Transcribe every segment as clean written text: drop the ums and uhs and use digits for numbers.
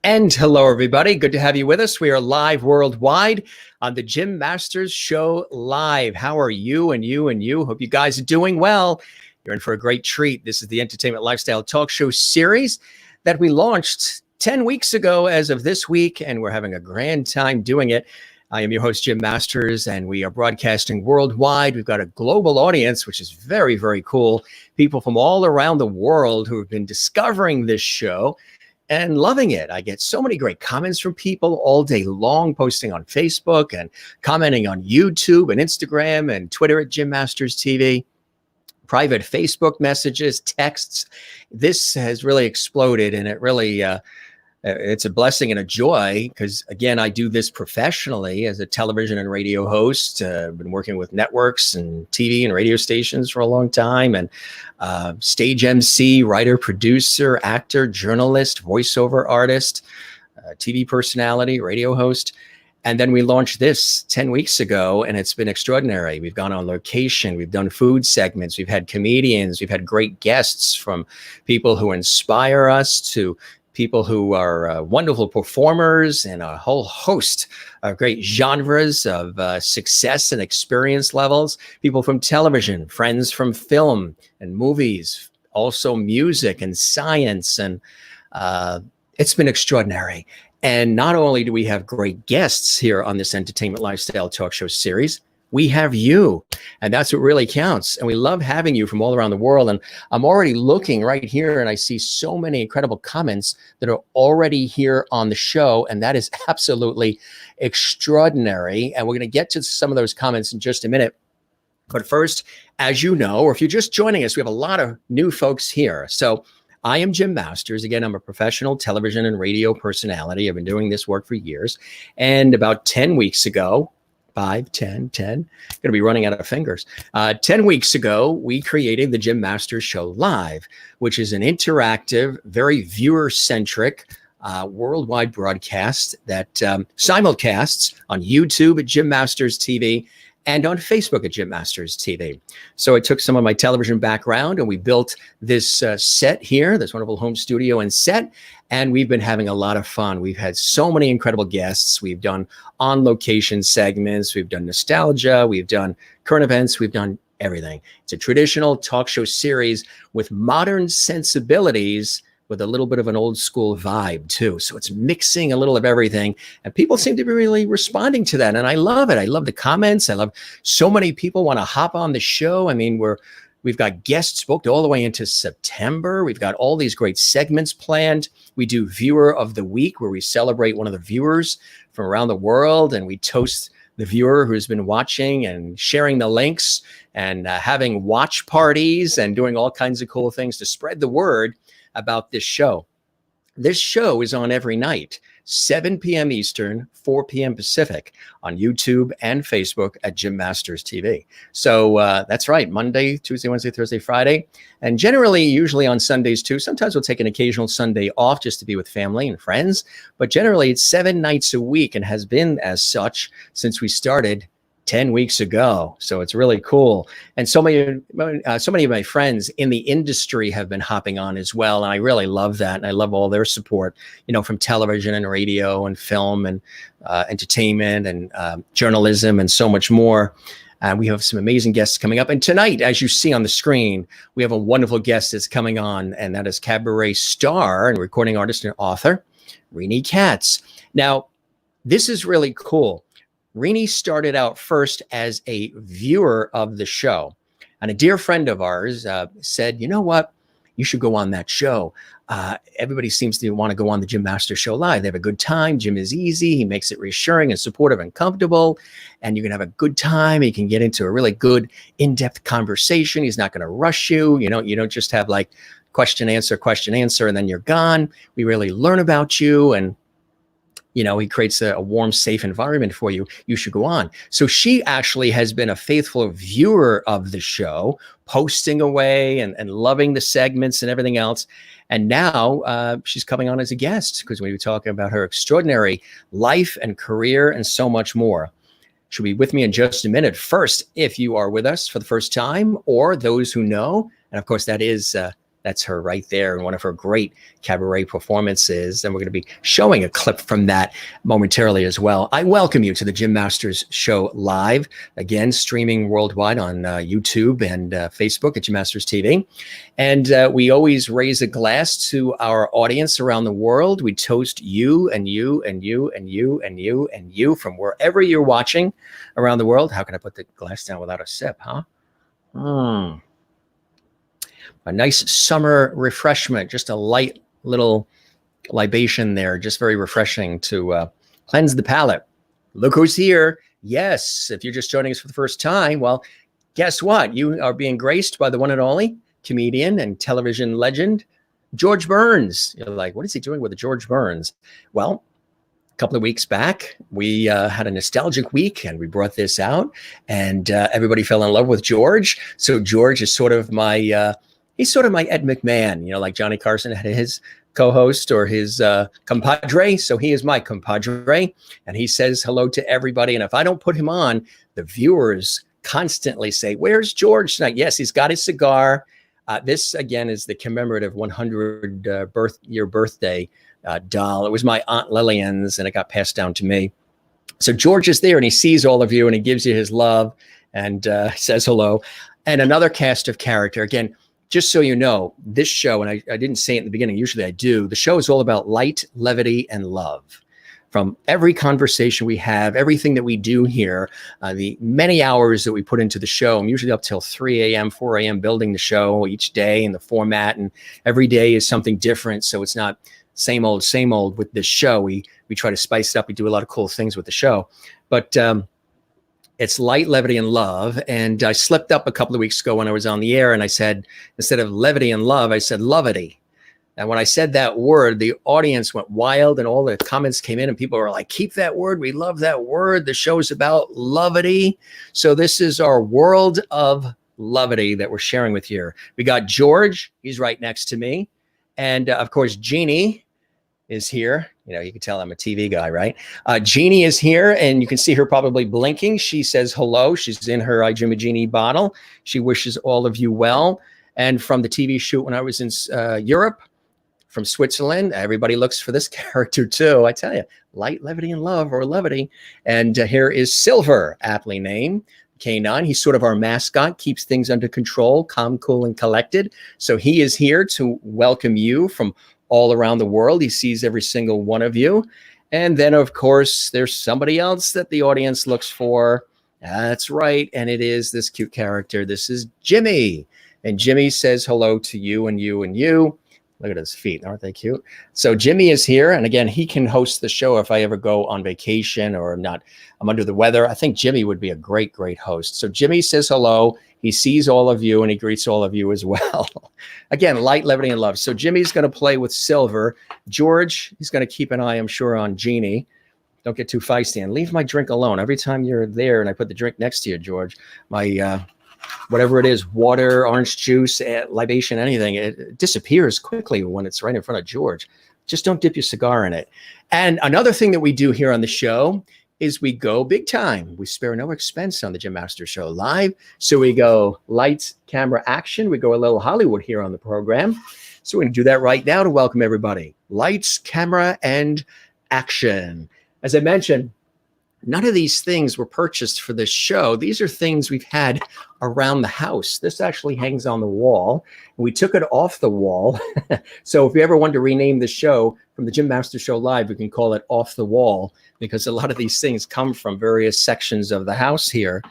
And hello, everybody. Good to have you with us. We are live worldwide on the Jim Masters Show Live. How are you and you and you? Hope you guys are doing well. You're in for a great treat. This is the Entertainment Lifestyle Talk Show series that we launched 10 weeks ago as of this week, and we're having a grand time doing it. I am your host, Jim Masters, and we are broadcasting worldwide. We've got a global audience, which is very, very cool. People from all around the world who have been discovering this show and loving it. I get so many great comments from people all day long, posting on Facebook and commenting on YouTube and Instagram and Twitter at Jim Masters TV, private Facebook messages, texts. This has really exploded, and it really, it's a blessing and a joy because, again, I do this professionally as a television and radio host. I've been working with networks and TV and radio stations for a long time, and stage MC, writer, producer, actor, journalist, voiceover artist, TV personality, radio host. And then we launched this 10 weeks ago, and it's been extraordinary. We've gone on location. We've done food segments. We've had comedians. We've had great guests, from people who inspire us to people who are wonderful performers, and a whole host of great genres of success and experience levels. People from television, friends from film and movies, also music and science. And it's been extraordinary. And not only do we have great guests here on this Entertainment Lifestyle Talk Show series, we have you, and that's what really counts. And we love having you from all around the world. And I'm already looking right here, and I see so many incredible comments that are already here on the show, and that is absolutely extraordinary. And we're going to get to some of those comments in just a minute. But first, as you know, or if you're just joining us, we have a lot of new folks here. So I am Jim Masters. Again, I'm a professional television and radio personality. I've been doing this work for years. And about 10 weeks ago, 5, 10, going to be running out of fingers. 10 weeks ago, we created the Jim Masters Show Live, which is an interactive, very viewer-centric worldwide broadcast that simulcasts on YouTube at Jim Masters TV and on Facebook at Jim Masters TV. So I took some of my television background, and we built this set here, this wonderful home studio and set, and we've been having a lot of fun. We've had so many incredible guests. We've done on-location segments. We've done nostalgia. We've done current events. We've done everything. It's a traditional talk show series with modern sensibilities, with a little bit of an old school vibe too. So it's mixing a little of everything, and people seem to be really responding to that. And I love it. I love the comments. I love so many people want to hop on the show. I mean, we've got guests booked all the way into September. We've got all these great segments planned. We do Viewer of the Week, where we celebrate one of the viewers from around the world, and we toast the viewer who's been watching and sharing the links and having watch parties and doing all kinds of cool things to spread the word about this show. This show is on every night, 7 p.m. Eastern, 4 p.m. Pacific, on YouTube and Facebook at Jim Masters TV. So that's right, Monday, Tuesday, Wednesday, Thursday, Friday, and generally, usually on Sundays too. Sometimes we'll take an occasional Sunday off just to be with family and friends, but generally it's 7 nights a week, and has been as such since we started 10 weeks ago. So it's really cool. And so many of my friends in the industry have been hopping on as well. And I really love that. And I love all their support, from television and radio and film and entertainment and journalism and so much more. We have some amazing guests coming up. And tonight, as you see on the screen, we have a wonderful guest that's coming on, and that is Cabaret star and recording artist and author, Rini Katz. Now, this is really cool. Rini started out first as a viewer of the show. And a dear friend of ours said, you know what? You should go on that show. Everybody seems to want to go on the Jim Masters Show live. They have a good time. Jim is easy. He makes it reassuring and supportive and comfortable. And you can have a good time. You can get into a really good in-depth conversation. He's not going to rush you. You don't just have like question, answer, and then you're gone. We really learn about you. And he creates a warm, safe environment for you. You should go on. So she actually has been a faithful viewer of the show, posting away and loving the segments and everything else. And now she's coming on as a guest because we were talking about her extraordinary life and career and so much more. She'll be with me in just a minute. First, if you are with us for the first time or those who know, and of course that's her right there in one of her great cabaret performances. And we're going to be showing a clip from that momentarily as well. I welcome you to the Jim Masters Show live, again, streaming worldwide on YouTube and Facebook at Jim Masters TV. And we always raise a glass to our audience around the world. We toast you and you and you and you and you and you from wherever you're watching around the world. How can I put the glass down without a sip, huh? A nice summer refreshment, just a light little libation there, just very refreshing to cleanse the palate. Look who's here. Yes, if you're just joining us for the first time, well, guess what? You are being graced by the one and only comedian and television legend, George Burns. You're like, what is he doing with George Burns? Well, a couple of weeks back, we had a nostalgic week and we brought this out and everybody fell in love with George. So George is sort of my... he's sort of my Ed McMahon, like Johnny Carson had his co-host or his compadre. So he is my compadre, and he says hello to everybody. And if I don't put him on, the viewers constantly say, "Where's George tonight?" Yes, he's got his cigar. This again is the commemorative 100-year birthday doll. It was my Aunt Lillian's, and it got passed down to me. So George is there, and he sees all of you, and he gives you his love and says hello. And another cast of character again. Just so you know, this show, and I didn't say it in the beginning, usually I do, the show is all about light, levity, and love. From every conversation we have, everything that we do here, the many hours that we put into the show, I'm usually up till 3 a.m., 4 a.m. building the show each day and the format, and every day is something different, so it's not same old with this show. We try to spice it up. We do a lot of cool things with the show. But it's light, levity, and love. And I slipped up a couple of weeks ago when I was on the air and I said, instead of levity and love, I said lovity. And when I said that word, the audience went wild and all the comments came in and people were like, keep that word. We love that word. The show's about lovity. So this is our world of lovity that we're sharing with you. We got George. He's right next to me. And of course, Jeannie is here. You can tell I'm a TV guy, right? Jeannie is here, and you can see her probably blinking. She says hello. She's in her I Dream of Jeannie bottle. She wishes all of you well. And from the TV shoot when I was in Europe, from Switzerland, everybody looks for this character too. I tell you, light, levity, and love, or levity. And here is Silver, aptly named. K9. He's sort of our mascot, keeps things under control, calm, cool, and collected. So he is here to welcome you from all around the world. He sees every single one of you. And then, of course, there's somebody else that the audience looks for. That's right. And it is this cute character. This is Jimmy. And Jimmy says hello to you and you and you. Look at his feet. Aren't they cute? So Jimmy is here. And again, he can host the show if I ever go on vacation or I'm under the weather. I think Jimmy would be a great, great host. So Jimmy says hello. He sees all of you and he greets all of you as well. Again, light, levity, and love. So Jimmy's going to play with Silver. George, he's going to keep an eye, I'm sure, on Jeannie. Don't get too feisty and leave my drink alone. Every time you're there and I put the drink next to you, George, my whatever it is, water, orange juice, libation, anything, it disappears quickly when it's right in front of George. Just don't dip your cigar in it. And another thing that we do here on the show is we go big time. We spare no expense on the Jim Masters Show live. So we go lights, camera, action. We go a little Hollywood here on the program. So we're going to do that right now to welcome everybody. Lights, camera, and action. As I mentioned, None of these things were purchased for this show. These are things we've had around the house. This actually hangs on the wall. We took it off the wall. So if you ever want to rename the show from the Jim Masters Show Live, we can call it Off the Wall, because a lot of these things come from various sections of the house here.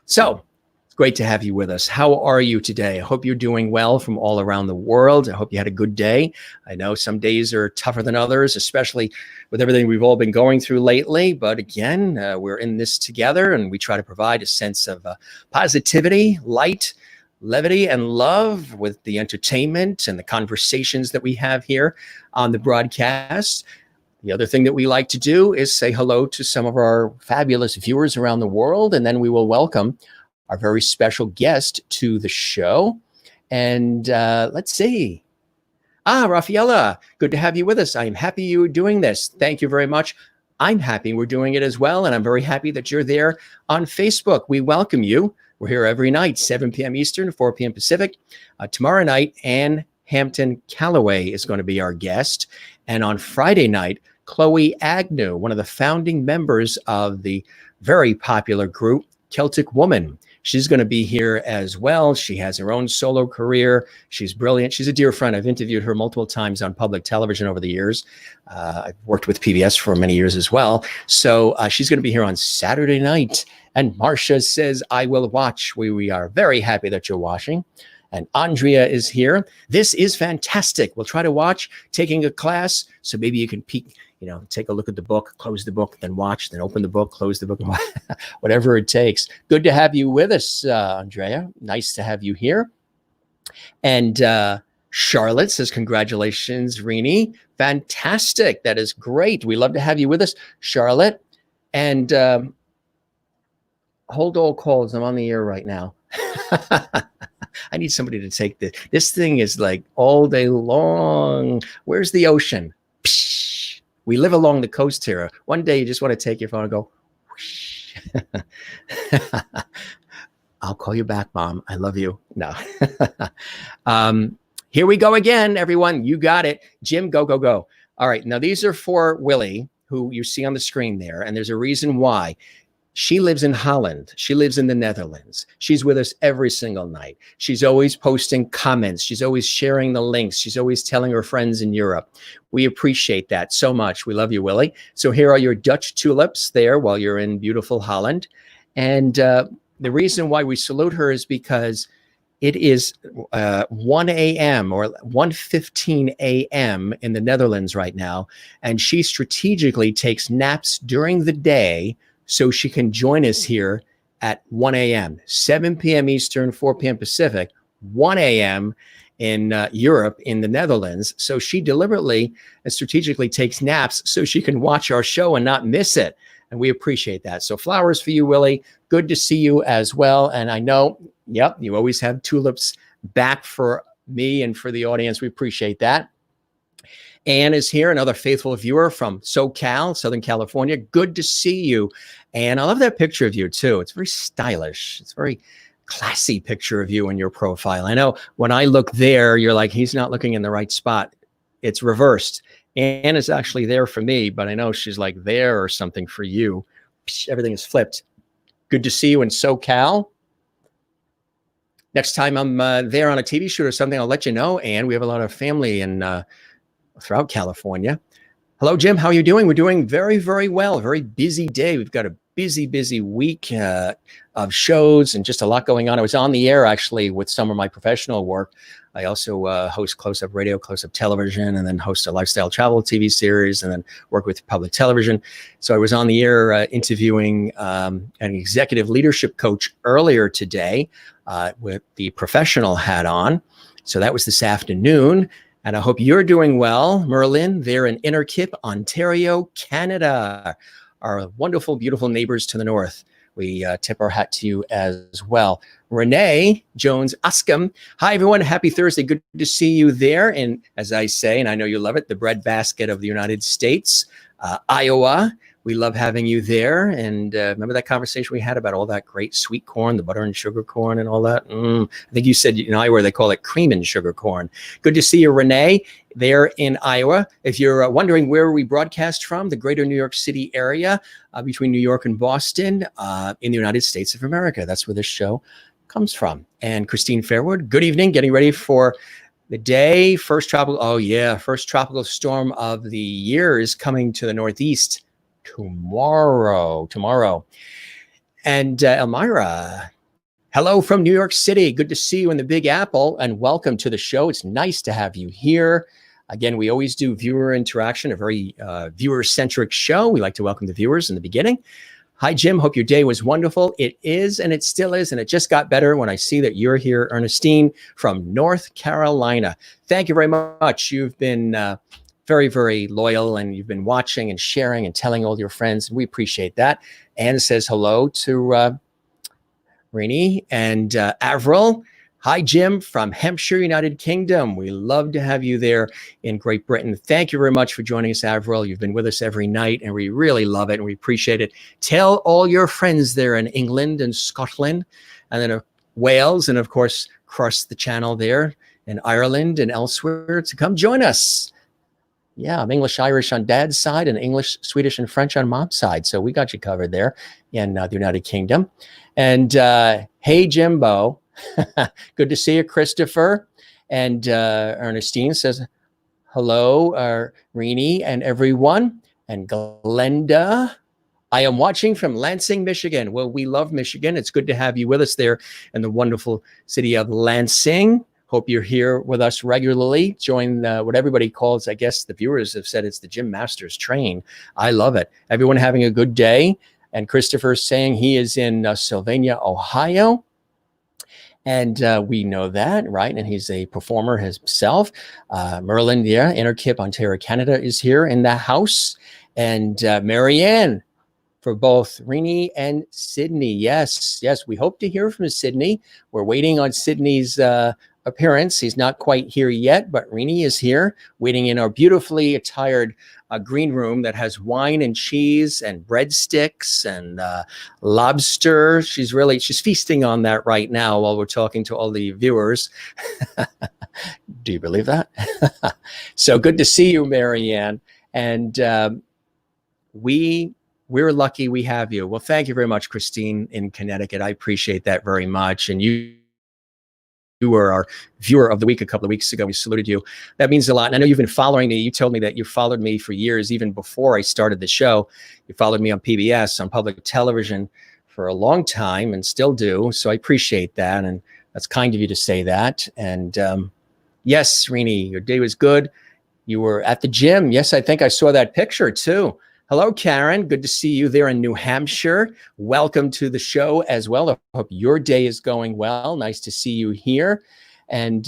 So it's great to have you with us. How are you today? I hope you're doing well from all around the world. I hope you had a good day. I know some days are tougher than others, especially with everything we've all been going through lately. But again, we're in this together, and we try to provide a sense of positivity, light, levity, and love with the entertainment and the conversations that we have here on the broadcast. The other thing that we like to do is say hello to some of our fabulous viewers around the world, and then we will welcome our very special guest to the show. And let's see. Rafaela, good to have you with us. I'm happy you're doing this. Thank you very much. I'm happy we're doing it as well. And I'm very happy that you're there on Facebook. We welcome you. We're here every night, 7 p.m. Eastern, 4 p.m. Pacific. Tomorrow night, Ann Hampton Calloway is going to be our guest. And on Friday night, Chloe Agnew, one of the founding members of the very popular group, Celtic Woman. She's going to be here as well. She has her own solo career. She's brilliant. She's a dear friend. I've interviewed her multiple times on public television over the years. I've worked with PBS for many years as well. So she's going to be here on Saturday night. And Marcia says, I will watch. We are very happy that you're watching. And Andrea is here. This is fantastic. We'll try to watch, taking a class. So maybe you can peek, take a look at the book, close the book, then watch, then open the book, close the book, whatever it takes. Good to have you with us, Andrea. Nice to have you here. And Charlotte says, congratulations, Rini. Fantastic. That is great. We love to have you with us, Charlotte. And hold all calls. I'm on the air right now. I need somebody to take this. This thing is like all day long. Where's the ocean? Psh. We live along the coast here. One day you just want to take your phone and go, whoosh. I'll call you back, Mom. I love you. No. Here we go again, everyone. You got it. Jim, go, go, go. All right. Now, these are for Willie, who you see on the screen there. And there's a reason why. She lives in Holland. She lives in the Netherlands. She's with us every single night. She's always posting comments. She's always sharing the links. She's always telling her friends in Europe. We appreciate that so much. We love you, Willie. So here are your Dutch tulips there while you're in beautiful Holland. And the reason why we salute her is because it is 1 a.m. or 1:15 a.m. in the Netherlands right now. And she strategically takes naps during the day so she can join us here at 1 a.m., 7 p.m. Eastern, 4 p.m. Pacific, 1 a.m. in Europe, in the Netherlands. So she deliberately and strategically takes naps so she can watch our show and not miss it. And we appreciate that. So flowers for you, Willie. Good to see you as well. And I know, yep, you always have tulips back for me and for the audience. We appreciate that. Anne is here, another faithful viewer from SoCal, Southern California. Good to see you. And I love that picture of you, too. It's very stylish. It's a very classy picture of you in your profile. I know when I look there, you're like, he's not looking in the right spot. It's reversed. Anne is actually there for me, but I know she's like there or something for you. Everything is flipped. Good to see you in SoCal. Next time I'm there on a TV shoot or something, I'll let you know. And we have a lot of family in throughout California. Hello, Jim. How are you doing? We're doing very, very well. Very busy day. We've got a busy week of shows and just a lot going on. I was on the air actually with some of my professional work. I also host Close-Up Radio, Close-Up Television, and then host a lifestyle travel TV series, and then work with public television. So I was on the air interviewing an executive leadership coach earlier today with the professional hat on. So that was this afternoon. And I hope you're doing well, Merlin. They're in Innerkip, Ontario, Canada. Our wonderful, beautiful neighbors to the north. We tip our hat to you as well. Renee Jones Uscombe. Hi, everyone. Happy Thursday. Good to see you there. And as I say, and I know you love it, the breadbasket of the United States, Iowa. We love having you there. And remember that conversation we had about all that great sweet corn, the butter and sugar corn and all that? I think you said in Iowa they call it cream and sugar corn. Good to see you, Renee, there in Iowa. If you're wondering where we broadcast from, the greater New York City area, between New York and Boston, in the United States of America. That's where this show comes from. And Christine Fairwood, good evening, getting ready for the day. First tropical storm of the year is coming to the Northeast tomorrow. And Elmira, hello from New York City. Good to see you in the Big Apple and welcome to the show. It's nice to have you here. Again, we always do viewer interaction, a very viewer-centric show. We like to welcome the viewers in the beginning. Hi, Jim. Hope your day was wonderful. It is, and it still is, and it just got better when I see that you're here, Ernestine from North Carolina. Thank you very much. You've been very, very loyal, and you've been watching and sharing and telling all your friends. We appreciate that. Anne says hello to Rini and Avril. Hi, Jim from Hampshire, United Kingdom. We love to have you there in Great Britain. Thank you very much for joining us, Avril. You've been with us every night, and we really love it, and we appreciate it. Tell all your friends there in England and Scotland, and then Wales, and of course, across the channel there in Ireland and elsewhere to come join us. Yeah, I'm English-Irish on Dad's side and English, Swedish, and French on Mom's side. So we got you covered there in the United Kingdom. And hey, Jimbo. Good to see you, Christopher. And Ernestine says, hello, Rini and everyone. And Glenda, I am watching from Lansing, Michigan. Well, we love Michigan. It's good to have you with us there in the wonderful city of Lansing. Hope you're here with us regularly. Join what everybody calls, I guess the viewers have said, it's the Jim Masters train. I love it. Everyone having a good day. And Christopher's saying he is in Sylvania, Ohio. And we know that, right? And he's a performer himself. Merlin, Innerkip, Ontario, Canada is here in the house. And Marianne for both Rini and Sidney. Yes, we hope to hear from Sidney. We're waiting on Sidney's appearance. He's not quite here yet, but Rini is here, waiting in our beautifully attired green room that has wine and cheese and breadsticks and lobster. She's feasting on that right now while we're talking to all the viewers. Do you believe that? So good to see you, Marianne. And we're lucky we have you. Well, thank you very much, Christine in Connecticut. I appreciate that very much. And you were our viewer of the week a couple of weeks ago. We saluted you. That means a lot. And I know you've been following me. You told me that you followed me for years, even before I started the show. You followed me on PBS, on public television for a long time and still do. So I appreciate that. And that's kind of you to say that. And yes, Rini, your day was good. You were at the gym. Yes, I think I saw that picture too. Hello, Karen. Good to see you there in New Hampshire. Welcome to the show as well. I hope your day is going well. Nice to see you here. And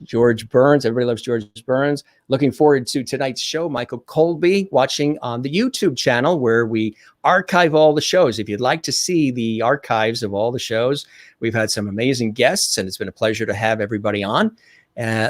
George Burns, everybody loves George Burns. Looking forward to tonight's show. Michael Colby watching on the YouTube channel where we archive all the shows. If you'd like to see the archives of all the shows, we've had some amazing guests, and it's been a pleasure to have everybody on.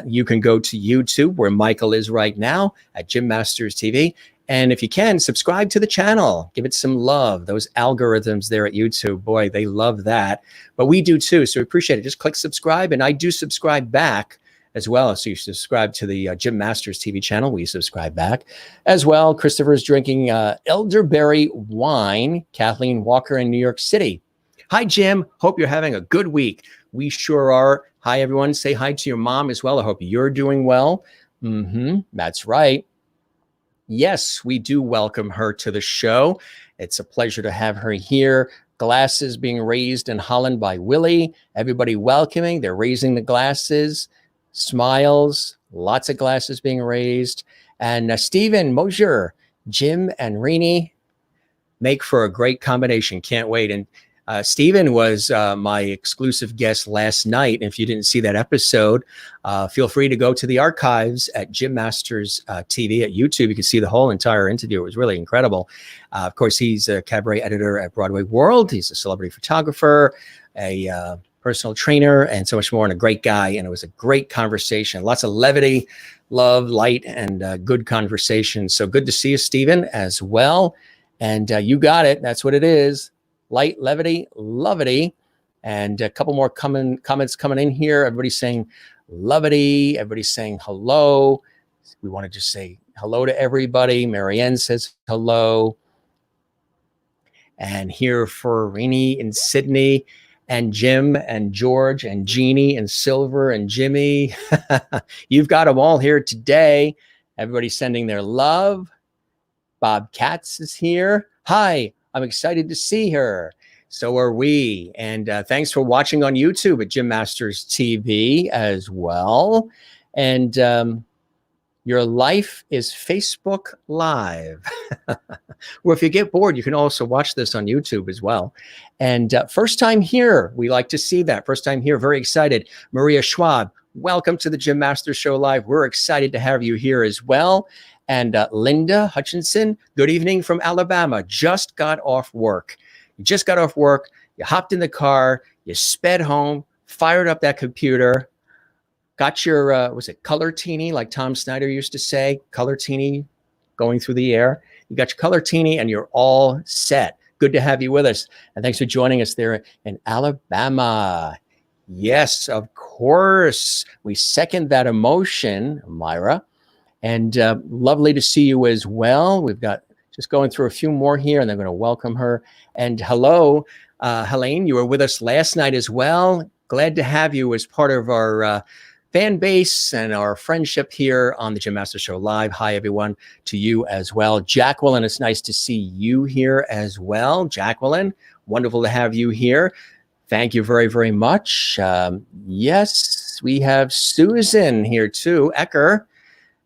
You can go to YouTube where Michael is right now at Jim Masters TV. And if you can, subscribe to the channel. Give it some love. Those algorithms there at YouTube, boy, they love that. But we do too, so we appreciate it. Just click subscribe, and I do subscribe back as well. So you subscribe to the Jim Masters TV channel. We subscribe back as well. Christopher's drinking elderberry wine. Kathleen Walker in New York City. Hi, Jim. Hope you're having a good week. We sure are. Hi, everyone. Say hi to your mom as well. I hope you're doing well. That's right. Yes, we do welcome her to the show. It's a pleasure to have her here. Glasses being raised in Holland by Willie. Everybody welcoming. They're raising the glasses. Smiles. Lots of glasses being raised. And Stephen Mosier, Jim and Rini make for a great combination. Can't wait. And Stephen was my exclusive guest last night. And if you didn't see that episode, feel free to go to the archives at Jim Masters TV at YouTube. You can see the whole entire interview. It was really incredible. Of course, he's a cabaret editor at Broadway World. He's a celebrity photographer, a personal trainer, and so much more, and a great guy. And it was a great conversation. Lots of levity, love, light, and good conversation. So good to see you, Stephen, as well. And you got it. That's what it is. Light, levity, lovity. And a couple more comments coming in here. Everybody's saying lovity. Everybody's saying hello. We want to just say hello to everybody. Marianne says hello. And here for Rini and Sidney and Jim and George and Jeannie and Silver and Jimmy. You've got them all here today. Everybody's sending their love. Bob Katz is here. Hi, I'm excited to see her. So are we. And thanks for watching on YouTube at Jim Masters TV as well. And your life is Facebook Live. Or if you get bored, you can also watch this on YouTube as well. And first time here, we like to see that. First time here, very excited. Maria Schwab, welcome to the Jim Masters Show Live. We're excited to have you here as well. And Linda Hutchinson, good evening from Alabama. Just got off work. You just got off work. You hopped in the car. You sped home, fired up that computer. Got your, was it color teeny, like Tom Snyder used to say, color teeny going through the air. You got your color teeny and you're all set. Good to have you with us. And thanks for joining us there in Alabama. Yes, of course. We second that emotion, Myra. And lovely to see you as well. We've got just going through a few more here and they're going to welcome her. And hello, Helene, you were with us last night as well. Glad to have you as part of our fan base and our friendship here on the Jim Masters Show Live. Hi, everyone, to you as well. Jacqueline, it's nice to see you here as well. Jacqueline, wonderful to have you here. Thank you very, very much. Yes, we have Susan here too. Ecker,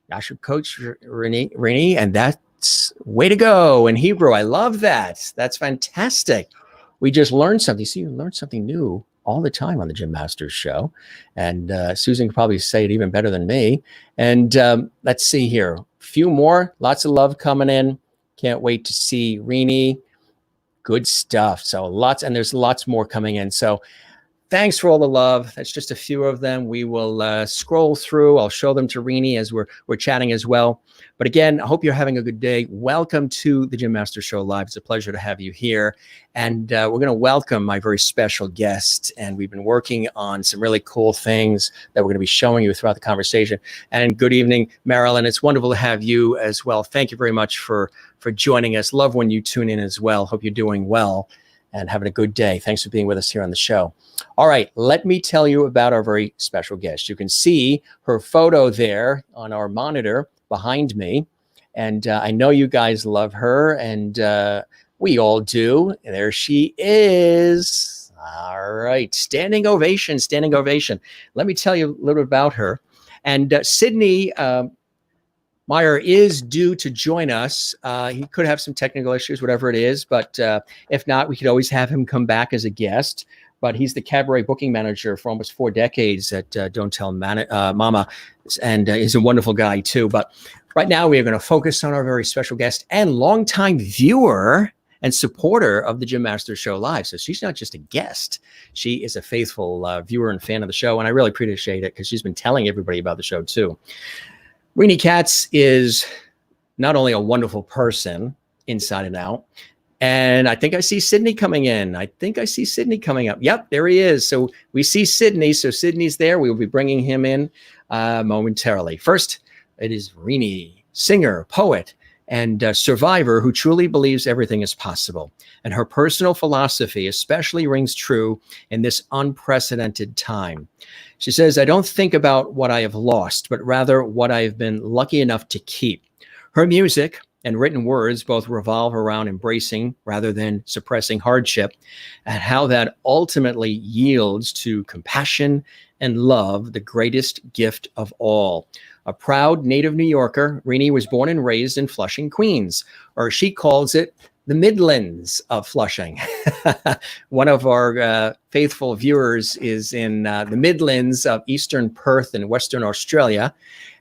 Joshua Coach Rini, and that's way to go in Hebrew. I love that. That's fantastic. We just learned something. See, you learn something new all the time on the Jim Masters Show. And Susan could probably say it even better than me. And let's see here. A few more. Lots of love coming in. Can't wait to see Rini. Good stuff. So lots, and there's lots more coming in. So thanks for all the love. That's just a few of them. We will scroll through. I'll show them to Rini as we're chatting as well. But again, I hope you're having a good day. Welcome to the Jim Masters Show Live. It's a pleasure to have you here. And we're going to welcome my very special guest. And we've been working on some really cool things that we're going to be showing you throughout the conversation. And good evening, Marilyn. It's wonderful to have you as well. Thank you very much for joining us. Love when you tune in as well. Hope you're doing well and having a good day. Thanks for being with us here on the show. All right, let me tell you about our very special guest. You can see her photo there on our monitor behind me. And I know you guys love her, and we all do. There she is. All right, standing ovation, standing ovation. Let me tell you a little bit about her. And Sidney Myer is due to join us. He could have some technical issues, whatever it is, but if not, we could always have him come back as a guest. But he's the Cabaret booking manager for almost 4 decades at Don't Tell Mama, and he's a wonderful guy too. But right now we are going to focus on our very special guest and longtime viewer and supporter of the Jim Masters Show Live. So she's not just a guest. She is a faithful viewer and fan of the show, and I really appreciate it because she's been telling everybody about the show too. Rini Katz is not only a wonderful person inside and out, and I think I see Sidney coming in. I think I see Sidney coming up. Yep, there he is. So we see Sidney. So Sidney's there. We will be bringing him in momentarily. First, it is Rini, singer, poet, and survivor who truly believes everything is possible. And her personal philosophy especially rings true in this unprecedented time. She says, I don't think about what I have lost, but rather what I have been lucky enough to keep. Her music and written words both revolve around embracing rather than suppressing hardship, and how that ultimately yields to compassion and love, the greatest gift of all. A proud native New Yorker, Rini was born and raised in Flushing, Queens, or she calls it the Midlands of Flushing. One of our faithful viewers is in the Midlands of Eastern Perth in Western Australia.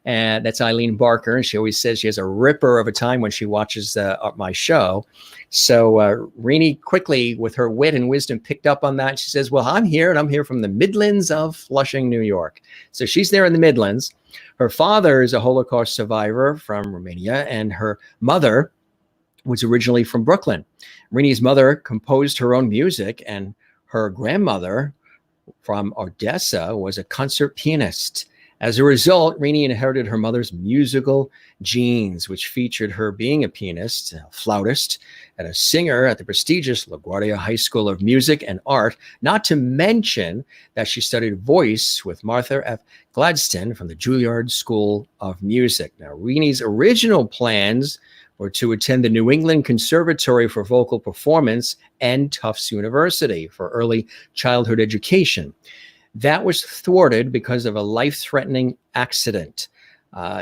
And that's Eileen Barker. And she always says she has a ripper of a time when she watches my show. So Rini quickly, with her wit and wisdom, picked up on that. She says, well, I'm here, and I'm here from the Midlands of Flushing, New York. So she's there in the Midlands. Her father is a Holocaust survivor from Romania, and her mother was originally from Brooklyn. Rini's mother composed her own music, and her grandmother from Odessa was a concert pianist. As a result, Rini inherited her mother's musical genes, which featured her being a pianist, a flautist, and a singer at the prestigious LaGuardia High School of Music and Art, not to mention that she studied voice with Martha F. Gladstone from the Juilliard School of Music. Now, Rini's original plans were to attend the New England Conservatory for Vocal Performance and Tufts University for early childhood education. That was thwarted because of a life-threatening accident.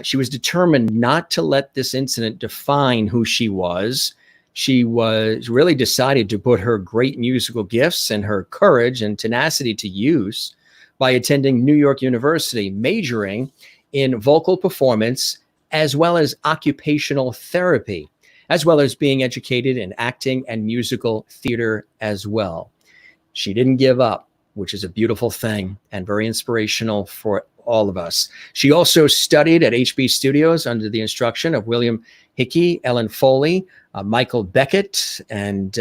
She was determined not to let this incident define who she was. She was really decided to put her great musical gifts and her courage and tenacity to use by attending New York University, majoring in vocal performance as well as occupational therapy, as well as being educated in acting and musical theater as well. She didn't give up, which is a beautiful thing and very inspirational for all of us. She also studied at HB Studios under the instruction of William Hickey, Ellen Foley, Michael Beckett, and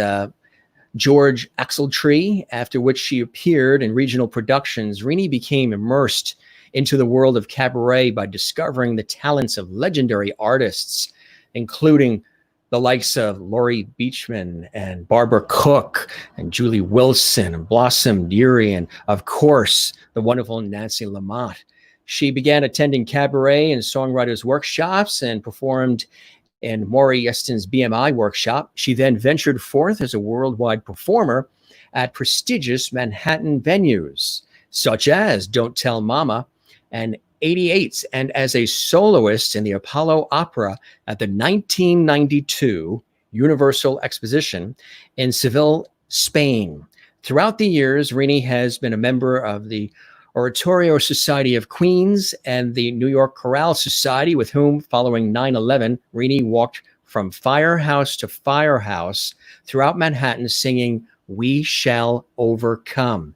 George Axeltree, after which she appeared in regional productions. Rini became immersed into the world of cabaret by discovering the talents of legendary artists, including the likes of Laurie Beachman and Barbara Cook and Julie Wilson and Blossom Deary, and of course, the wonderful Nancy Lamott. She began attending cabaret and songwriters workshops and performed in Maury Yeston's BMI workshop. She then ventured forth as a worldwide performer at prestigious Manhattan venues, such as Don't Tell Mama and 88s, and as a soloist in the Apollo Opera at the 1992 Universal Exposition in Seville, Spain. Throughout the years, Rini has been a member of the Oratorio Society of Queens and the New York Chorale Society, with whom, following 9/11, Rini walked from firehouse to firehouse throughout Manhattan singing "We Shall Overcome."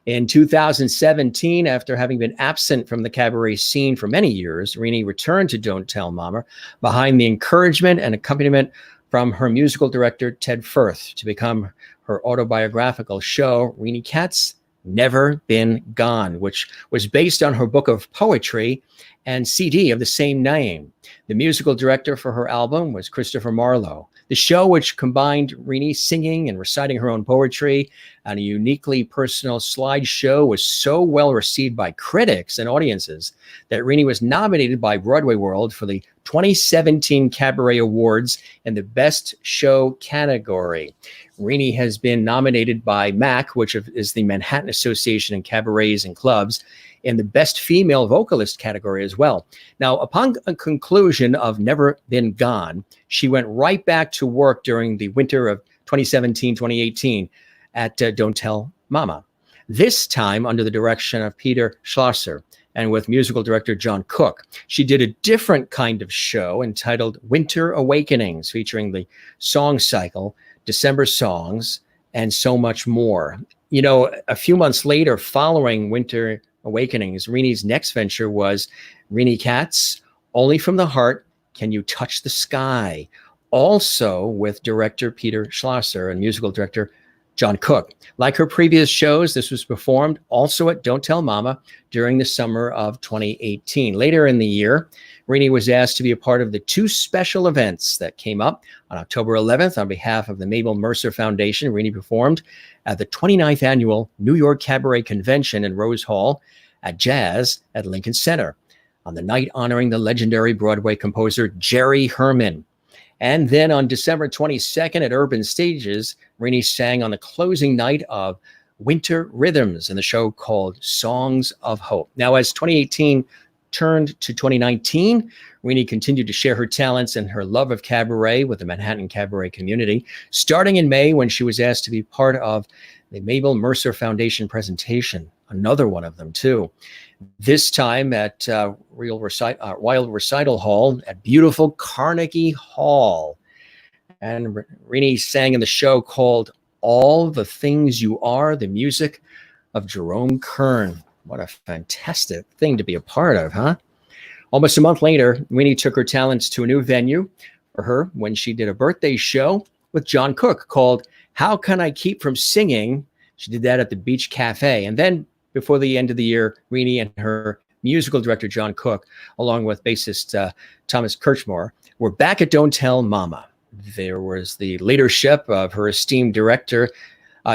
In 2017, after having been absent from the cabaret scene for many years, Rini returned to Don't Tell Mama behind the encouragement and accompaniment from her musical director, Ted Firth, to become her autobiographical show, Rini Katz, Never Been Gone, which was based on her book of poetry and CD of the same name. The musical director for her album was Christopher Marlowe. The show, which combined Rini singing and reciting her own poetry and a uniquely personal slideshow, was so well received by critics and audiences that Rini was nominated by Broadway World for the 2017 Cabaret Awards in the Best Show category. Rini has been nominated by MAC, which is the Manhattan Association of Cabarets and Clubs, in the Best Female Vocalist category as well. Now, upon a conclusion of Never Been Gone, she went right back to work during the winter of 2017-2018 at Don't Tell Mama, this time under the direction of Peter Schlosser and with musical director John Cook. She did a different kind of show entitled Winter Awakenings, featuring the song cycle, December Songs, and so much more. You know, a few months later, following Winter Awakenings, Rini's next venture was Rini Katz, Only from the Heart, Can You Touch the Sky? Also with director Peter Schlosser and musical director John Cook. Like her previous shows, this was performed also at Don't Tell Mama during the summer of 2018. Later in the year, Rini was asked to be a part of the two special events that came up. On October 11th, on behalf of the Mabel Mercer Foundation, Rini performed at the 29th Annual New York Cabaret Convention in Rose Hall at Jazz at Lincoln Center, on the night honoring the legendary Broadway composer Jerry Herman. And then on December 22nd at Urban Stages, Rini sang on the closing night of Winter Rhythms in the show called Songs of Hope. Now, as 2018 turned to 2019, Rini continued to share her talents and her love of cabaret with the Manhattan cabaret community, starting in May when she was asked to be part of the Mabel Mercer Foundation presentation, another one of them too. This time at Wild Recital Hall at beautiful Carnegie Hall. And Rini sang in the show called All the Things You Are, the music of Jerome Kern. What a fantastic thing to be a part of, huh? Almost a month later, Rini took her talents to a new venue for her when she did a birthday show with John Cook called How Can I Keep From Singing? She did that at the Beach Cafe. And then before the end of the year, Rini and her musical director, John Cook, along with bassist Thomas Kirchmore, were back at Don't Tell Mama. There was the leadership of her esteemed director,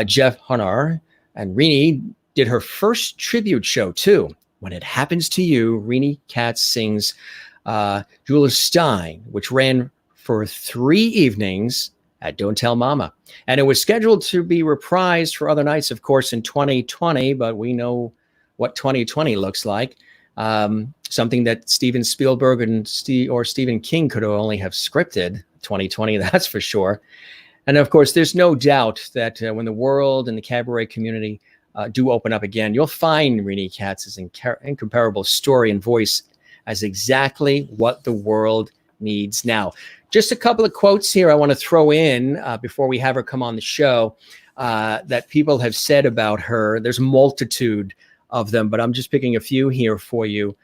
Jeff Honar, and Rini did her first tribute show too. When It Happens to You, Rini Katz sings Jula Stein, which ran for 3 evenings at Don't Tell Mama. And it was scheduled to be reprised for other nights, of course, in 2020, but we know what 2020 looks like. Something that Steven Spielberg and Stephen King could only have scripted. 2020, that's for sure. And of course, there's no doubt that when the world and the cabaret community do open up again, you'll find Rini Katz's incomparable story and voice as exactly what the world needs now. Just a couple of quotes here I want to throw in before we have her come on the show that people have said about her. There's a multitude of them, but I'm just picking a few here for you.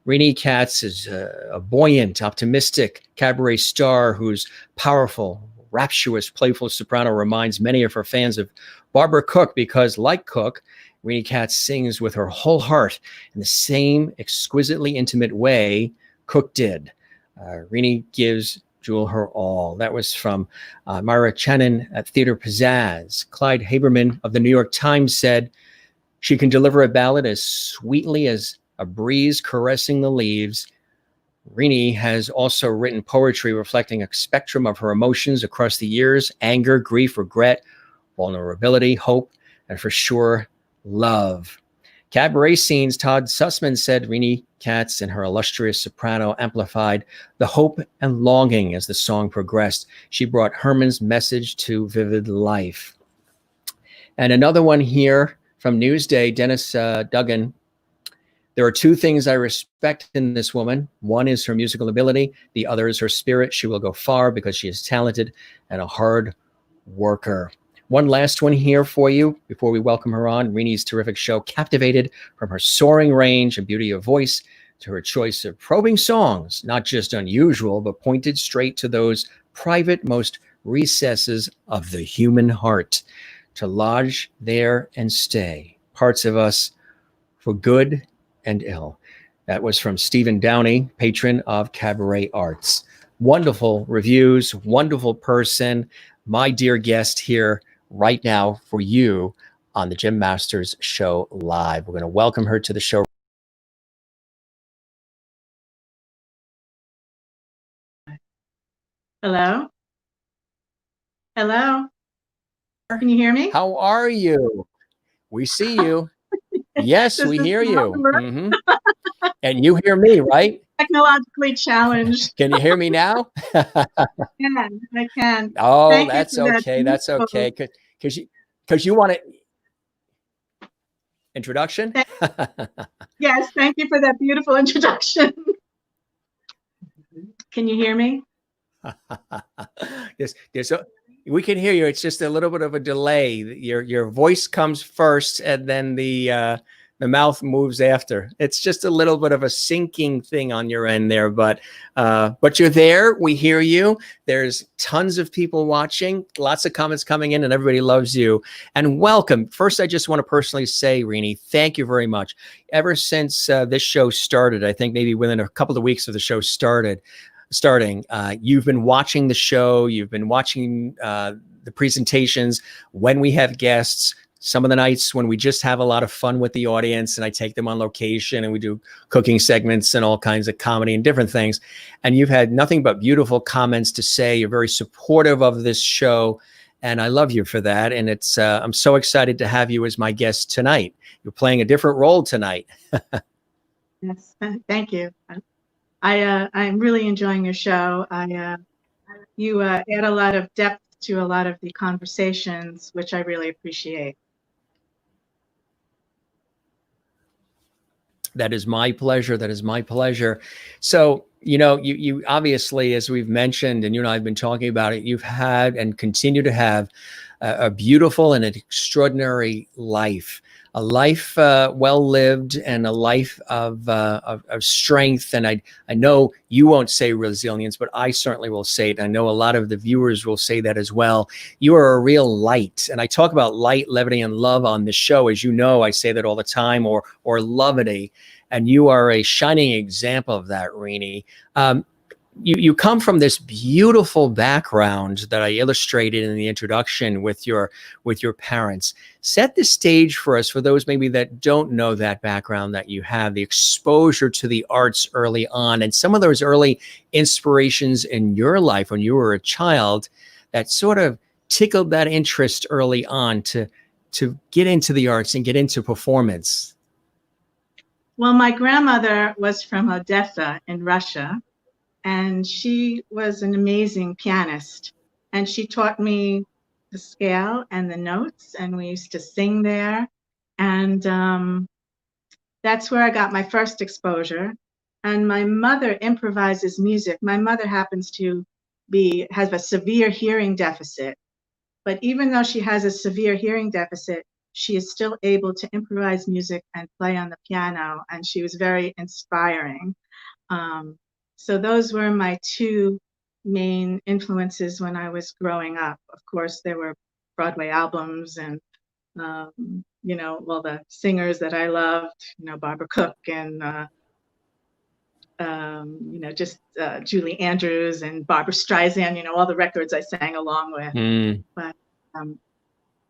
Rini Katz is a buoyant, optimistic cabaret star whose powerful, rapturous, playful soprano reminds many of her fans of Barbara Cook because, like Cook, Rini Katz sings with her whole heart in the same exquisitely intimate way Cook did. Rini gives Jewel her all. That was from Myra Channon at Theater Pizzazz. Clyde Haberman of the New York Times said, she can deliver a ballad as sweetly as a breeze caressing the leaves. Rini has also written poetry reflecting a spectrum of her emotions across the years: anger, grief, regret, vulnerability, hope, and for sure, love. Cabaret Scenes, Todd Sussman said Rini Katz and her illustrious soprano amplified the hope and longing as the song progressed. She brought Herman's message to vivid life. And another one here from Newsday, Dennis Duggan. There are 2 things I respect in this woman. One is her musical ability. The other is her spirit. She will go far because she is talented and a hard worker. One last one here for you before we welcome her on. Rini's terrific show captivated from her soaring range and beauty of voice to her choice of probing songs, not just unusual, but pointed straight to those private, most recesses of the human heart, to lodge there and stay, parts of us for good and ill. That was from Stephen Downey, patron of Cabaret Arts. Wonderful reviews, wonderful person, my dear guest here right now for you on the Jim Masters Show Live. We're going to welcome her to the show. Hello? Hello? Can you hear me? How are you? We see you. Yes, we hear you. Mm-hmm. And you hear me, right? Technologically challenged. Can you hear me now? I can. Oh, Thank that's okay. That's okay. Because you want to introduction? Yes, thank you for that beautiful introduction. Can you hear me? Yes, we can hear you. It's just a little bit of a delay. Your voice comes first, and then the mouth moves after. It's just a little bit of a syncing thing on your end there, but you're there. We hear you. There's tons of people watching, lots of comments coming in, and everybody loves you. And welcome. First, I just want to personally say, Rini, thank you very much. Ever since this show started, I think maybe within a couple of weeks of the show starting, you've been watching the show. You've been watching the presentations when we have guests. Some of the nights when we just have a lot of fun with the audience and I take them on location and we do cooking segments and all kinds of comedy and different things. And you've had nothing but beautiful comments to say. You're very supportive of this show. And I love you for that. And it's I'm so excited to have you as my guest tonight. You're playing a different role tonight. Yes, thank you. I'm really enjoying your show. You add a lot of depth to a lot of the conversations, which I really appreciate. That is my pleasure. That is my pleasure. So, you obviously, as we've mentioned, and you and I have been talking about it, you've had and continue to have a beautiful and an extraordinary life, a life well lived, and a life of strength. And I know you won't say resilience, but I certainly will say it. I know a lot of the viewers will say that as well. You are a real light, and I talk about light, levity, and love on this show. As you know, I say that all the time, or levity, and you are a shining example of that, Rini. You come from this beautiful background that I illustrated in the introduction with your parents. Set the stage for us, for those maybe that don't know that background that you have, the exposure to the arts early on, and some of those early inspirations in your life when you were a child that sort of tickled that interest early on to get into the arts and get into performance. Well, my grandmother was from Odessa in Russia, and she was an amazing pianist. And she taught me the scale and the notes, and we used to sing there. And that's where I got my first exposure. And my mother improvises music. My mother happens to has a severe hearing deficit. But even though she has a severe hearing deficit, she is still able to improvise music and play on the piano. And she was very inspiring. So those were my two main influences when I was growing up. Of course, there were Broadway albums and, all the singers that I loved, Barbara Cook and, just Julie Andrews and Barbara Streisand, all the records I sang along with. But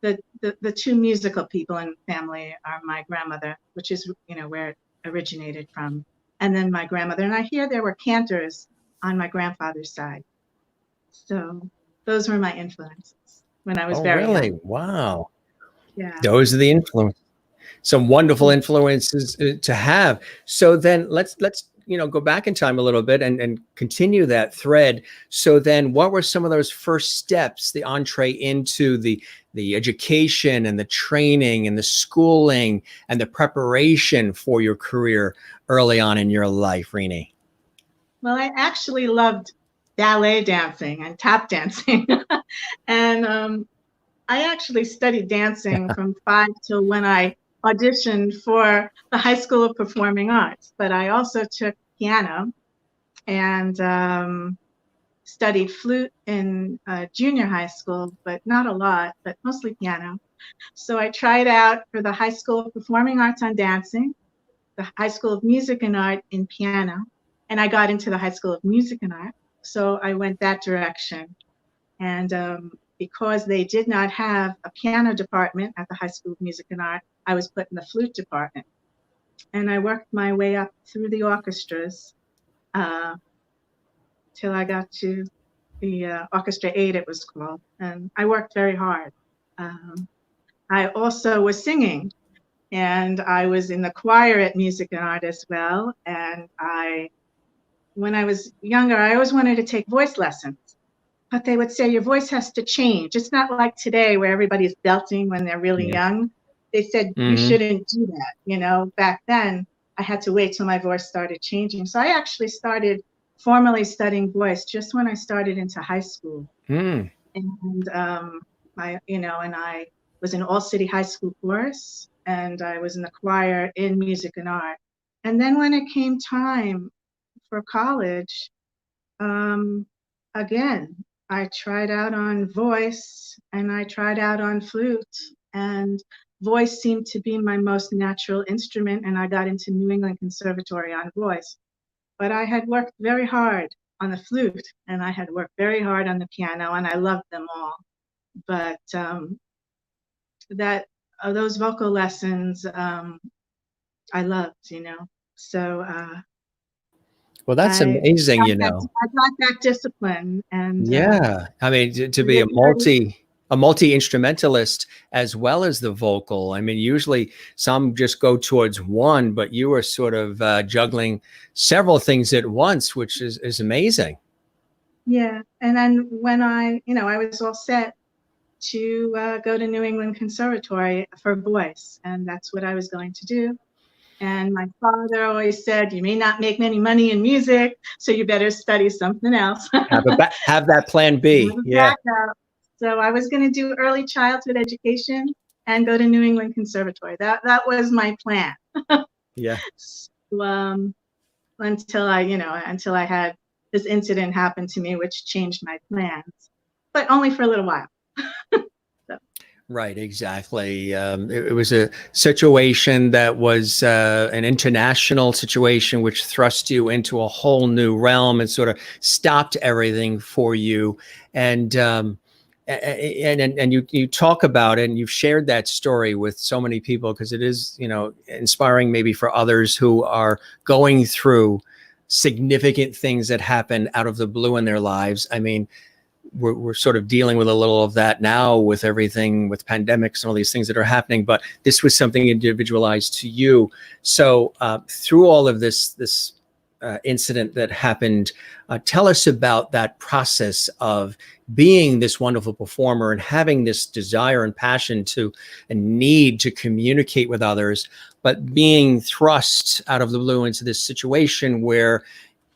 the two musical people in the family are my grandmother, which is, where it originated from. And then my grandmother. And I hear there were cantors on my grandfather's side. So those were my influences when I was very young. Wow. Yeah. Those are the influences. Some wonderful influences to have. So then let's go back in time a little bit and continue that thread. So then what were some of those first steps, the entree into the education and the training and the schooling and the preparation for your career early on in your life, Rini? Well, I actually loved ballet dancing and tap dancing. And I actually studied dancing from 5 till when I auditioned for the High School of Performing Arts. But I also took piano and studied flute in junior high school, but not a lot, but mostly piano. So I tried out for the High School of Performing Arts on dancing, the High School of Music and Art in piano, and I got into the High School of Music and Art. So I went that direction. And because they did not have a piano department at the High School of Music and Art, I was put in the flute department. And I worked my way up through the orchestras till I got to the Orchestra 8, it was called. And I worked very hard. I also was singing, and I was in the choir at Music and Art as well. And when I was younger, I always wanted to take voice lessons. But they would say your voice has to change. It's not like today where everybody's belting when they're really young. They said you shouldn't do that. Back then I had to wait till my voice started changing. So I actually started formally studying voice just when I started into high school. And I was in all city high school chorus, and I was in the choir in Music and Art. And then when it came time for college, again, I tried out on voice and I tried out on flute, and voice seemed to be my most natural instrument, and I got into New England Conservatory on voice. But I had worked very hard on the flute, and I had worked very hard on the piano, and I loved them all. But those vocal lessons, I loved, So well, that's amazing, I got that discipline, and I mean, to be a a multi-instrumentalist as well as the vocal. I mean, usually some just go towards one, but you are sort of juggling several things at once, which is amazing. Yeah. And then when I was all set to go to New England Conservatory for voice, and that's what I was going to do. And my father always said, you may not make any money in music, so you better study something else. Have that plan B. Yeah. So I was going to do early childhood education and go to New England Conservatory. That was my plan. Yeah. So, until I had this incident happen to me, which changed my plans, but only for a little while. So. Right, exactly. It was a situation that was an international situation, which thrust you into a whole new realm and sort of stopped everything for you. And you talk about it, and you've shared that story with so many people because it is, inspiring maybe for others who are going through significant things that happen out of the blue in their lives. I mean, we're sort of dealing with a little of that now with everything, with pandemics and all these things that are happening, but this was something individualized to you. So through all of this incident that happened, tell us about that process of being this wonderful performer and having this desire and passion and need to communicate with others, but being thrust out of the blue into this situation where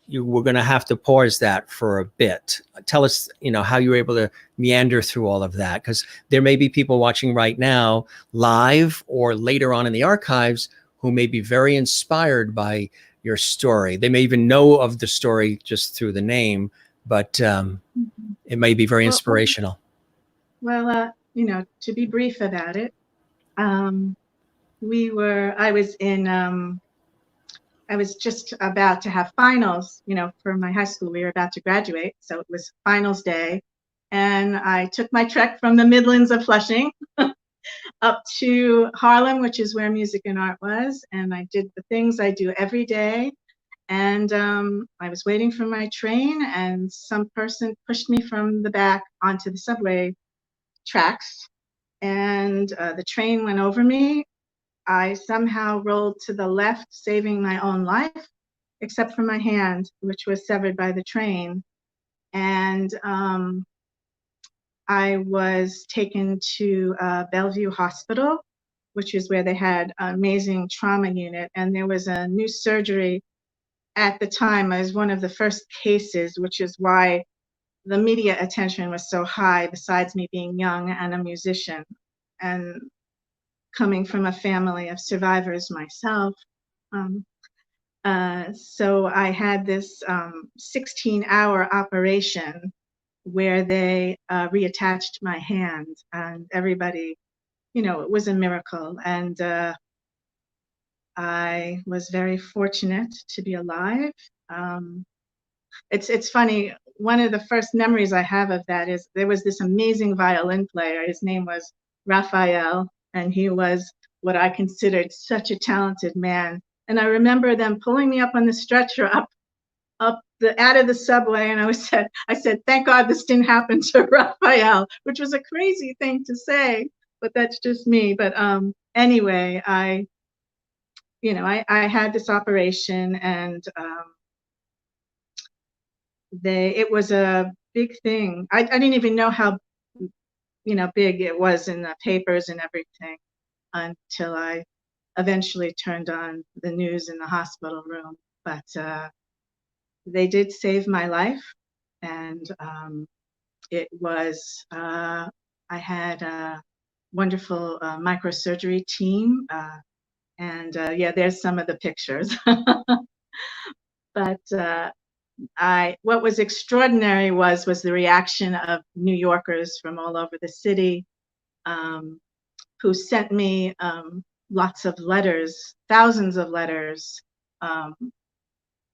you were going to have to pause that for a bit. Tell us, how you were able to meander through all of that, because there may be people watching right now live or later on in the archives who may be very inspired by your story. They may even know of the story just through the name, but it may be very inspirational. Well, to be brief about it, I was just about to have finals, for my high school. We were about to graduate, so it was finals day. And I took my trek from the Midlands of Flushing up to Harlem, which is where music and art was. And I did the things I do every day. And I was waiting for my train, and some person pushed me from the back onto the subway tracks. And the train went over me. I somehow rolled to the left, saving my own life, except for my hand, which was severed by the train. And I was taken to Bellevue Hospital, which is where they had an amazing trauma unit. And there was a new surgery at the time. I was one of the first cases, which is why the media attention was so high, besides me being young and a musician. And coming from a family of survivors myself. So I had this 16-hour operation where they reattached my hand, and everybody, it was a miracle. And I was very fortunate to be alive. It's funny, one of the first memories I have of that is there was this amazing violin player. His name was Raphael, and he was what I considered such a talented man. And I remember them pulling me up on the stretcher out of the subway, and I said, thank God this didn't happen to Raphael, which was a crazy thing to say, but that's just me. But anyway, I had this operation, and it was a big thing. I didn't even know how big it was in the papers and everything until I eventually turned on the news in the hospital room. But they did save my life, and it was I had a wonderful microsurgery team, and there's some of the pictures. But what was extraordinary was the reaction of New Yorkers from all over the city, who sent me lots of letters, thousands of letters,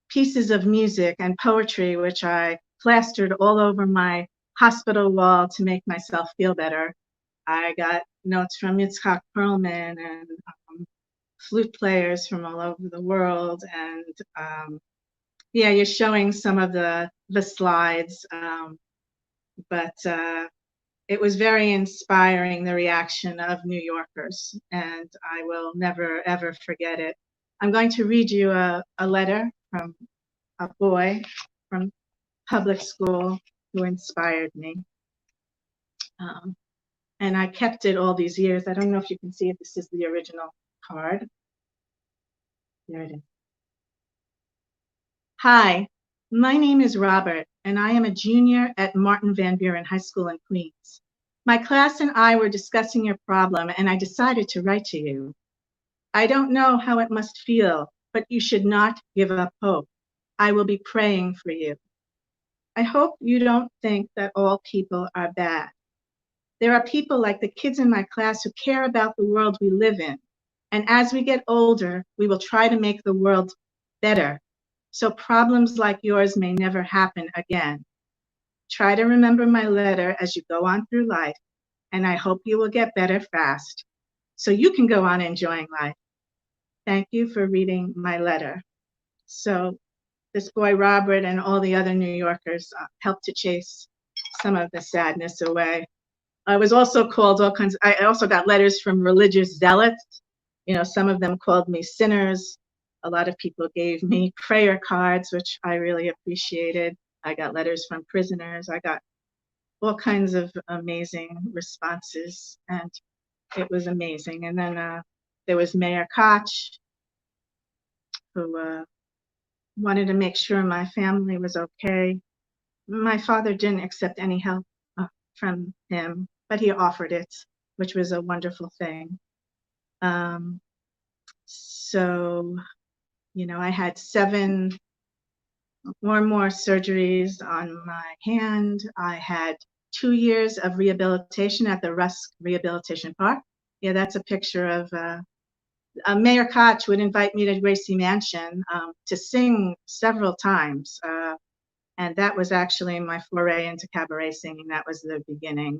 pieces of music and poetry, which I plastered all over my hospital wall to make myself feel better. I got notes from Yitzhak Perlman and flute players from all over the world, and you're showing some of the slides, but it was very inspiring, the reaction of New Yorkers, and I will never, ever forget it. I'm going to read you a letter from a boy from public school who inspired me. And I kept it all these years. I don't know if you can see it. This is the original card. There it is. Hi, my name is Robert, and I am a junior at Martin Van Buren High School in Queens. My class and I were discussing your problem, and I decided to write to you. I don't know how it must feel, but you should not give up hope. I will be praying for you. I hope you don't think that all people are bad. There are people like the kids in my class who care about the world we live in. And as we get older, we will try to make the world better, so problems like yours may never happen again. Try to remember my letter as you go on through life, and I hope you will get better fast, so you can go on enjoying life. Thank you for reading my letter. So this boy, Robert, and all the other New Yorkers helped to chase some of the sadness away. I was also called all kinds. I also got letters from religious zealots. You know, some of them called me sinners. A lot of people gave me prayer cards, which I really appreciated. I got letters from prisoners. I got all kinds of amazing responses, and it was amazing. And then there was Mayor Katz, who wanted to make sure my family was okay. My father didn't accept any help from him, but he offered it, which was a wonderful thing. So, you know, I had 7 or more surgeries on my hand. I had 2 years of rehabilitation at the Rusk Rehabilitation Park. Yeah, that's a picture of Mayor Koch would invite me to Gracie Mansion to sing several times. And that was actually my foray into cabaret singing. That was the beginning.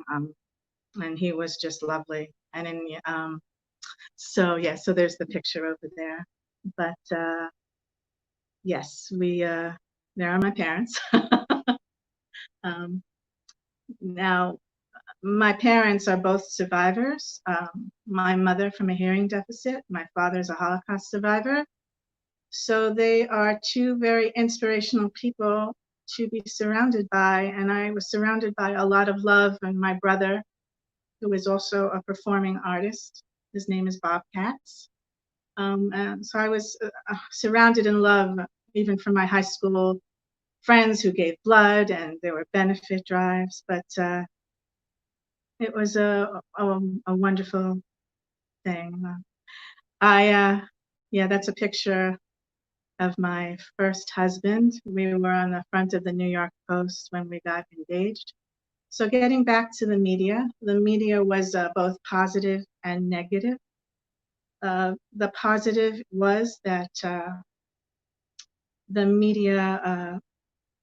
And he was just lovely. And in, so yeah, so there's the picture over there. But yes, there are my parents. Now, my parents are both survivors. My mother from a hearing deficit, my father's a Holocaust survivor. So they are 2 very inspirational people to be surrounded by. And I was surrounded by a lot of love, and my brother, who is also a performing artist, his name is Bob Katz. And so I was surrounded in love, even from my high school friends who gave blood, and there were benefit drives. But it was a wonderful thing. Yeah, that's a picture of my first husband. We were on the front of the New York Post when we got engaged. So getting back to the media was both positive and negative. The positive was that the media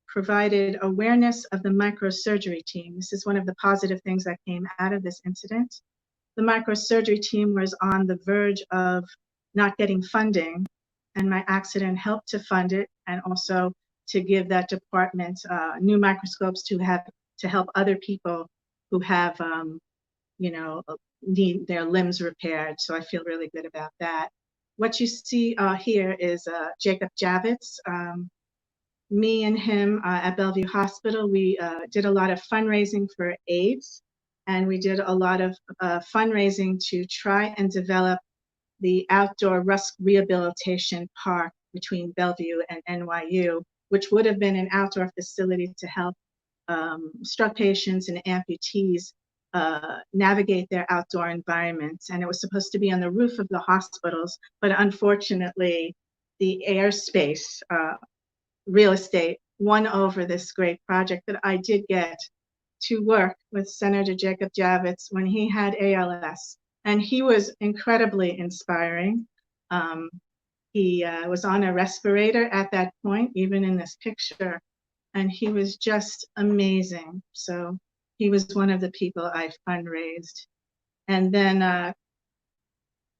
provided awareness of the microsurgery team. This is one of the positive things that came out of this incident. The microsurgery team was on the verge of not getting funding, and my accident helped to fund it, and also to give that department new microscopes to help other people who have, you know, need their limbs repaired. So I feel really good about that. What you see here is Jacob Javits. Me and him at Bellevue Hospital, we did a lot of fundraising for AIDS, and we did a lot of fundraising to try and develop the outdoor Rusk Rehabilitation Park between Bellevue and NYU, which would have been an outdoor facility to help stroke patients and amputees navigate their outdoor environments. And it was supposed to be on the roof of the hospitals, but unfortunately, the airspace, real estate won over this great project. That I did get to work with Senator Jacob Javits when he had ALS. And he was incredibly inspiring. He was on a respirator at that point, even in this picture, and he was just amazing. So he was one of the people I fundraised. And then,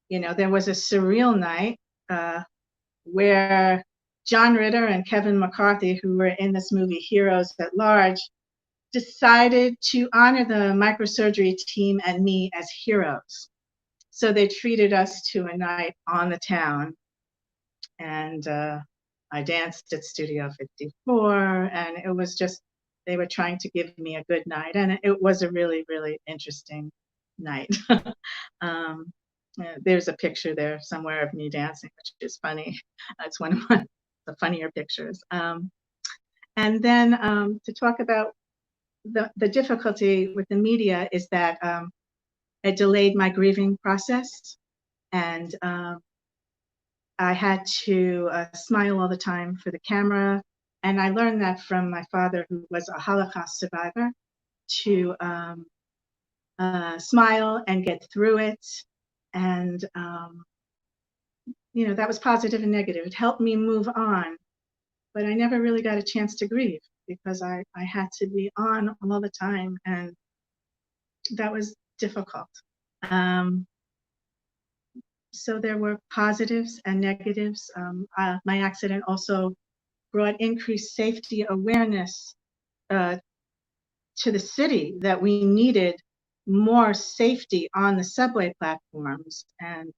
you know, there was a surreal night where John Ritter and Kevin McCarthy, who were in this movie Heroes at Large, decided to honor the microsurgery team and me as heroes. So they treated us to a night on the town, and I danced at Studio 54, and it was just, they were trying to give me a good night, and it was a really, really interesting night. There's a picture there somewhere of me dancing, which is funny. It's one of the funnier pictures. And then to talk about the difficulty with the media is that it delayed my grieving process, and I had to smile all the time for the camera. And I learned that from my father, who was a Holocaust survivor, to smile and get through it. And, you know, that was positive and negative. It helped me move on, but I never really got a chance to grieve because I had to be on all the time, and that was difficult. So there were positives and negatives. My accident also brought increased safety awareness to the city, that we needed more safety on the subway platforms. And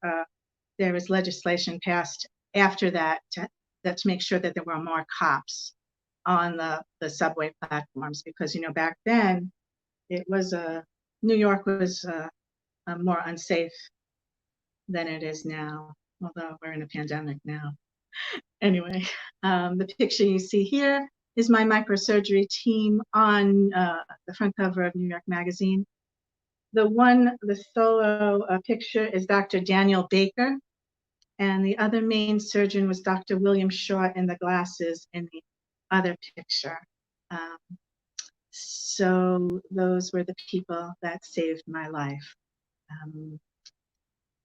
there was legislation passed after that to make sure that there were more cops on the subway platforms, because, you know, back then it was New York was more unsafe than it is now, although we're in a pandemic now. Anyway, the picture you see here is my microsurgery team on the front cover of New York Magazine. The solo picture is Dr. Daniel Baker, and the other main surgeon was Dr. William Shaw in the glasses in the other picture. So those were the people that saved my life.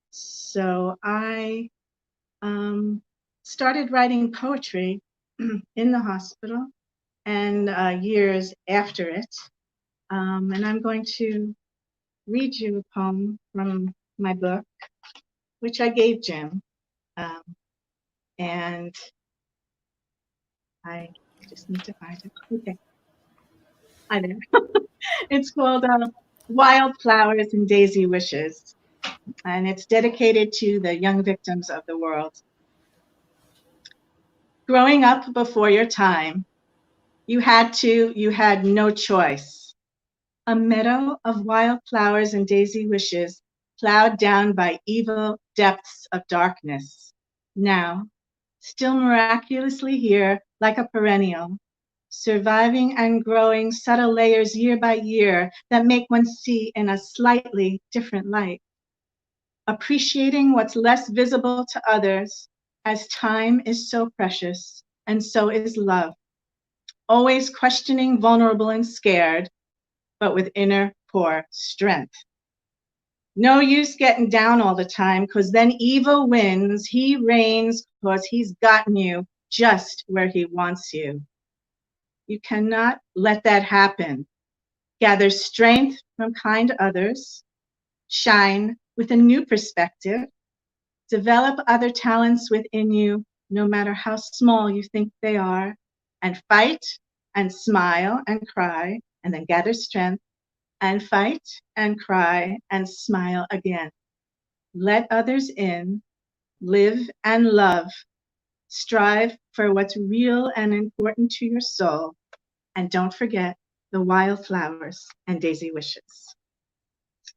So I started writing poetry in the hospital and years after it. And I'm going to read you a poem from my book, which I gave Jim. And I just need to find it. Okay. Hi there. It's called Wildflowers and Daisy Wishes, and it's dedicated to the young victims of the world. Growing up before your time, you had no choice. A meadow of wildflowers and daisy wishes plowed down by evil depths of darkness. Now, still miraculously here like a perennial, surviving and growing subtle layers year by year that make one see in a slightly different light. Appreciating what's less visible to others, as time is so precious, and so is love. Always questioning, vulnerable, and scared, but with inner core strength. No use getting down all the time, because then evil wins. He reigns because he's gotten you just where he wants you. You cannot let that happen. Gather strength from kind others. Shine with a new perspective. Develop other talents within you, no matter how small you think they are. And fight and smile and cry, and then gather strength and fight and cry and smile again. Let others in, live and love, strive for what's real and important to your soul, and don't forget the wildflowers and daisy wishes.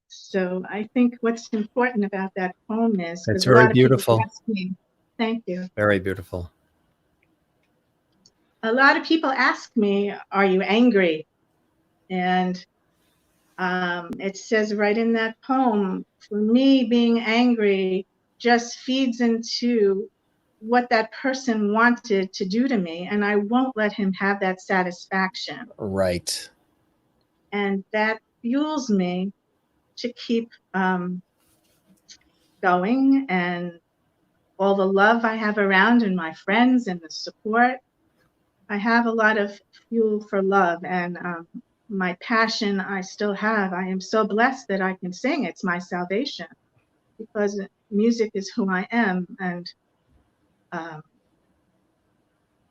So I think what's important about that poem is, it's very beautiful. Thank you. Very beautiful. A lot of people ask me, are you angry? And it says right in that poem, for me, being angry just feeds into what that person wanted to do to me, and I won't let him have that satisfaction. Right. And that fuels me to keep going, and all the love I have around and my friends and the support. I have a lot of fuel for love, and my passion I still have. I am so blessed that I can sing. It's my salvation, because music is who I am. And,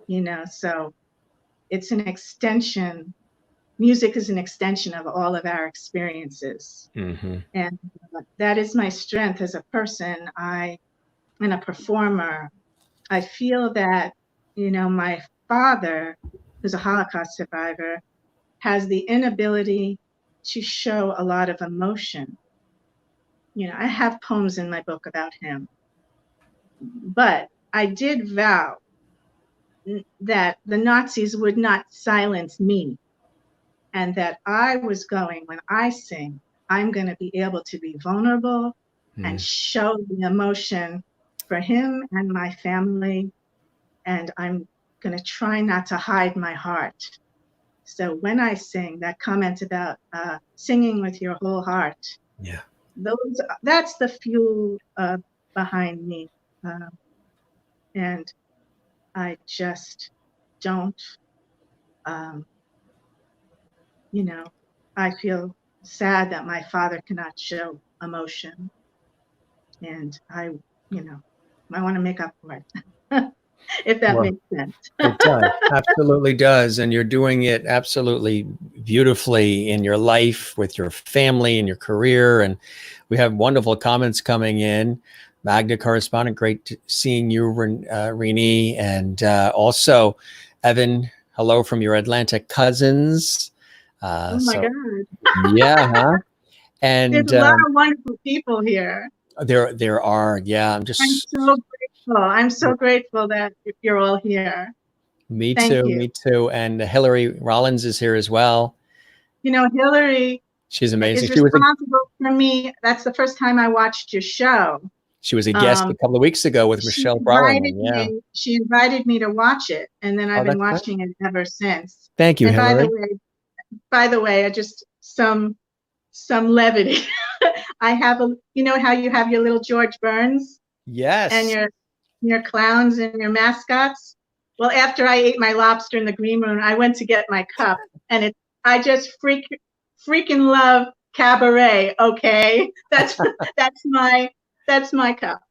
you know, so it's an extension music is an extension of all of our experiences. Mm-hmm. And that is my strength as a person. And a performer. I feel that, my father, who's a Holocaust survivor, has the inability to show a lot of emotion. I have poems in my book about him, but I did vow that the Nazis would not silence me, and that I was going, when I sing, I'm going to be able to be vulnerable and show the emotion for him and my family. And I'm going to try not to hide my heart. So when I sing, that comment about singing with your whole heart, Yeah, that's the fuel behind me. And I just don't, I feel sad that my father cannot show emotion. And I want to make up for it, if that well, makes sense. it does, absolutely does, and you're doing it absolutely beautifully in your life with your family and your career. And we have wonderful comments coming in. Magda correspondent, great seeing you, Rini, and also Evan. Hello from your Atlanta cousins. Oh my God. Yeah, huh? And there's a lot of wonderful people here. there are, yeah. I'm so grateful. I'm so grateful that you're all here. Me Thank too, you. me too. And Hillary Rollins is here as well. Hillary, she's amazing. is responsible for me. That's the first time I watched your show. She was a guest a couple of weeks ago with Michelle Browning. Yeah, she invited me to watch it, and then I've been watching it ever since. Thank you, and Hillary. By the way, I just some levity. I have how you have your little George Burns. Yes. And your clowns and your mascots. Well, after I ate my lobster in the green room, I went to get my cup, and I just freaking love Cabaret. Okay, that's my cup.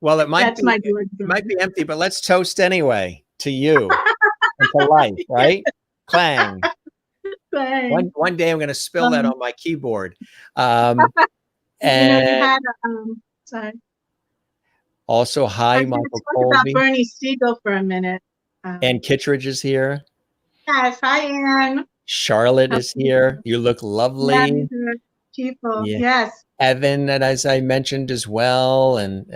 Well, it might be empty, but let's toast anyway to you and to life, right? Clang. One day I'm going to spill that on my keyboard. And you had sorry. Also, hi, Michael Colby. About Bernie Siegel for a minute. Ann Kittredge is here. Yes, hi, Ann. Charlotte is here. You look lovely. Yeah, people, yes. Evan, and as I mentioned as well, and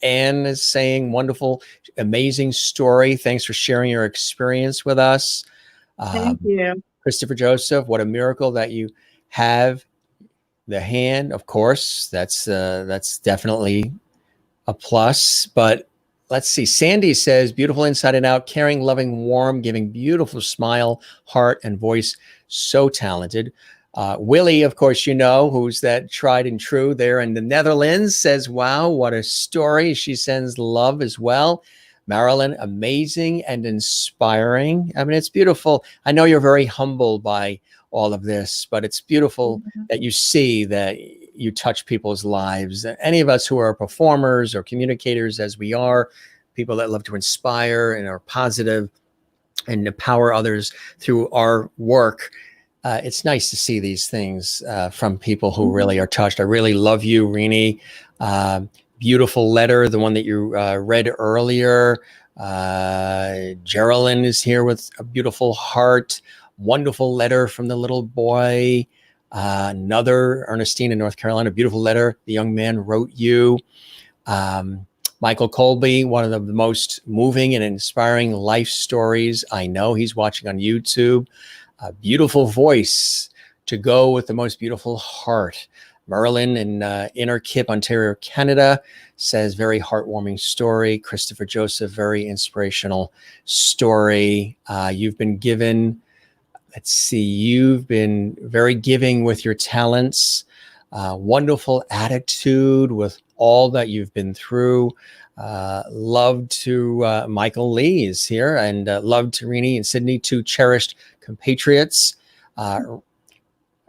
Anne is saying wonderful, amazing story. Thanks for sharing your experience with us. Thank you. Christopher Joseph, what a miracle that you have the hand. Of course, that's definitely a plus. But let's see. Sandy says, beautiful inside and out, caring, loving, warm, giving beautiful smile, heart, and voice. So talented. Willie, of course, who's that tried and true there in the Netherlands, says, wow, what a story. She sends love as well. Marilyn, amazing and inspiring. I mean, it's beautiful. I know you're very humbled by all of this, but it's beautiful that you see that you touch people's lives. Any of us who are performers or communicators, as we are, people that love to inspire and are positive and empower others through our work. It's nice to see these things from people who really are touched. I really love you, Rini. Beautiful letter, the one that you read earlier. Geraldine is here with a beautiful heart. Wonderful letter from the little boy. Another, Ernestine in North Carolina, beautiful letter the young man wrote you. Michael Colby, one of the most moving and inspiring life stories. I know he's watching on YouTube. A beautiful voice to go with the most beautiful heart. Merlin in Inner Kip, Ontario, Canada, says very heartwarming story. Christopher Joseph, very inspirational story. You've been given, you've been very giving with your talents. Wonderful attitude with all that you've been through. Love to Michael Lee is here, and love to Rini and Sidney, two cherished compatriots.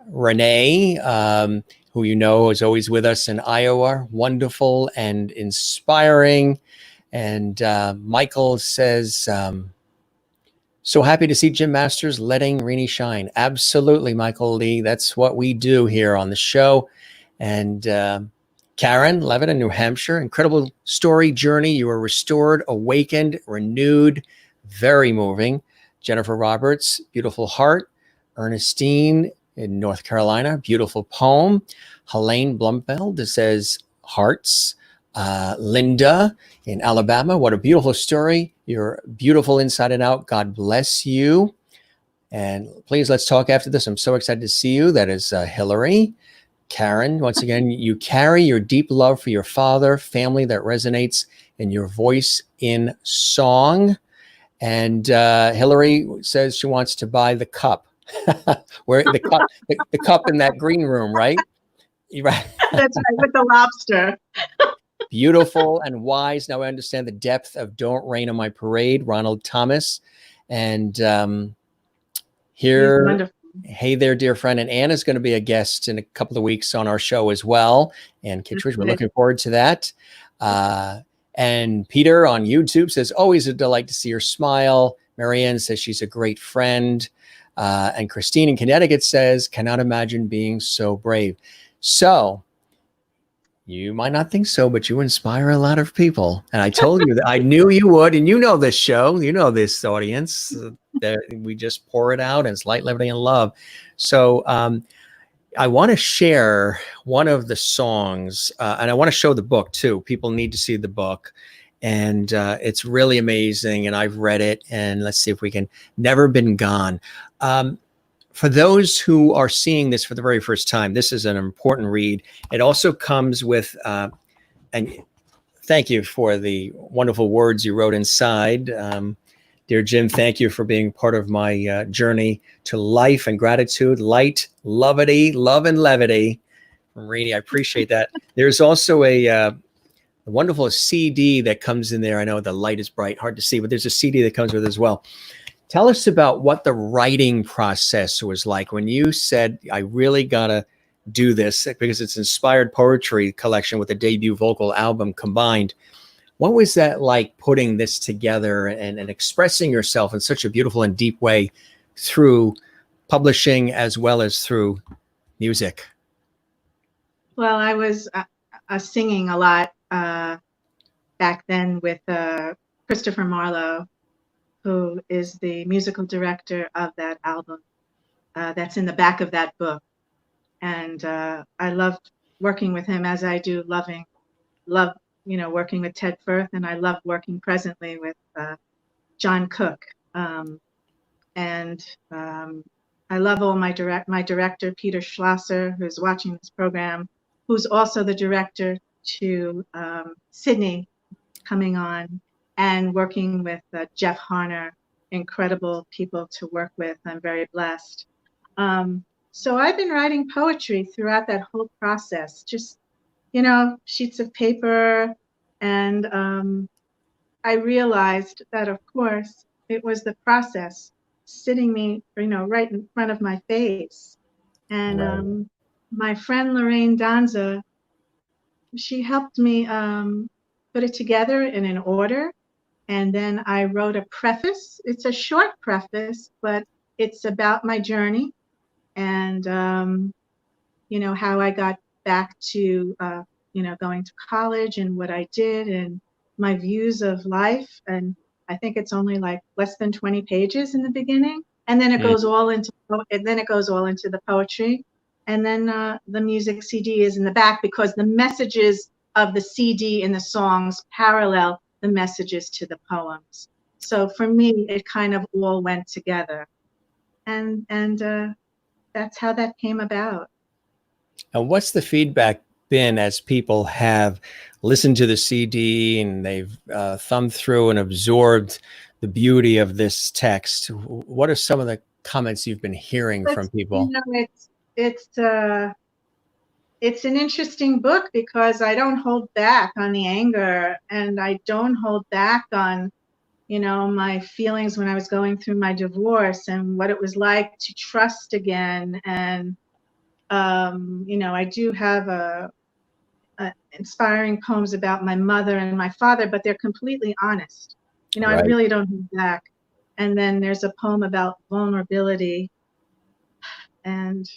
Renee, who is always with us in Iowa, wonderful and inspiring. And Michael says, So happy to see Jim Masters letting Rini shine. Absolutely, Michael Lee. That's what we do here on the show. And Karen Levitt in New Hampshire, incredible story journey. You were restored, awakened, renewed, very moving. Jennifer Roberts, beautiful heart. Ernestine in North Carolina, beautiful poem. Helene Blumfeld says hearts. Linda in Alabama, what a beautiful story. You're beautiful inside and out. God bless you. And please, let's talk after this. I'm so excited to see you. That is Hillary. Karen, once again, you carry your deep love for your father, family that resonates in your voice in song. And Hillary says she wants to buy the cup. Where the cup in that green room, right? Right. That's right, with the lobster. Beautiful and wise. Now I understand the depth of Don't Rain on My Parade, Ronald Thomas. And here, hey there, dear friend. And Anna's going to be a guest in a couple of weeks on our show as well. And Kittredge, we're looking forward to that. And Peter on YouTube says, always a delight to see her smile. Marianne says she's a great friend. And Christine in Connecticut says, cannot imagine being so brave. So you might not think so, but you inspire a lot of people. And I told you that I knew you would. And you know this show, you know this audience, that we just pour it out and it's light, levity, and love. So I want to share one of the songs, and I want to show the book too. People need to see the book. And it's really amazing. And I've read it. And let's see if we can. Never Been Gone. For those who are seeing this for the very first time, this is an important read. It also comes with, and thank you for the wonderful words you wrote inside. Dear Jim, thank you for being part of my journey to life and gratitude, light, levity, love and levity. From Rini, I appreciate that. There's also a wonderful CD that comes in there. I know the light is bright, hard to see, but there's a CD that comes with it as well. Tell us about what the writing process was like when you said, I really got to do this because it's inspired poetry collection with a debut vocal album combined. What was that like putting this together and expressing yourself in such a beautiful and deep way through publishing as well as through music? Well, I was singing a lot back then with Christopher Marlowe, who is the musical director of that album. That's in the back of that book. And I loved working with him, as I do working with Ted Firth, and I love working presently with John Cook. I love all my director, Peter Schlosser, who's watching this program, who's also the director to Sidney coming on, and working with Jeff Harner, incredible people to work with. I'm very blessed. So I've been writing poetry throughout that whole process, just, sheets of paper. And I realized that, of course, it was the process sitting me, right in front of my face. And my friend Lorraine Danza, she helped me put it together in an order. And then I wrote a preface. It's a short preface, but it's about my journey and, how I got back to, going to college and what I did and my views of life. And I think it's only like less than 20 pages in the beginning. And then it goes all into the poetry. And then the music CD is in the back because the messages of the CD and the songs parallel the messages to the poems. So for me, it kind of all went together. And that's how that came about. And what's the feedback been as people have listened to the CD and they've thumbed through and absorbed the beauty of this text? What are some of the comments you've been hearing from people? It's an interesting book because I don't hold back on the anger, and I don't hold back on, my feelings when I was going through my divorce and what it was like to trust again. And, I do have inspiring poems about my mother and my father, but they're completely honest. I really don't hold back. And then there's a poem about vulnerability. And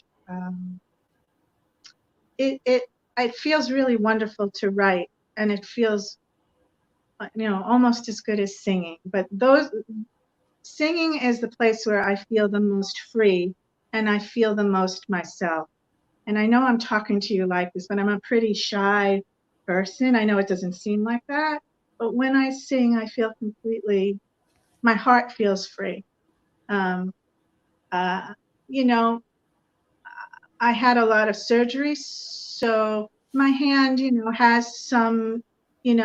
it feels really wonderful to write, and it feels, almost as good as singing. But singing is the place where I feel the most free, and I feel the most myself. And I know I'm talking to you like this, but I'm a pretty shy person. I know it doesn't seem like that, but when I sing, I feel my heart feels free. Um, you know, I had a lot of surgery, so my hand, has some, it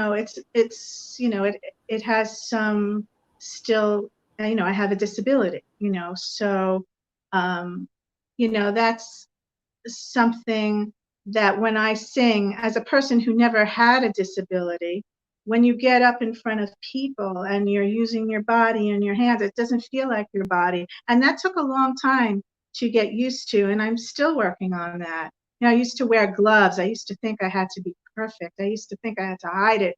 has some still, I have a disability, so, that's something that when I sing, as a person who never had a disability, when you get up in front of people and you're using your body and your hands, it doesn't feel like your body. And that took a long time to get used to, and I'm still working on that. I used to wear gloves. I used to think I had to be perfect. I used to think I had to hide it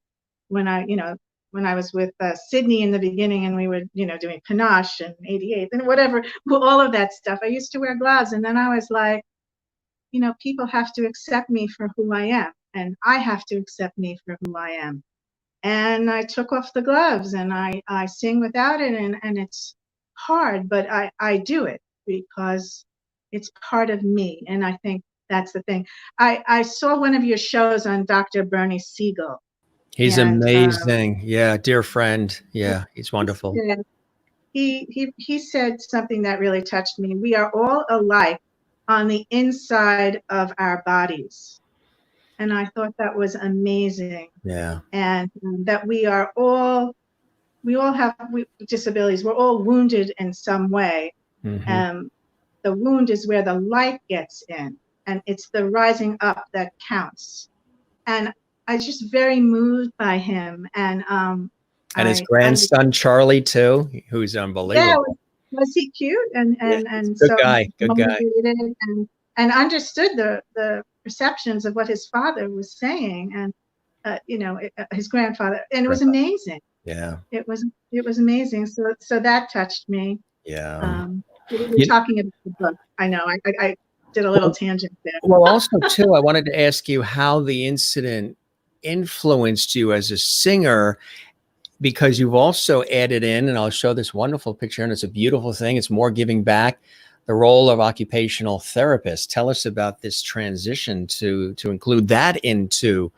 when I was with Sidney in the beginning, and we were, doing Panache and 88 and whatever, all of that stuff. I used to wear gloves, and then I was like, people have to accept me for who I am, and I have to accept me for who I am. And I took off the gloves, and I sing without it, and it's hard, but I do it because it's part of me. And I think that's the thing. I saw one of your shows on Dr. Bernie Siegel. He's And amazing. Yeah, dear friend. Yeah, he's wonderful. He said something that really touched me. We are all alike on the inside of our bodies. And I thought that was amazing. Yeah. And that we all have disabilities. We're all wounded in some way. Mm-hmm. The wound is where the light gets in, and it's the rising up that counts. And I was just very moved by him. And His grandson Charlie too, who's unbelievable. Was he cute and Good so guy. Good guy. motivated and understood the perceptions of what his father was saying, and his grandfather, and it was amazing. Yeah, it was amazing. So that touched me. Yeah. We were talking about the book. I know I did a little tangent there. Well, also too, I wanted to ask you how the incident influenced you as a singer, because you've also added in, and I'll show this wonderful picture, and it's a beautiful thing. It's more giving back, the role of occupational therapist. Tell us about this transition to include that into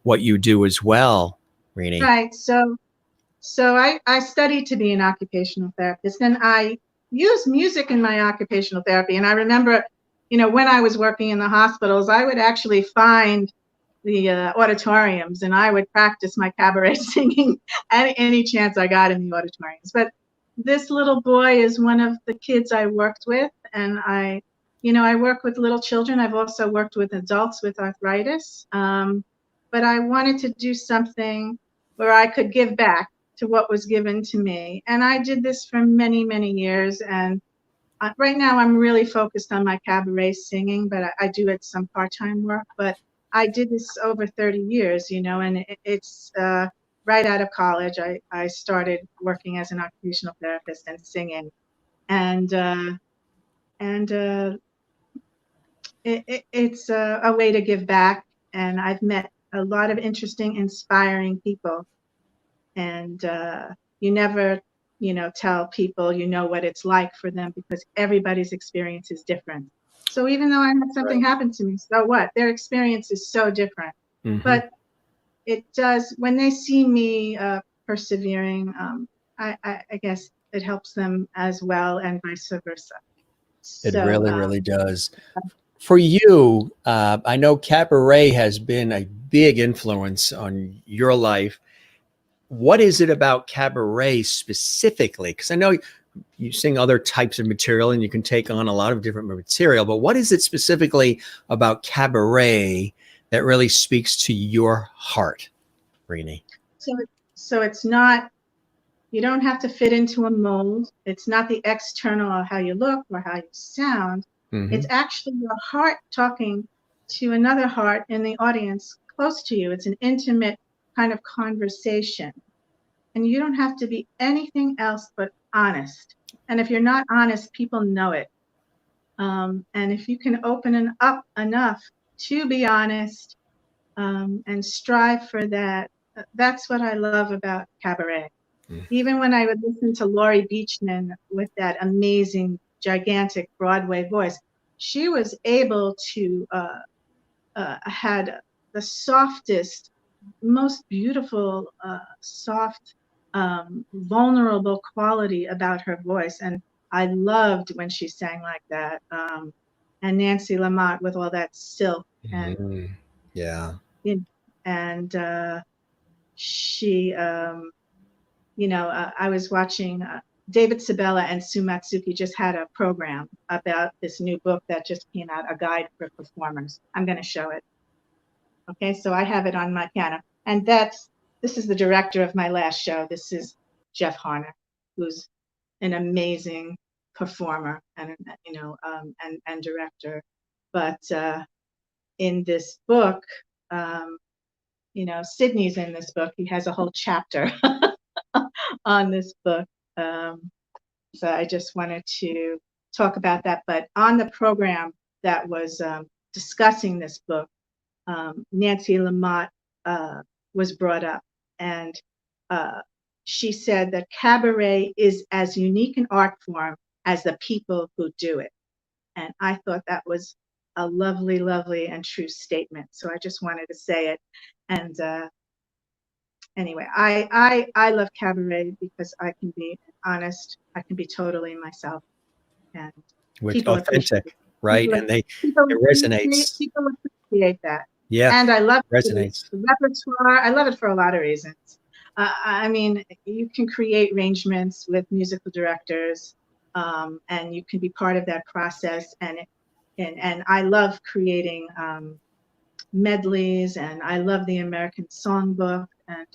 what you do as well, Rini. Right. So I studied to be an occupational therapist, and I use music in my occupational therapy. And I remember, when I was working in the hospitals, I would actually find the auditoriums, and I would practice my cabaret singing at any chance I got in the auditoriums. But this little boy is one of the kids I worked with, and I work with little children. I've also worked with adults with arthritis, but I wanted to do something where I could give back to what was given to me. And I did this for many, many years. And right now I'm really focused on my cabaret singing, but I do it some part-time work. But I did this over 30 years, and it's right out of college. I started working as an occupational therapist and singing. And it's a way to give back. And I've met a lot of interesting, inspiring people. And you never, tell people, what it's like for them, because everybody's experience is different. So even though I had something happen to me, so what? Their experience is so different. Mm-hmm. But it does, when they see me persevering, I guess it helps them as well, and vice versa. It really does. For you, I know cabaret has been a big influence on your life. What is it about cabaret specifically? Because I know you sing other types of material and you can take on a lot of different material, but what is it specifically about cabaret that really speaks to your heart, Rini? So it's not, you don't have to fit into a mold. It's not the external of how you look or how you sound. Mm-hmm. It's actually your heart talking to another heart in the audience close to you. It's an intimate kind of conversation. And you don't have to be anything else but honest. And if you're not honest, people know it. And if you can open up enough to be honest, and strive for that, that's what I love about Cabaret. Even when I would listen to Laurie Beachman with that amazing, gigantic Broadway voice, she was able to had the softest, most beautiful, soft, vulnerable quality about her voice, and I loved when she sang like that. And Nancy Lamott with all that silk, and Yeah. you know, and she, I was watching David Sabella and Sue Matsuki just had a program about this new book that just came out, a guide for performers. I'm going to show it. Okay, so I have it on my piano, and this is the director of my last show. This is Jeff Harner, who's an amazing performer and and director. But in this book, Sidney's in this book. He has a whole chapter on this book. So I just wanted to talk about that. But on the program that was discussing this book, Nancy Lamott was brought up, and she said that cabaret is as unique an art form as the people who do it. And I thought that was a lovely, lovely and true statement. So I just wanted to say it. And anyway, I love cabaret because I can be honest. I can be totally myself, and Which people appreciate authentic, right? And it resonates. People appreciate that. Yeah. And I love resonates. the repertoire. I love it for a lot of reasons. I mean, you can create arrangements with musical directors, and you can be part of that process. And I love creating medleys, and I love the American Songbook, and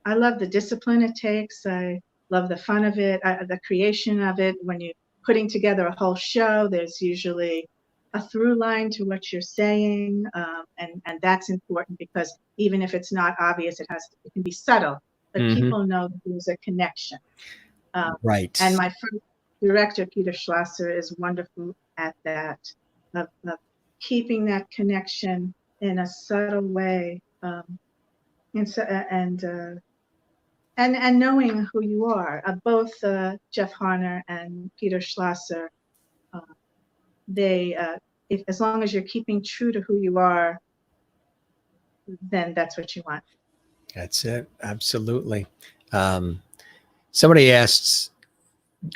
I love the discipline it takes. I love the fun of it, the creation of it. When you're putting together a whole show, there's usually a through line to what you're saying, and that's important because even if it's not obvious, it can be subtle, but people know that there's a connection. Right. And my first director, Peter Schlosser, is wonderful at that, of keeping that connection in a subtle way, and knowing who you are. Both Jeff Harner and Peter Schlosser, as long as you're keeping true to who you are, then that's what you want. That's it. Absolutely. Somebody asks,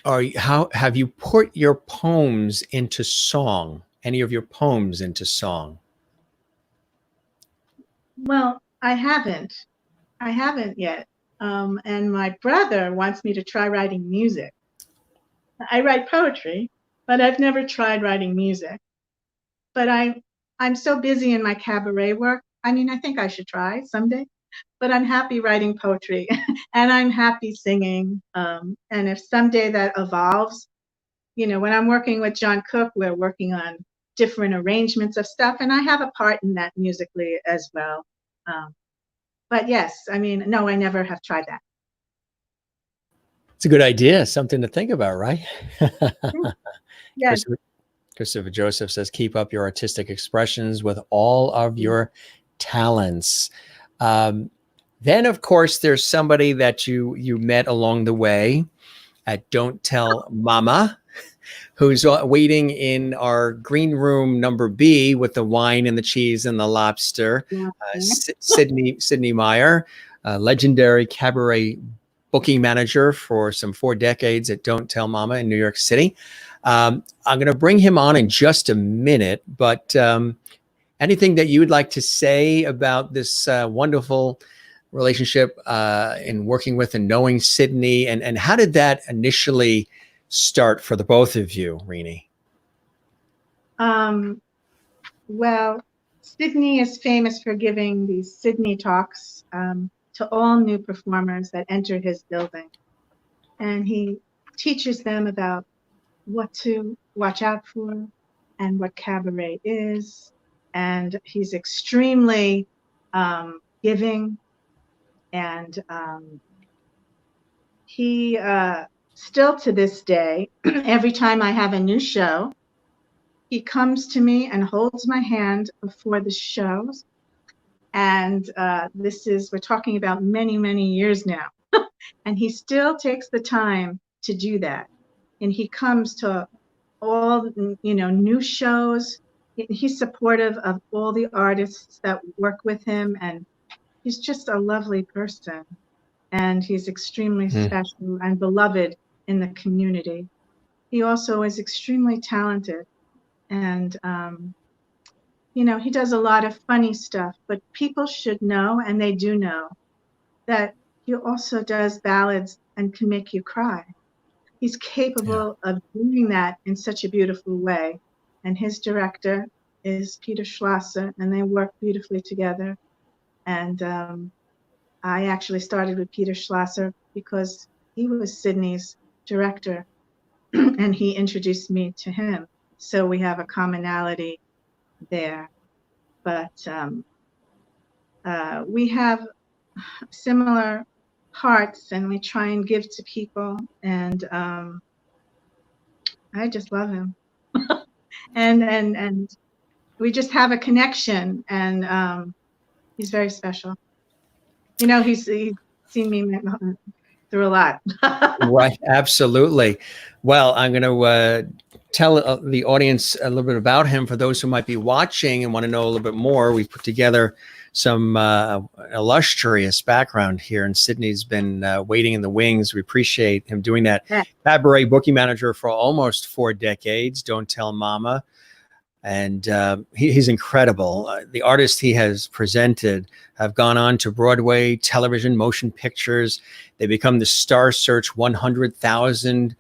how have you put your poems into song? Any of your poems into song? Well, I haven't yet. And my brother wants me to try writing music. I write poetry, but I've never tried writing music. But I'm so busy in my cabaret work. I mean, I think I should try someday. But I'm happy writing poetry and I'm happy singing. And if someday that evolves, when I'm working with John Cook, we're working on different arrangements of stuff, and I have a part in that musically as well. But yes, I mean, no, I never have tried that. It's a good idea. Something to think about, right? Yeah. Christopher Joseph says, keep up your artistic expressions with all of your talents. Then, of course, there's somebody that you met along the way at Don't Tell Mama, who's waiting in our green room number B with the wine and the cheese and the lobster. Sidney Myer, legendary cabaret booking manager for some 4 decades at Don't Tell Mama in New York City. I'm going to bring him on in just a minute, but anything that you would like to say about this wonderful relationship in working with and knowing Sidney, and how did that initially start for the both of you, Rini? Well, Sidney is famous for giving these Sidney talks to all new performers that enter his building. And he teaches them about what to watch out for and what cabaret is. And he's extremely giving, and he still to this day, every time I have a new show, he comes to me and holds my hand before the shows. And we're talking about many, many years now. And he still takes the time to do that. And he comes to all, new shows. He's supportive of all the artists that work with him. And he's just a lovely person. And he's extremely special and beloved in the community. He also is extremely talented. And, he does a lot of funny stuff, but people should know, and they do know, that he also does ballads and can make you cry. He's capable of doing that in such a beautiful way. And his director is Peter Schlosser, and they work beautifully together. And I actually started with Peter Schlosser because he was Sidney's director, and he introduced me to him. So we have a commonality there. But we have similar hearts, and we try and give to people. And I just love him. and we just have a connection, and he's very special. He's seen me through a lot. Right, absolutely. Well, I'm going to tell the audience a little bit about him for those who might be watching and want to know a little bit more. We've put together some illustrious background here, and Sidney's been waiting in the wings. We appreciate him doing that. Yeah. Cabaret booking manager for almost 4 decades. Don't Tell Mama. And he's incredible. The artists he has presented have gone on to Broadway, television, motion pictures. They become the Star Search $100,000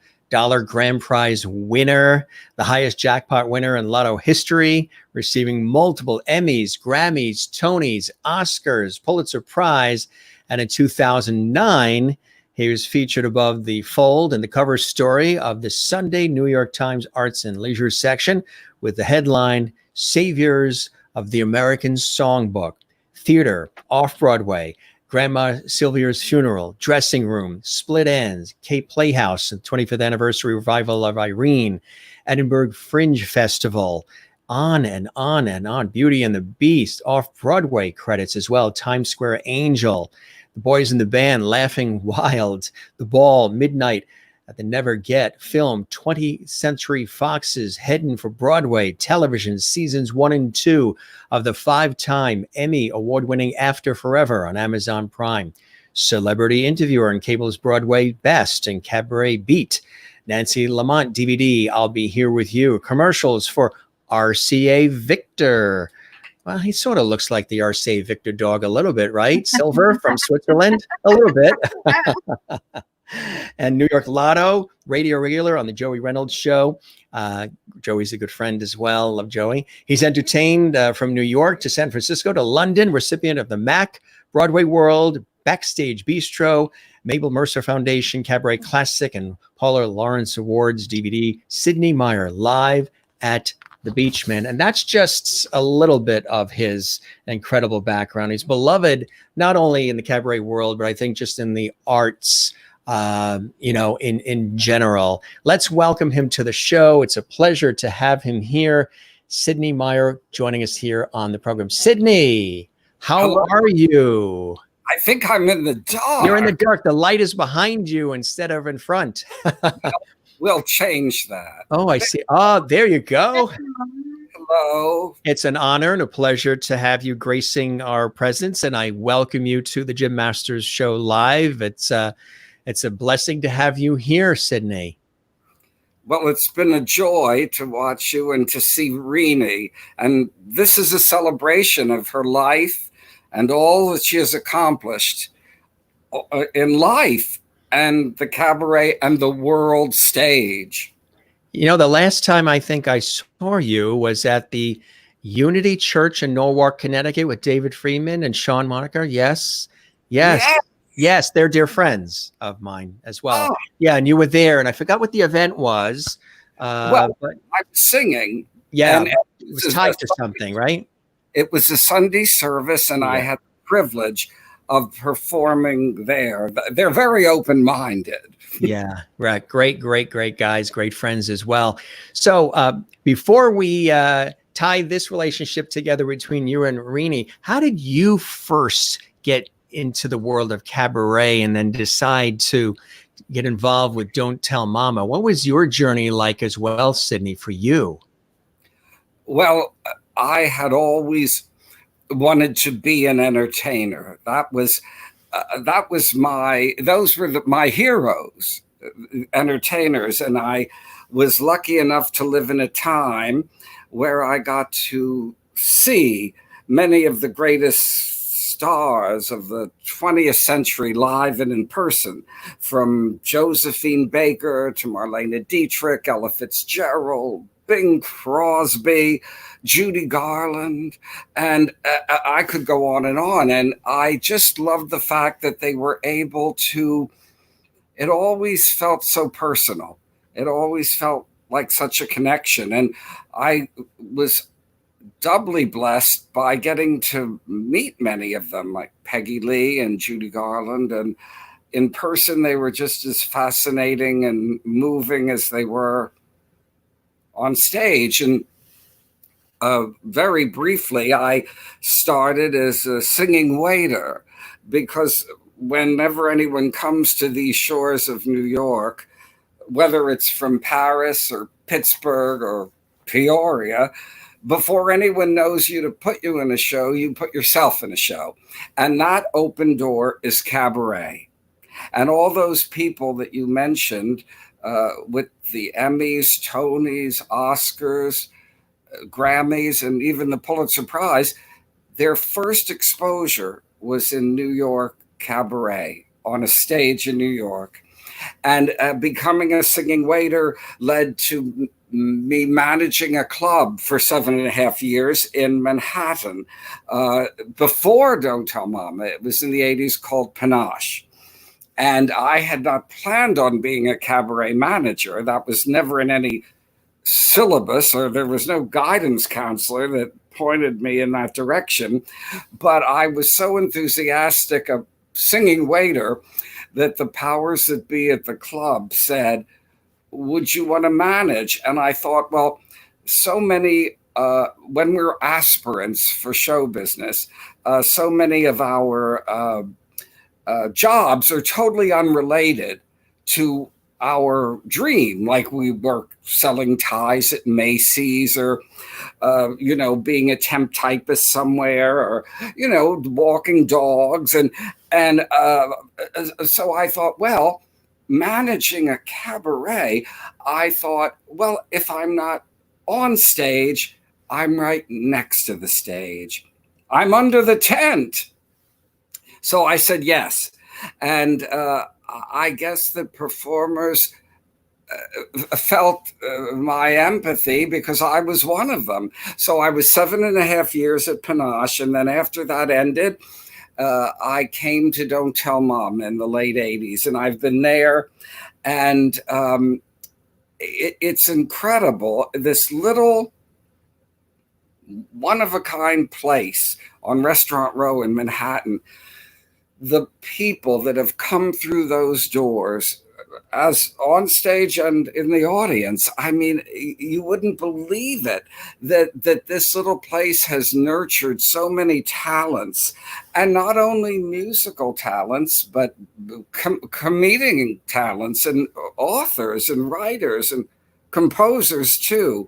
grand prize winner, the highest jackpot winner in Lotto history, receiving multiple Emmys, Grammys, Tonys, Oscars, Pulitzer Prize. And in 2009, he was featured above the fold in the cover story of the Sunday New York Times Arts and Leisure section with the headline, Saviors of the American Songbook, Theater, Off-Broadway, Grandma Sylvia's Funeral, Dressing Room, Split Ends, Cape Playhouse, the 25th anniversary revival of Irene, Edinburgh Fringe Festival, on and on and on. Beauty and the Beast, Off-Broadway credits as well, Times Square Angel, The Boys in the Band, Laughing Wild, The Ball, Midnight at the Never Get, film, 20th Century Fox's Heading for Broadway, television, seasons 1 and 2 of the 5-time Emmy award-winning After Forever on Amazon Prime, celebrity interviewer in cable's Broadway Best and Cabaret Beat, Nancy Lamont DVD, I'll Be Here With You, commercials for RCA Victor. Well, he sort of looks like the RCA Victor dog a little bit, right? Silver from Switzerland, a little bit. And New York Lotto, radio regular on the Joey Reynolds Show. Joey's a good friend as well. Love Joey. He's entertained from New York to San Francisco to London, recipient of the MAC, Broadway World, Backstage Bistro, Mabel Mercer Foundation, Cabaret Classic, and Paula Lawrence Awards DVD, Sidney Myer, live at the Beachman. And that's just a little bit of his incredible background. He's beloved not only in the cabaret world, but I think just in the arts, in general. Let's welcome him to the show. It's a pleasure to have him here. Sidney Myer joining us here on the program. Sidney, how are you? I think I'm in the dark. You're in the dark. The light is behind you instead of in front. We'll change that. Oh, I see. Oh, there you go. Hello. It's an honor and a pleasure to have you gracing our presence, and I welcome you to the Jim Masters Show live. It's a blessing to have you here, Sidney. Well, it's been a joy to watch you and to see Rini. And this is a celebration of her life and all that she has accomplished in life and the cabaret and the world stage. You know, the last time I think I saw you was at the Unity Church in Norwalk, Connecticut with David Freeman and Sean Monaco. Yes. Yes, they're dear friends of mine as well. Oh. Yeah, and you were there, and I forgot what the event was. But I was singing. Yeah, it was tied to something, right? It was a Sunday service, and I had the privilege of performing there. They're very open-minded. Yeah, right. Great guys, great friends as well. So before we tie this relationship together between you and Rini, how did you first get into the world of cabaret and then decide to get involved with Don't Tell Mama? What was your journey like as well, Sidney, for you? Well, I had always wanted to be an entertainer. Those were my heroes, entertainers. And I was lucky enough to live in a time where I got to see many of the greatest stars of the 20th century live and in person, from Josephine Baker to Marlene Dietrich, Ella Fitzgerald, Bing Crosby, Judy Garland, and I could go on. And I just loved the fact that they were able to, it always felt so personal. It always felt like such a connection. And I was doubly blessed by getting to meet many of them, like Peggy Lee and Judy Garland. And in person, they were just as fascinating and moving as they were on stage. And very briefly, I started as a singing waiter, because whenever anyone comes to these shores of New York, whether it's from Paris or Pittsburgh or Peoria, before anyone knows you to put you in a show, you put yourself in a show. And that open door is cabaret. And all those people that you mentioned, with the Emmys, Tonys, Oscars, Grammys, and even the Pulitzer Prize, their first exposure was in New York cabaret, on a stage in New York. And becoming a singing waiter led to me managing a club for 7.5 years in Manhattan. Before Don't Tell Mama, it was in the 80s, called Panache. And I had not planned on being a cabaret manager. That was never in any syllabus, or there was no guidance counselor that pointed me in that direction. But I was so enthusiastic of singing waiter that the powers that be at the club said, would you want to manage? And I thought, well, so many, when we're aspirants for show business, so many of our jobs are totally unrelated to our dream. Like we were selling ties at Macy's, or, being a temp typist somewhere, or, walking dogs. And so I thought, well, managing a cabaret, I thought, well, if I'm not on stage, I'm right next to the stage. I'm under the tent. So I said yes. And I guess the performers felt my empathy, because I was one of them. So I was 7.5 years at Panache. And then after that ended, I came to Don't Tell Mom in the late 80s. And I've been there. And it's incredible. This little one-of-a-kind place on Restaurant Row in Manhattan, the people that have come through those doors, as on stage and in the audience, I mean, you wouldn't believe it, that this little place has nurtured so many talents, and not only musical talents, but comedic talents, and authors and writers and composers too.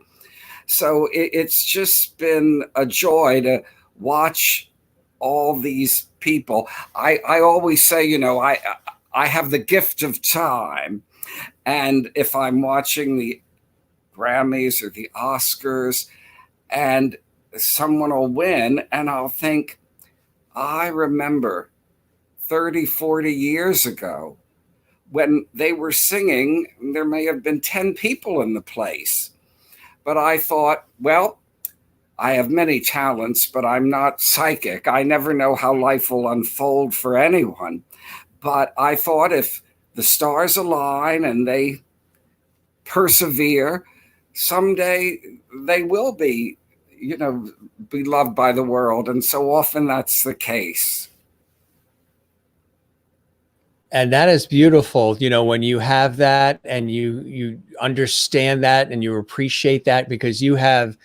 So it's just been a joy to watch all these people. I always say, I have the gift of time. And if I'm watching the Grammys or the Oscars and someone will win, and I'll think, I remember 30, 40 years ago when they were singing, there may have been 10 people in the place. But I thought, well, I have many talents, but I'm not psychic. I never know how life will unfold for anyone. But I thought, if the stars align and they persevere, someday they will be, be loved by the world. And so often that's the case. And that is beautiful, when you have that and you understand that and you appreciate that, because you have,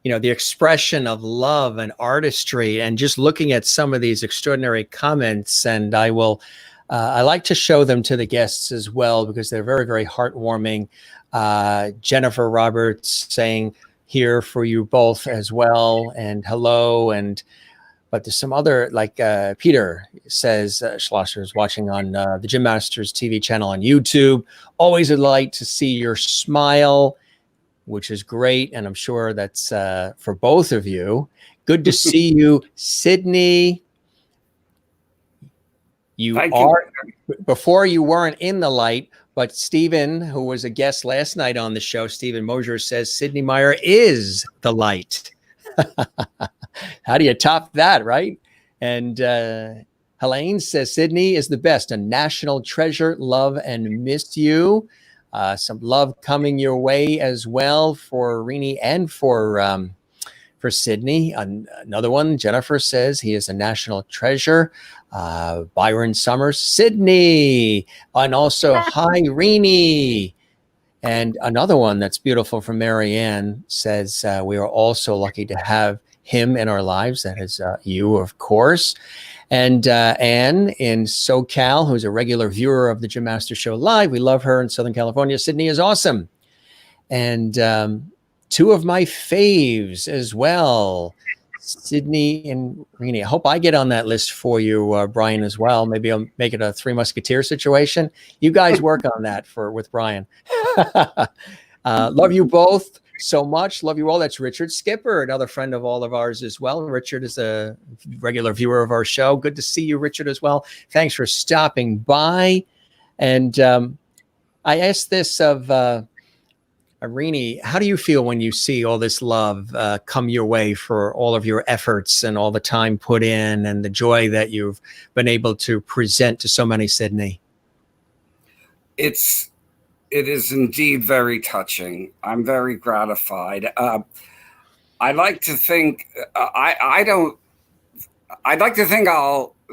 the expression of love and artistry, and just looking at some of these extraordinary comments. And I like to show them to the guests as well, because they're very, very heartwarming. Jennifer Roberts saying here for you both as well, and hello. But there's some other, like Peter says, Schlosser is watching on the Jim Masters TV channel on YouTube. Always a delight to see your smile, which is great. And I'm sure that's for both of you. Good to see you, Sidney. Before you weren't in the light, but Stephen, who was a guest last night on the show, Stephen Mosier, says Sidney Myer is the light. How do you top that, right? And Helene says Sidney is the best, a national treasure. Love and miss you. Some love coming your way as well for Rini and for Sidney. Another one, Jennifer says he is a national treasure. Byron Summers, Sidney, and also hi Rini. And another one that's beautiful from Marianne says we are also lucky to have him in our lives. That is you, of course. And Anne in SoCal, who's a regular viewer of the Jim Masters Show Live. We love her in Southern California. Sydney is awesome. And two of my faves as well, Sidney and Rini. I hope I get on that list for you, Brian, as well. Maybe I'll make it a Three Musketeer situation. You guys work on that with Brian. Love you both so much. Love you all. That's Richard Skipper, another friend of all of ours as well. Richard is a regular viewer of our show. Good to see you, Richard, as well. Thanks for stopping by. And I asked this of Rini, how do you feel when you see all this love come your way for all of your efforts and all the time put in and the joy that you've been able to present to so many, Sidney? It is indeed very touching. I'm very gratified. I like to think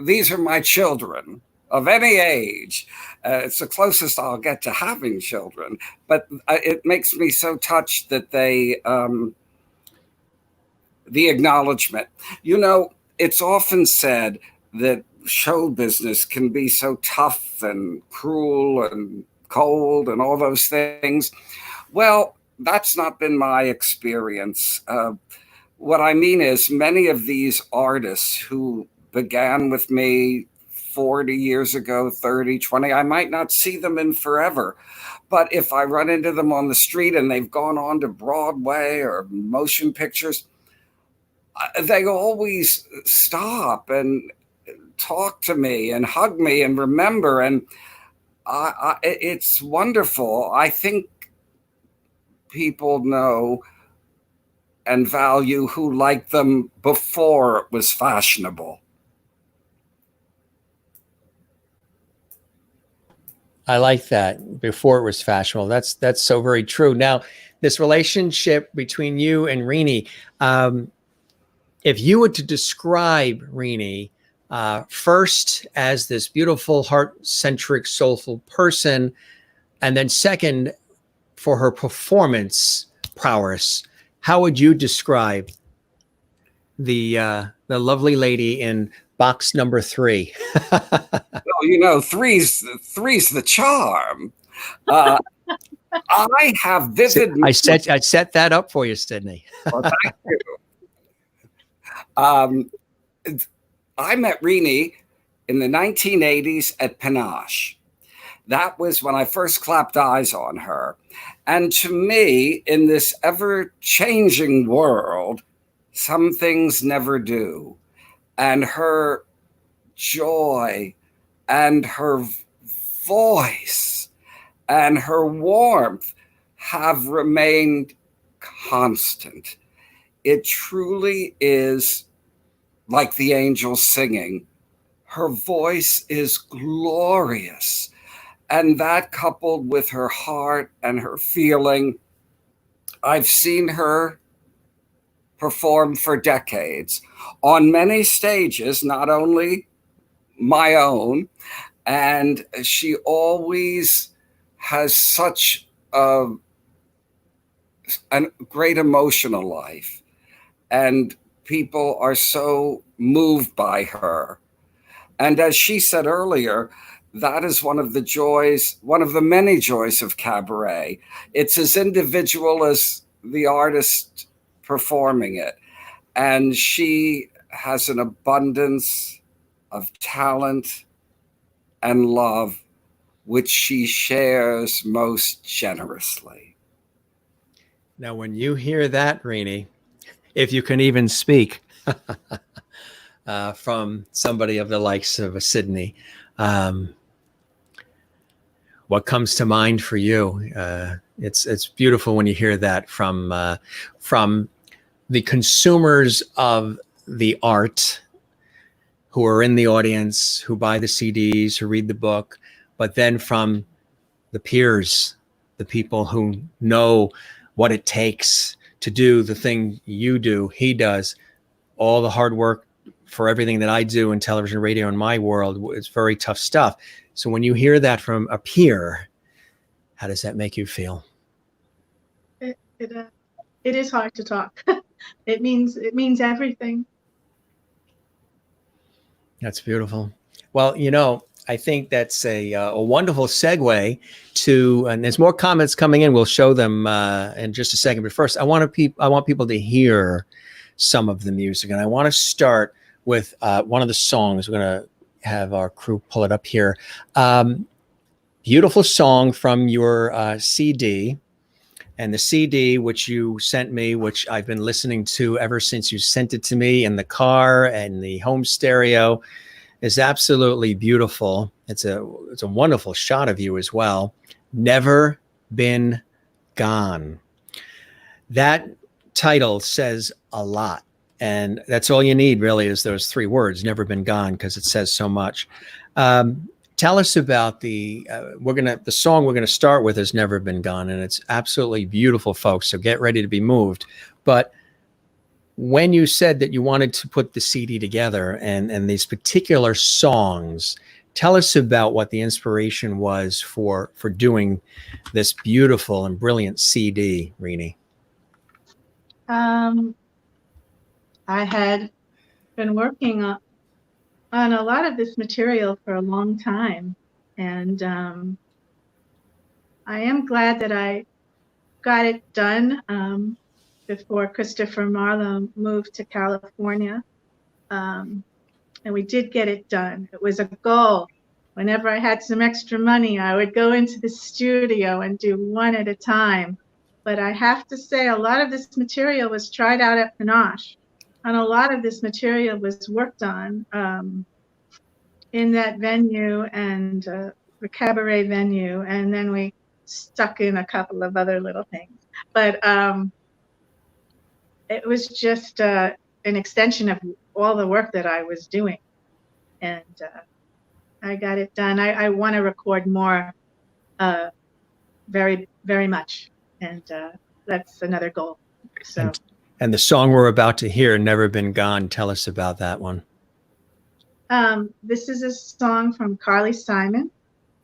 these are my children of any age. It's the closest I'll get to having children, but it makes me so touched that the acknowledgement. It's often said that show business can be so tough and cruel and cold and all those things. Well, that's not been my experience. What I mean is many of these artists who began with me 40 years ago, 30, 20, I might not see them in forever. But if I run into them on the street and they've gone on to Broadway or motion pictures, they always stop and talk to me and hug me and remember. And it's wonderful. I think people know and value who liked them before it was fashionable. I like that. Before it was fashionable. That's so very true. Now, this relationship between you and Rini, if you were to describe Rini first as this beautiful, heart-centric, soulful person, and then second for her performance prowess, how would you describe the lovely lady in box number 3? Well, three's the charm. I have vivid. I set that up for you, Sidney. Well, thank you. I met Rini in the 1980s at Panache. That was when I first clapped eyes on her. And to me, in this ever-changing world, some things never do. And her joy and her voice and her warmth have remained constant. It truly is like the angels singing. Her voice is glorious. And that, coupled with her heart and her feeling, I've seen her perform for decades on many stages, not only my own, And she always has such a great emotional life. And people are so moved by her. And as she said earlier, that is one of the joys, one of the many joys of cabaret. It's as individual as the artist performing it. And she has an abundance of talent and love, which she shares most generously. Now, when you hear that, Rini, if you can even speak, from somebody of the likes of a Sidney, what comes to mind for you? It's beautiful when you hear that from the consumers of the art, who are in the audience, who buy the CDs, who read the book, but then from the peers, the people who know what it takes to do the thing you do, he does, all the hard work for everything that I do in television, radio, in my world. It's very tough stuff. So when you hear that from a peer, how does that make you feel? It is hard to talk. It means everything. That's beautiful. Well, I think that's a wonderful segue to, and there's more comments coming in. We'll show them in just a second. But first, I want people to hear some of the music, and I want to start with one of the songs. We're going to have our crew pull it up here. Beautiful song from your CD, and the CD which you sent me, which I've been listening to ever since you sent it to me in the car and the home stereo, is absolutely beautiful. It's a wonderful shot of you as well. Never Been Gone. That title says a lot. And that's all you need, really, is those three words, never been gone, because it says so much. Tell us about the song we're going to start with is Never Been Gone, and it's absolutely beautiful, folks, so get ready to be moved. But when you said that you wanted to put the CD together and these particular songs, tell us about what the inspiration was for doing this beautiful and brilliant CD, Rini. I had been working on a lot of this material for a long time, and I am glad that I got it done before Christopher Marlowe moved to California, and we did get it done. It was a goal. Whenever I had some extra money, I would go into the studio and do one at a time. But I have to say, a lot of this material was tried out at Panache. And a lot of this material was worked on in that venue and the Cabaret venue, and then we stuck in a couple of other little things. But it was just an extension of all the work that I was doing, and I got it done. I want to record more, very, very much, and that's another goal. So. And the song we're about to hear, Never Been Gone, tell us about that one. This is a song from Carly Simon.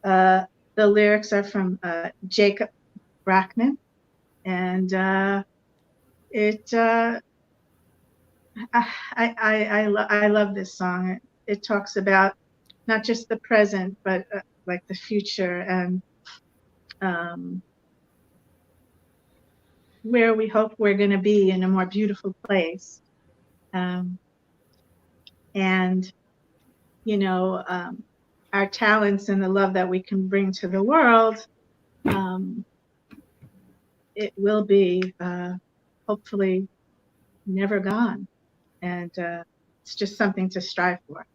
The lyrics are from Jacob Brackman. And I love this song. It talks about not just the present, but like the future, and where we hope we're going to be in a more beautiful place. And, our talents and the love that we can bring to the world, it will be hopefully never gone. And it's just something to strive for.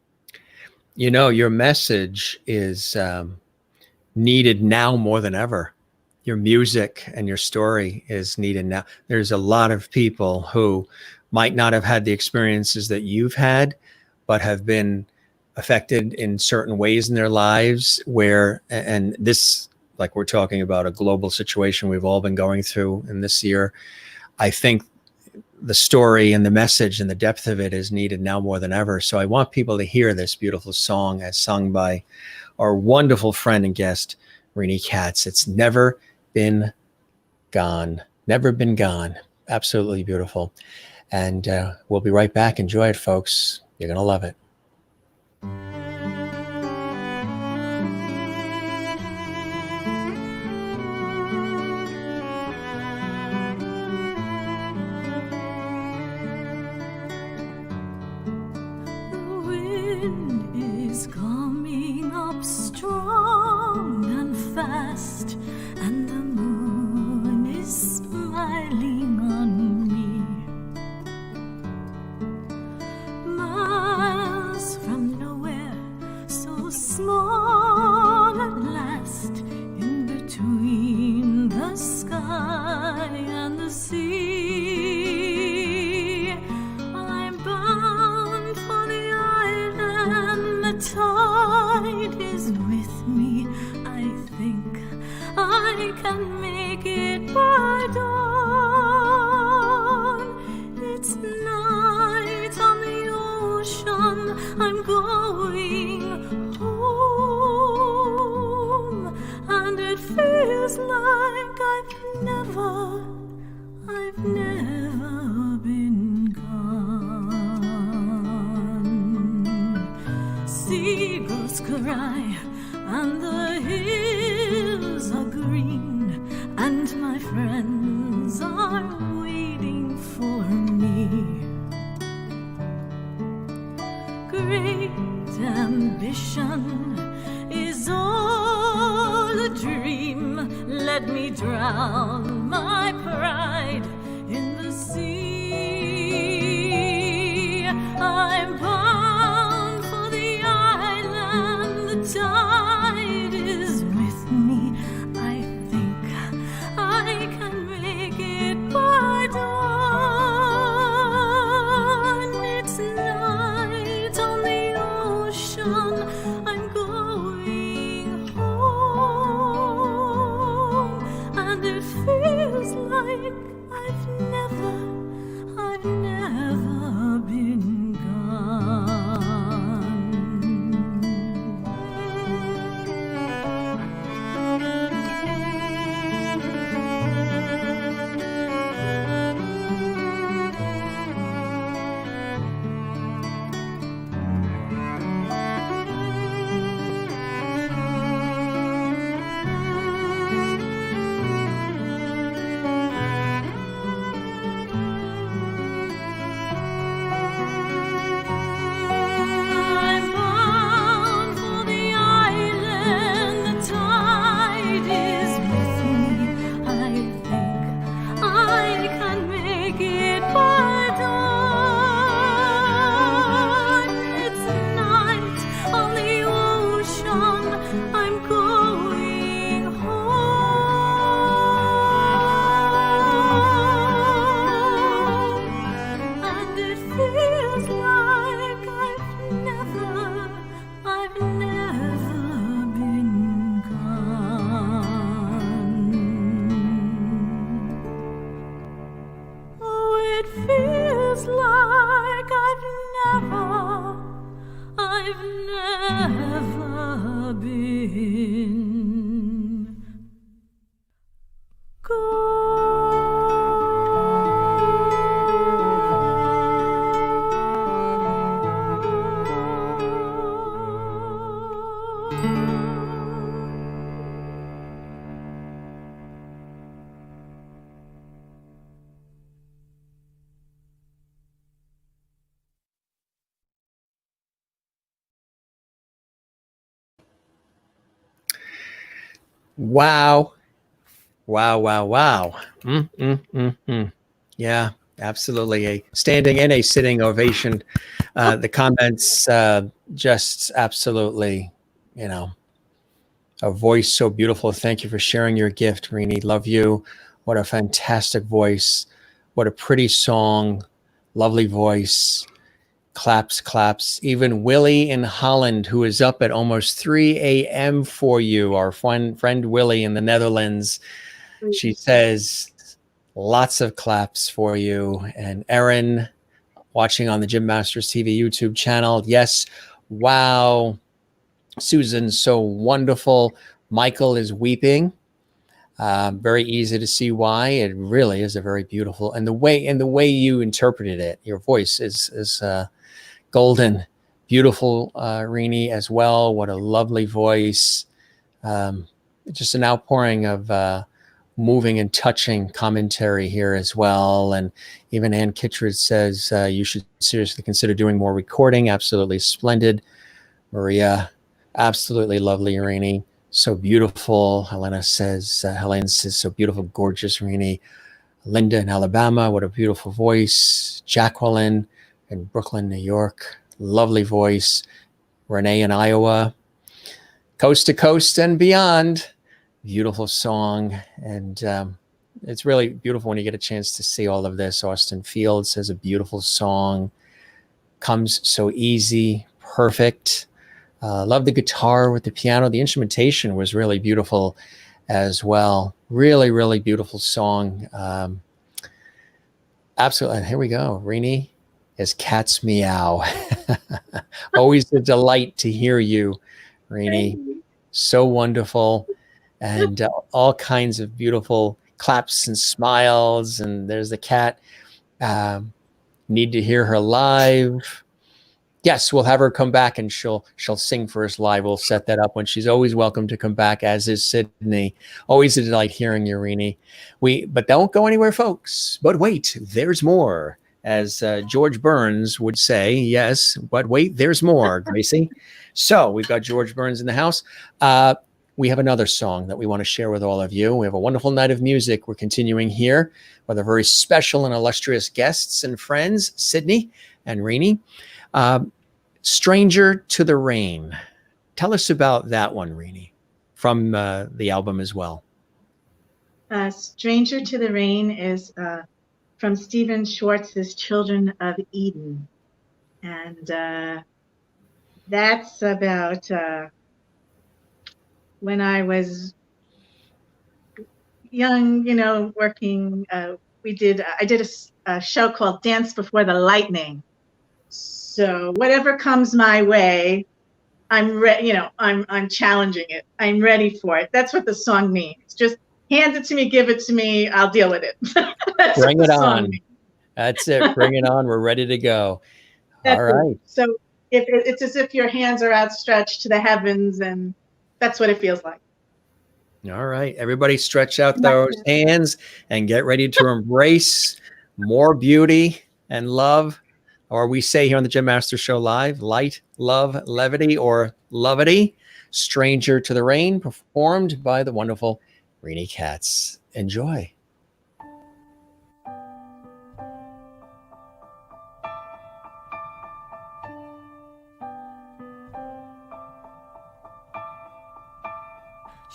Your message is needed now more than ever. Your music and your story is needed now. There's a lot of people who might not have had the experiences that you've had, but have been affected in certain ways in their lives where, and this, like we're talking about a global situation we've all been going through in this year. I think the story and the message and the depth of it is needed now more than ever. So I want people to hear this beautiful song as sung by our wonderful friend and guest, Rini Katz. It's never been gone. Never been gone. Absolutely beautiful. And we'll be right back. Enjoy it, folks. You're going to love it. Coming up strong and fast, and the moon is smiling on me. Miles from nowhere, so small at last, in between the sky and the sea. I'm bound for the island, the tide is with me. I think I can make it by dawn. It's night on the ocean, I'm going home, and it feels like I've never been gone. Seagulls cry and the hills are green, and my friends are waiting for me. Great ambition is all a dream. Let me drown my pride in the sea. I'm bound for the island, the tide is with me. I think I can make it by dawn. It's night on the ocean, I'm going home, and it feels like I've never been I'm bound for the island, the tide is with me. I think I can make it by dawn. It's night on the ocean, I'm going home, and it feels like I've never been gone. Oh, it feels like I've never been Wow. Wow, wow, wow. Yeah, absolutely. A standing and a sitting ovation. The comments just absolutely, a voice so beautiful. Thank you for sharing your gift, Rini. Love you. What a fantastic voice. What a pretty song. Lovely voice. Claps, claps. Even Willie in Holland, who is up at almost 3 a.m. for you, our friend Willie in the Netherlands. She says lots of claps for you. And Erin, watching on the Jim Masters TV YouTube channel. Yes. Wow. Susan's so wonderful. Michael is weeping. Very easy to see why. It really is a very beautiful, and the way you interpreted it, your voice is golden, beautiful, Rini as well. What a lovely voice. Just an outpouring of moving and touching commentary here as well. And even Ann Kittredge says you should seriously consider doing more recording. Absolutely splendid. Maria, absolutely lovely, Rini. So beautiful. Helena says, so beautiful, gorgeous, Rini. Linda in Alabama, what a beautiful voice. Jacqueline in Brooklyn, New York, lovely voice. Renee in Iowa, coast to coast and beyond, beautiful song. And it's really beautiful when you get a chance to see all of this. Austin Fields has a beautiful song, comes so easy, perfect. Love the guitar with the piano. The instrumentation was really beautiful as well. Really, really beautiful song. Absolutely. And here we go. Rini is Katz Meow. Always a delight to hear you, Rini. So wonderful. And all kinds of beautiful claps and smiles. And there's the cat. Need to hear her live. Yes, we'll have her come back and she'll sing for us live. We'll set that up when she's always welcome to come back, as is Sidney. Always a delight hearing you, Rini. But don't go anywhere, folks. But wait, there's more. As George Burns would say, yes, but wait, there's more, Gracie. So we've got George Burns in the house. We have another song that we want to share with all of you. We have a wonderful night of music. We're continuing here with our very special and illustrious guests and friends, Sidney and Rini. Stranger to the Rain. Tell us about that one, Rini, from the album as well. Stranger to the Rain is from Stephen Schwartz's Children of Eden. And that's about when I was young, working. I did a show called Dance Before the Lightning. So whatever comes my way, I'm ready. I'm challenging it. I'm ready for it. That's what the song means. Just hand it to me, give it to me. I'll deal with it. Bring it on. That's it. Bring it on. We're ready to go. All right. So it's as if your hands are outstretched to the heavens, and that's what it feels like. All right. Everybody stretch out those hands and get ready to embrace more beauty and love. Or we say here on the Jim Masters Show Live, light, love, levity, or lovity. Stranger to the Rain, performed by the wonderful Rini Katz. Enjoy.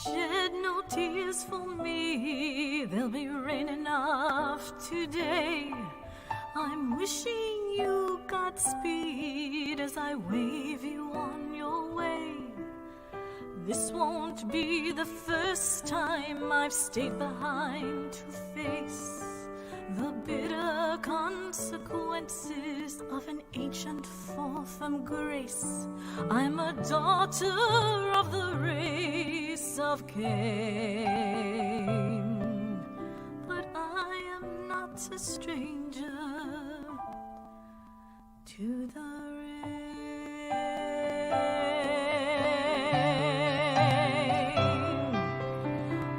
Shed no tears for me, there'll be rain enough today. I'm wishing you Godspeed as I wave you on your way. This won't be the first time I've stayed behind to face the bitter consequences of an ancient fall from grace. I'm a daughter of the race of Cain, but I am not a stranger to the rain.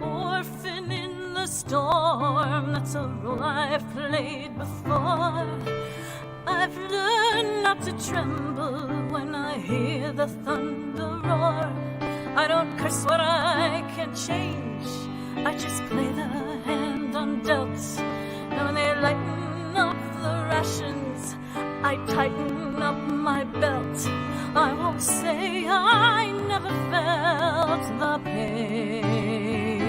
Orphan in the storm, that's a role I've played before. I've learned not to tremble when I hear the thunder roar. I don't curse what I can't change, I just play the hand I'm dealt. And when they lighten up the rations, I tighten up my belt. I won't say I never felt the pain,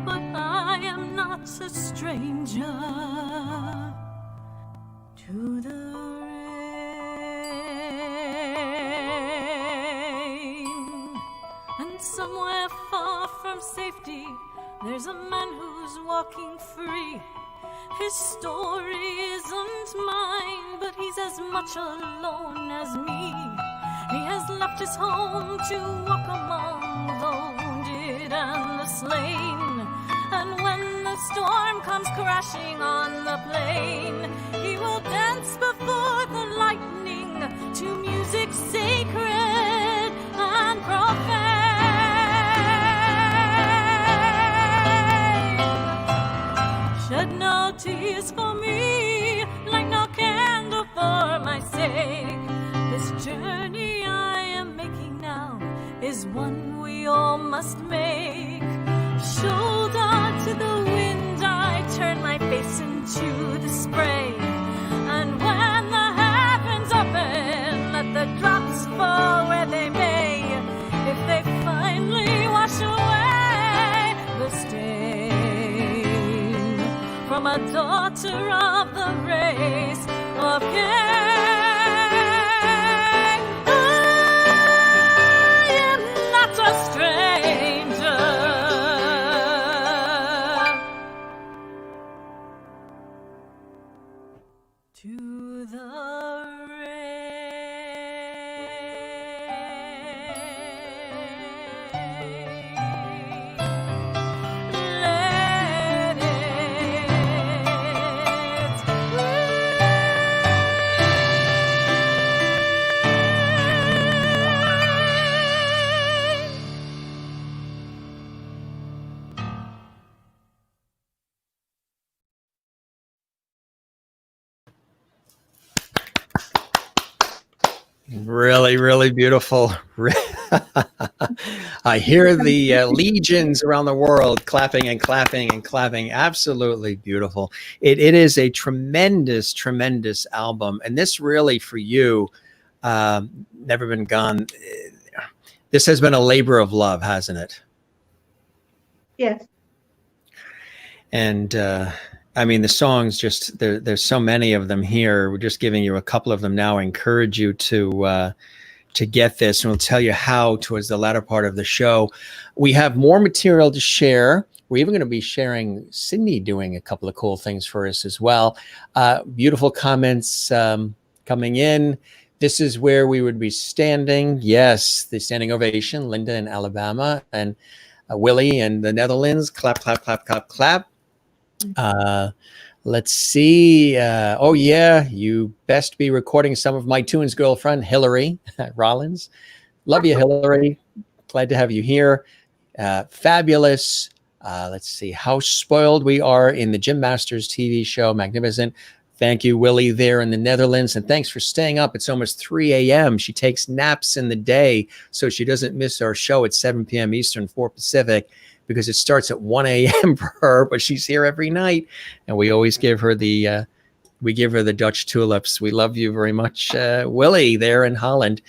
but I am not a stranger to the rain. And somewhere far from safety, there's a man who's walking free. His story isn't mine, but he's as much alone as me. He has left his home to walk among the wounded and the slain. And when the storm comes crashing on the plain, he will dance before the lightning to music sacred and profane. Shed no tears for me, light no candle for my sake. This journey I am making now is one we all must make. Shoulder to the wind, I turn my face into the spray. And when the heavens open, let the drops fall where they may. If they finally wash away the stain from a daughter of the race of Cain. To the rain, let it Really, really beautiful. I hear the legions around the world clapping and clapping and clapping. Absolutely beautiful. It is a tremendous, tremendous album. And this really, for you, Never Been Gone, this has been a labor of love, hasn't it? Yes. And I mean, the songs, just there's so many of them here. We're just giving you a couple of them now. I encourage you to get this, and we'll tell you how towards the latter part of the show. We have more material to share. We're even going to be sharing Sidney doing a couple of cool things for us as well. Beautiful comments coming in. This is where we would be standing. Yes, the standing ovation. Linda in Alabama, and Willie in the Netherlands. Clap, clap, clap, clap, clap. Let's see. Oh yeah, you best be recording some of my tunes, girlfriend, Hillary Rollins. Love you, Hillary. Glad to have you here. Fabulous. Let's see how spoiled we are in the Jim Masters TV show. Magnificent. Thank you, Willie, there in the Netherlands. And thanks for staying up. It's almost 3 a.m. She takes naps in the day so she doesn't miss our show at 7 p.m. Eastern, 4 Pacific, because it starts at 1 a.m. for her, but she's here every night. And we always give her the Dutch tulips. We love you very much, Willie, there in Holland.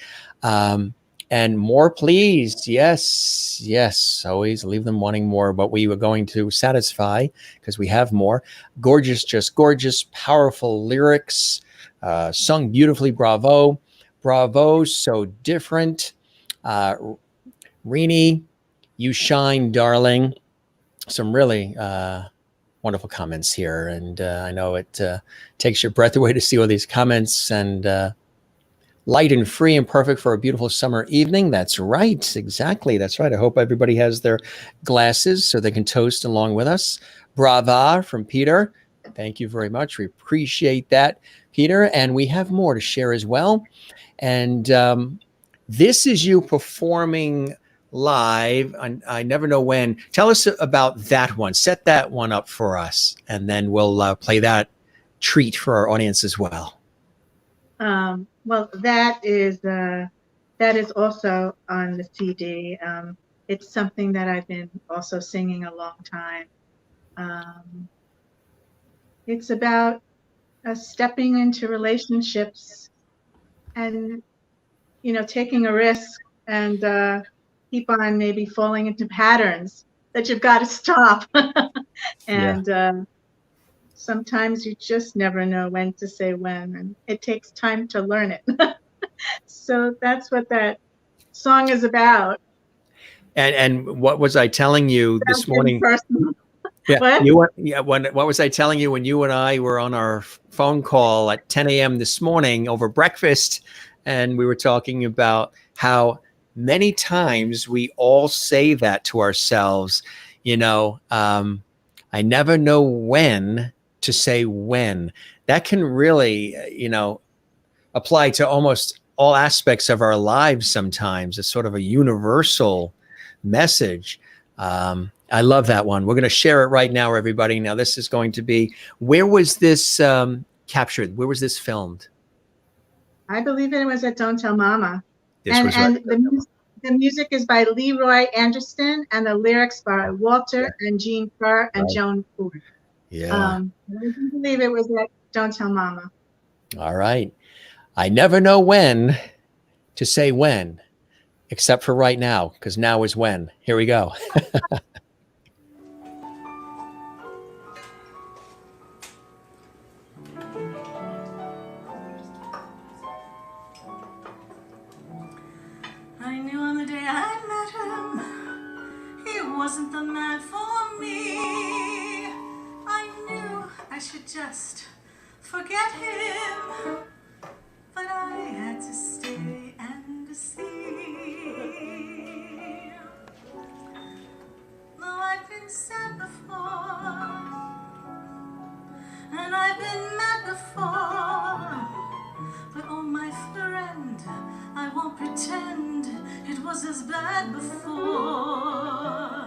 And more, please. Yes, yes. Always leave them wanting more, but we were going to satisfy because we have more. Gorgeous, just gorgeous, powerful lyrics, sung beautifully. Bravo. Bravo. So different. Rini, you shine, darling. Some really wonderful comments here. And I know it takes your breath away to see all these comments. And light and free and perfect for a beautiful summer evening. That's right. Exactly. That's right. I hope everybody has their glasses so they can toast along with us. Brava from Peter. Thank you very much. We appreciate that, Peter. And we have more to share as well. And this is you performing live. I never know when. Tell us about that one. Set that one up for us. And then we'll play that treat for our audience as well. Well, that is also on the CD. It's something that I've been also singing a long time. It's about stepping into relationships and, taking a risk and keep on maybe falling into patterns that you've got to stop. And sometimes you just never know when to say when, and it takes time to learn it. So that's what that song is about. And what was I telling you this morning? Yeah, what was I telling you when you and I were on our phone call at 10 a.m. this morning over breakfast? and we were talking about how many times we all say that to ourselves. I never know when to say when. That can really, apply to almost all aspects of our lives sometimes. It's sort of a universal message. I love that one. We're going to share it right now, everybody. Now, this is going to be, where was this captured? Where was this filmed? I believe it was at Don't Tell Mama. This and was and right. the music is by Leroy Anderson, and the lyrics by Walter and Gene Furr and Joan Ford. Yeah. I believe it was at Don't Tell Mama. All right. I never know when to say when, except for right now, because now is when. Here we go. I knew on the day I met him, he wasn't the man for me. I knew I should just forget him, but I had to stay and see. Though I've been sad before, and I've been mad before, but oh my friend, I won't pretend it was as bad before.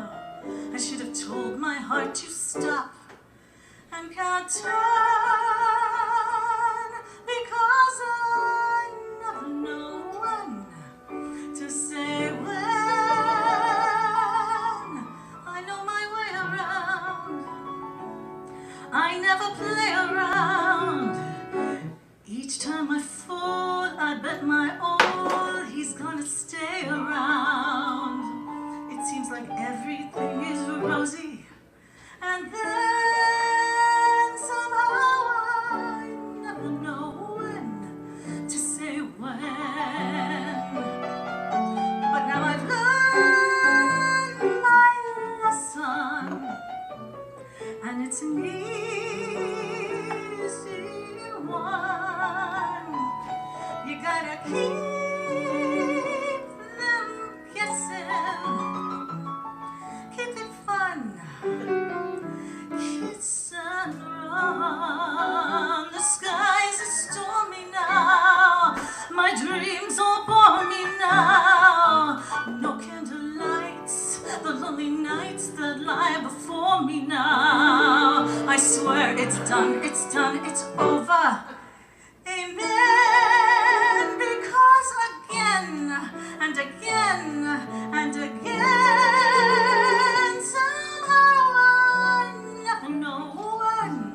I should have told my heart to stop and can't turn, because I never know when to say when. I know my way around, I never play around. Each time I fall, I bet my all he's gonna stay around. It seems like everything is rosy, and then somehow I never know when to say when. But now I've learned my lesson, and it's an easy one. You gotta keep them guessing, keep it fun, kiss and run. The skies are stormy now, my dreams all bore me now. No candlelights, the lonely nights that lie before me now. I swear it's done, it's done, it's over. Amen, because again and again and again, somehow I never know when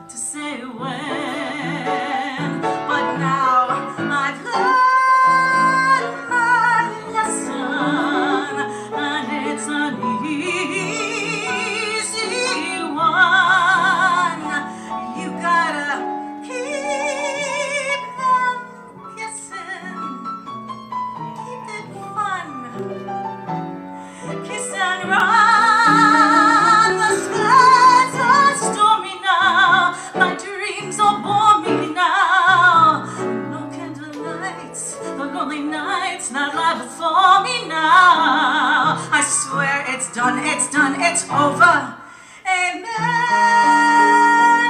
to say when. But now I've learned my lesson, and it's an easy one. You gotta keep them guessing, keep it fun, kiss and run. The skies are stormy now, my dreams all bore me now. No candlelights, the lonely nights that lie before me now. I swear it's done, it's over. Amen,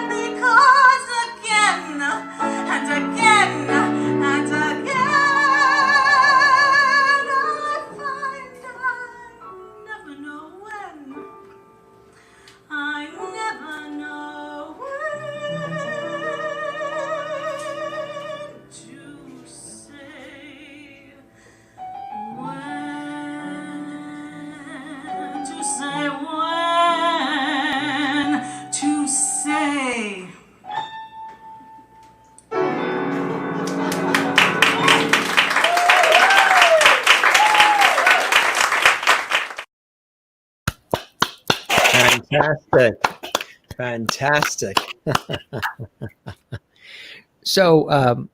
because again and again and again, I find I never know when. I never know when to say when to say when to say. Fantastic. So,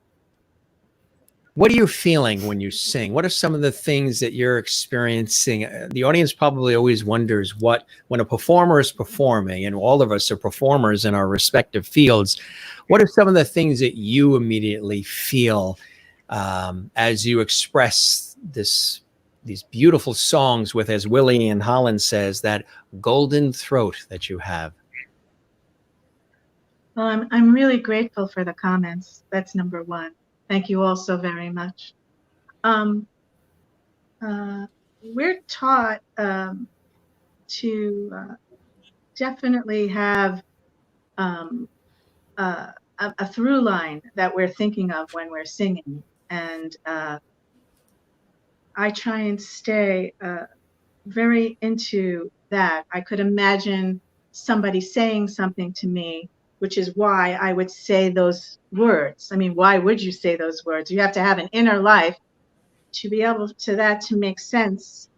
what are you feeling when you sing? What are some of the things that you're experiencing? The audience probably always wonders when a performer is performing, and all of us are performers in our respective fields, what are some of the things that you immediately feel as you express these beautiful songs with, as Willie and Holland says, that golden throat that you have? Well, I'm really grateful for the comments. That's number one. Thank you all so very much. We're taught to definitely have a through line that we're thinking of when we're singing. And I try and stay very into that. I could imagine somebody saying something to me, which is why I would say those words. I mean, why would you say those words? You have to have an inner life to be able to make sense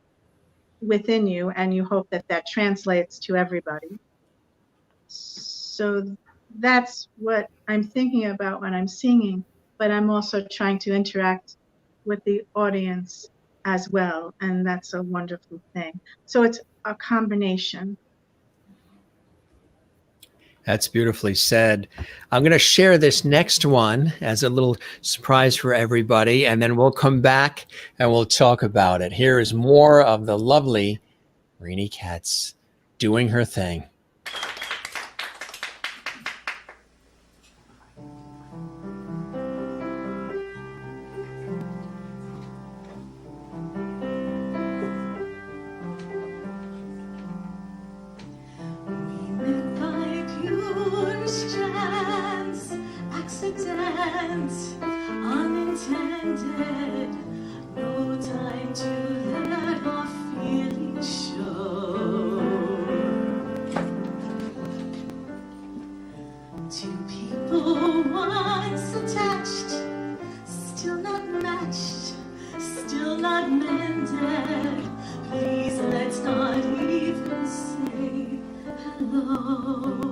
within you, and you hope that that translates to everybody. So that's what I'm thinking about when I'm singing, but I'm also trying to interact with the audience as well, and that's a wonderful thing. So it's a combination. That's beautifully said. I'm going to share this next one as a little surprise for everybody, and then we'll come back and we'll talk about it. Here is more of the lovely Rini Katz doing her thing. Unintended, no time to let our feelings show. Two people once attached, still not matched, still not mended. Please let's not even say hello.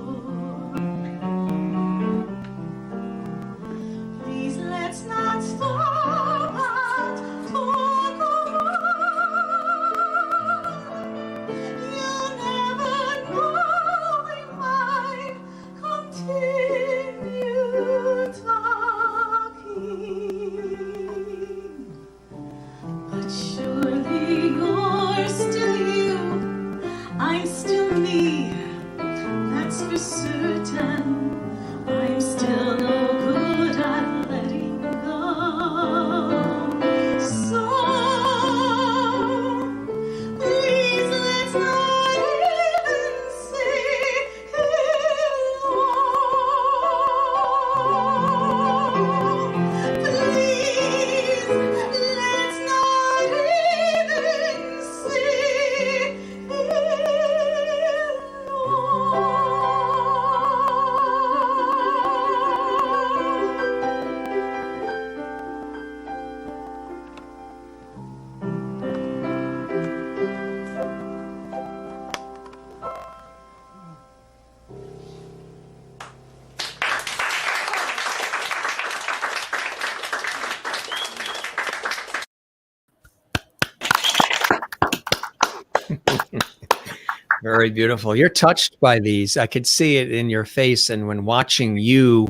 Please let's not stop and talk a while. You'll never know we might continue talking. But surely you're still you, I'm still me, that's for certain. I'm still no good at letting go. So please let's not even say hello. Please let's not even say Very beautiful. You're touched by these. I could see it in your face. And when watching you,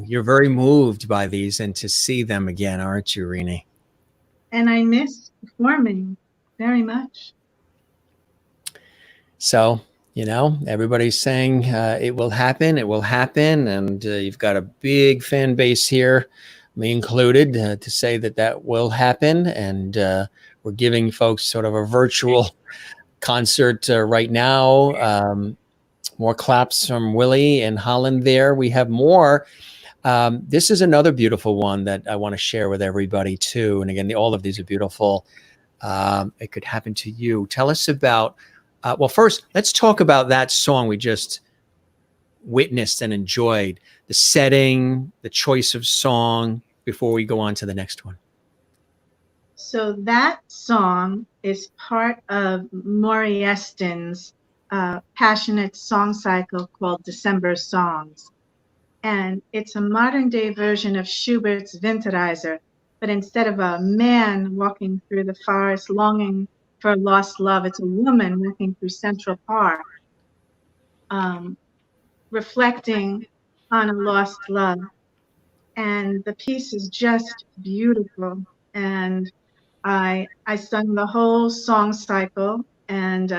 you're very moved by these, and to see them again, aren't you, Rini? And I miss performing very much. So, everybody's saying it will happen. And you've got a big fan base here, me included, to say that will happen. And we're giving folks sort of a virtual concert right now. More claps from Willie and Holland there. We have more. This is another beautiful one that I want to share with everybody too. And again, all of these are beautiful. It Could Happen to You. Tell us about, well, first, let's talk about that song we just witnessed and enjoyed. The setting, the choice of song, before we go on to the next one. So that song is part of Maury Eston's passionate song cycle called December Songs. And it's a modern day version of Schubert's Winterreise, but instead of a man walking through the forest longing for lost love, it's a woman walking through Central Park, reflecting on a lost love. and the piece is just beautiful. And I sung the whole song cycle, and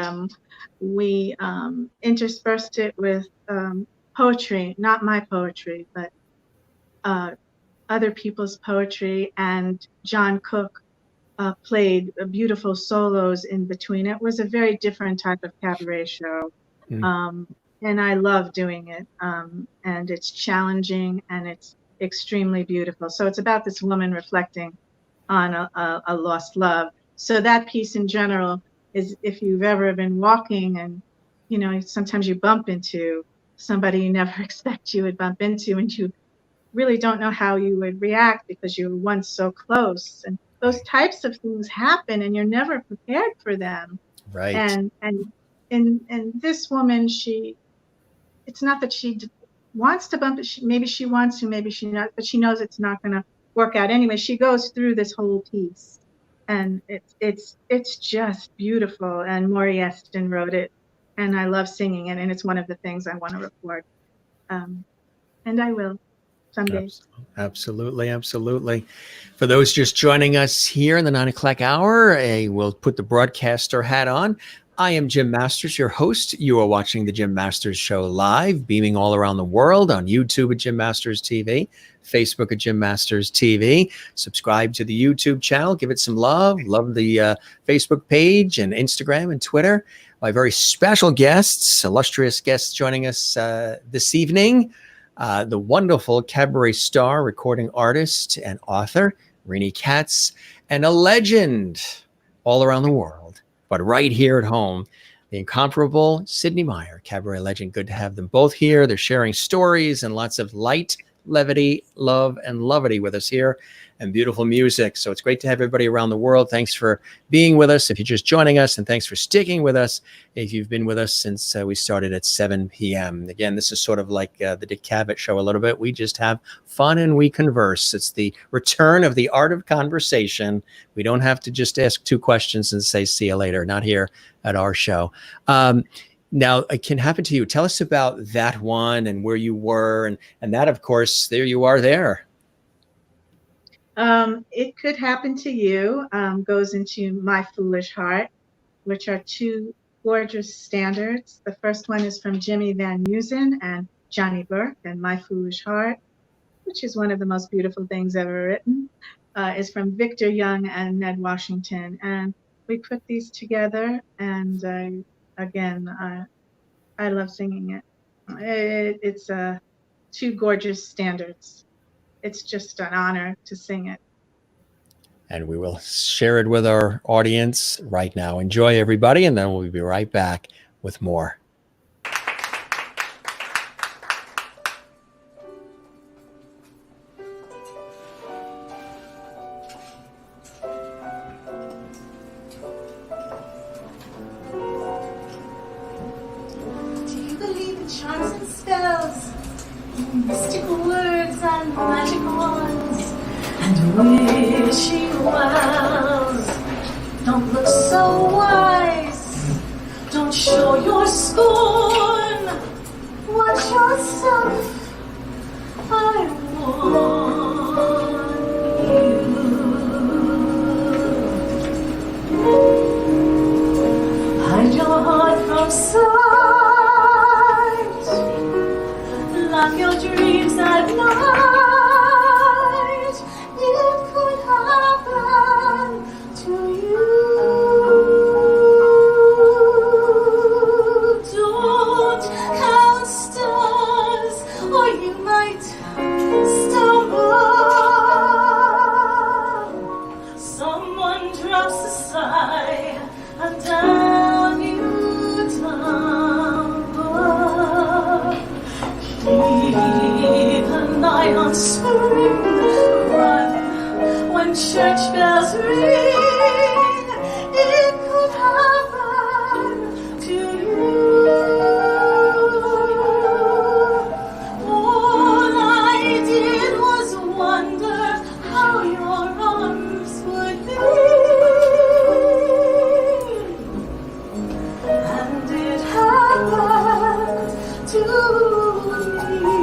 we interspersed it with poetry, not my poetry, but other people's poetry. And John Cook played beautiful solos in between. It was a very different type of cabaret show. And I love doing it. And it's challenging and it's extremely beautiful. So it's about this woman reflecting on a lost love. So that piece in general is, if you've ever been walking and, you know, sometimes you bump into somebody you never expect you would bump into, and you really don't know how you would react because you were once so close. And those types of things happen and you're never prepared for them. Right. And this woman, it's not that she wants to bump it. Maybe she wants to, maybe she not, but she knows it's not going to work out anyway. She goes through this whole piece, and it's just beautiful. And Maury Eston wrote it, and I love singing it. And it's one of the things I want to record, and I will someday. Absolutely, absolutely. For those just joining us here in the 9 o'clock hour, we'll put the broadcaster hat on. I am Jim Masters, your host. You are watching the Jim Masters Show live, beaming all around the world on YouTube at Jim Masters TV, Facebook at Jim Masters TV. Subscribe to the YouTube channel. Give it some love. Love the Facebook page and Instagram and Twitter. My very special guests, illustrious guests joining us this evening. The wonderful cabaret star, recording artist, and author, Rini Katz, and a legend all around the world, but right here at home, the incomparable Sidney Myer, cabaret legend. Good to have them both here. They're sharing stories and lots of light, levity, love, and lovity with us here, and beautiful music. So it's great to have everybody around the world. Thanks for being with us if you're just joining us, and thanks for sticking with us if you've been with us since we started at 7 p.m. Again, this is sort of like the Dick Cavett Show a little bit. We just have fun and we converse. It's the return of the art of conversation. We don't have to just ask 2 questions and say, see you later. Not here at our show. Now, it can happen to you. Tell us about that one and where you were. And that, of course, there you are there. It could happen to you goes into My Foolish Heart, which are 2 gorgeous standards. The first one is from Jimmy Van Musen and Johnny Burke, and My Foolish Heart, which is one of the most beautiful things ever written, is from Victor Young and Ned Washington. And we put these together, and I love singing it. It's 2 gorgeous standards. It's just an honor to sing it. And we will share it with our audience right now. Enjoy, everybody, and then we'll be right back with more. Do you believe in charms and spells, mystical words and magic wands, and wishing wells? Don't look so wise, don't show your scorn, watch yourself, I warn you. Hide your heart from sight, lock your dreams at night. It could happen to you. Don't count stars, or you might stumble. Someone drops a sigh, and down you tumble. Keep an eye on spring, run when church bells ring. It could happen to you. All I did was wonder how your arms would be, and it happened to me.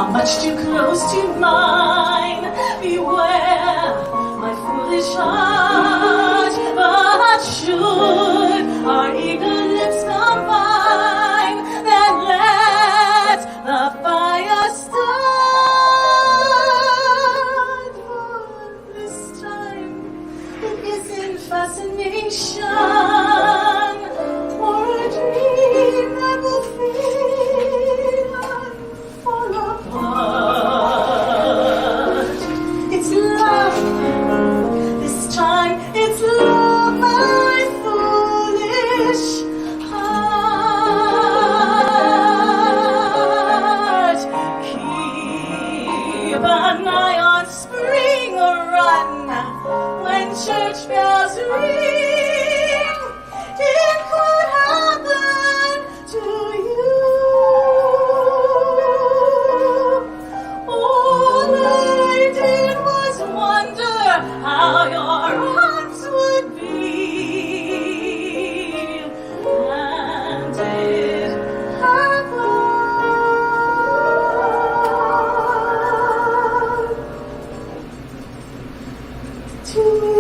are much too close to mine. Beware my foolish heart, but should our eager lips combine, then let the fire start. For this time it isn't fascination, or a dream that will fade and fall apart. It's love, this time it's love, my foolish heart. Keep an eye on spring run when church bells ring. It could happen to you. All I did was wonder how your arms would be, and it happened to me.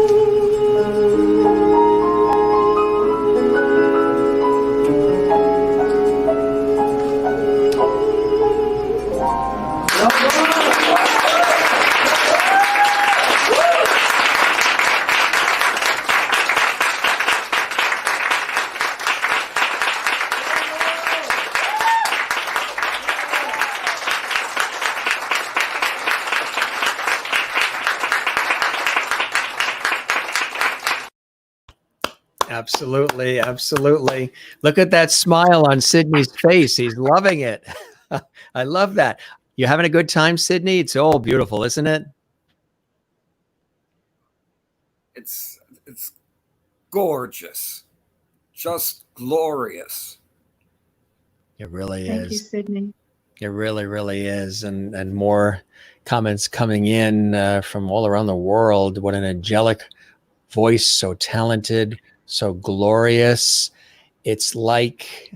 Absolutely. Absolutely. Look at that smile on Sidney's face. He's loving it. I love that. You having a good time, Sidney? It's all beautiful, isn't it? It's gorgeous, just glorious. It really Thank you, is. Sidney. It really, really is. And more comments coming in from all around the world. What an angelic voice, so talented, so glorious. It's like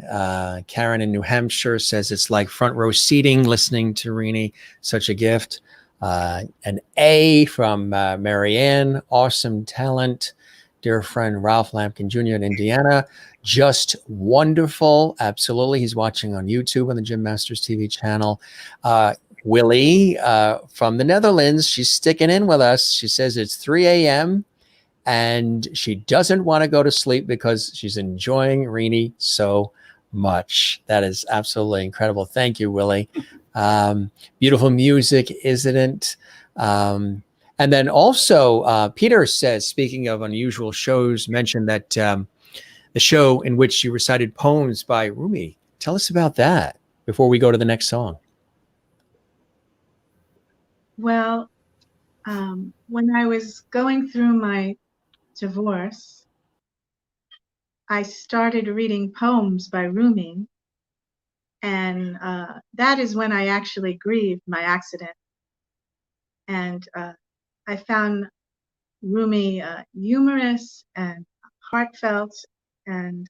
Karen in New Hampshire says it's like front row seating listening to Rini. Such a gift. An A from Marianne. Awesome talent. Dear friend Ralph Lampkin Jr. in Indiana. Just wonderful. Absolutely. He's watching on YouTube on the Jim Masters TV channel. Willie from the Netherlands. She's sticking in with us. She says it's 3 a.m. and she doesn't want to go to sleep because she's enjoying Rini so much. That is absolutely incredible. Thank you, Willie. Beautiful music, isn't it? And then also, Peter says, speaking of unusual shows, mentioned that the show in which she recited poems by Rumi. Tell us about that before we go to the next song. Well, when I was going through my divorce, I started reading poems by Rumi, and that is when I actually grieved my accident. And I found Rumi humorous and heartfelt and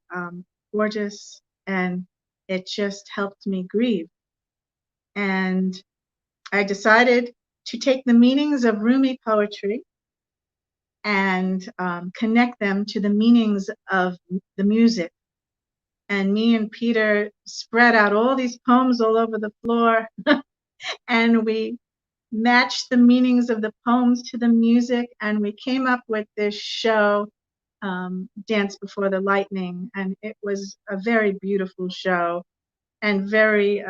gorgeous, and it just helped me grieve. And I decided to take the meanings of Rumi poetry and connect them to the meanings of the music. And me and Peter spread out all these poems all over the floor, and we matched the meanings of the poems to the music, and we came up with this show, Dance Before the Lightning, and it was a very beautiful show and very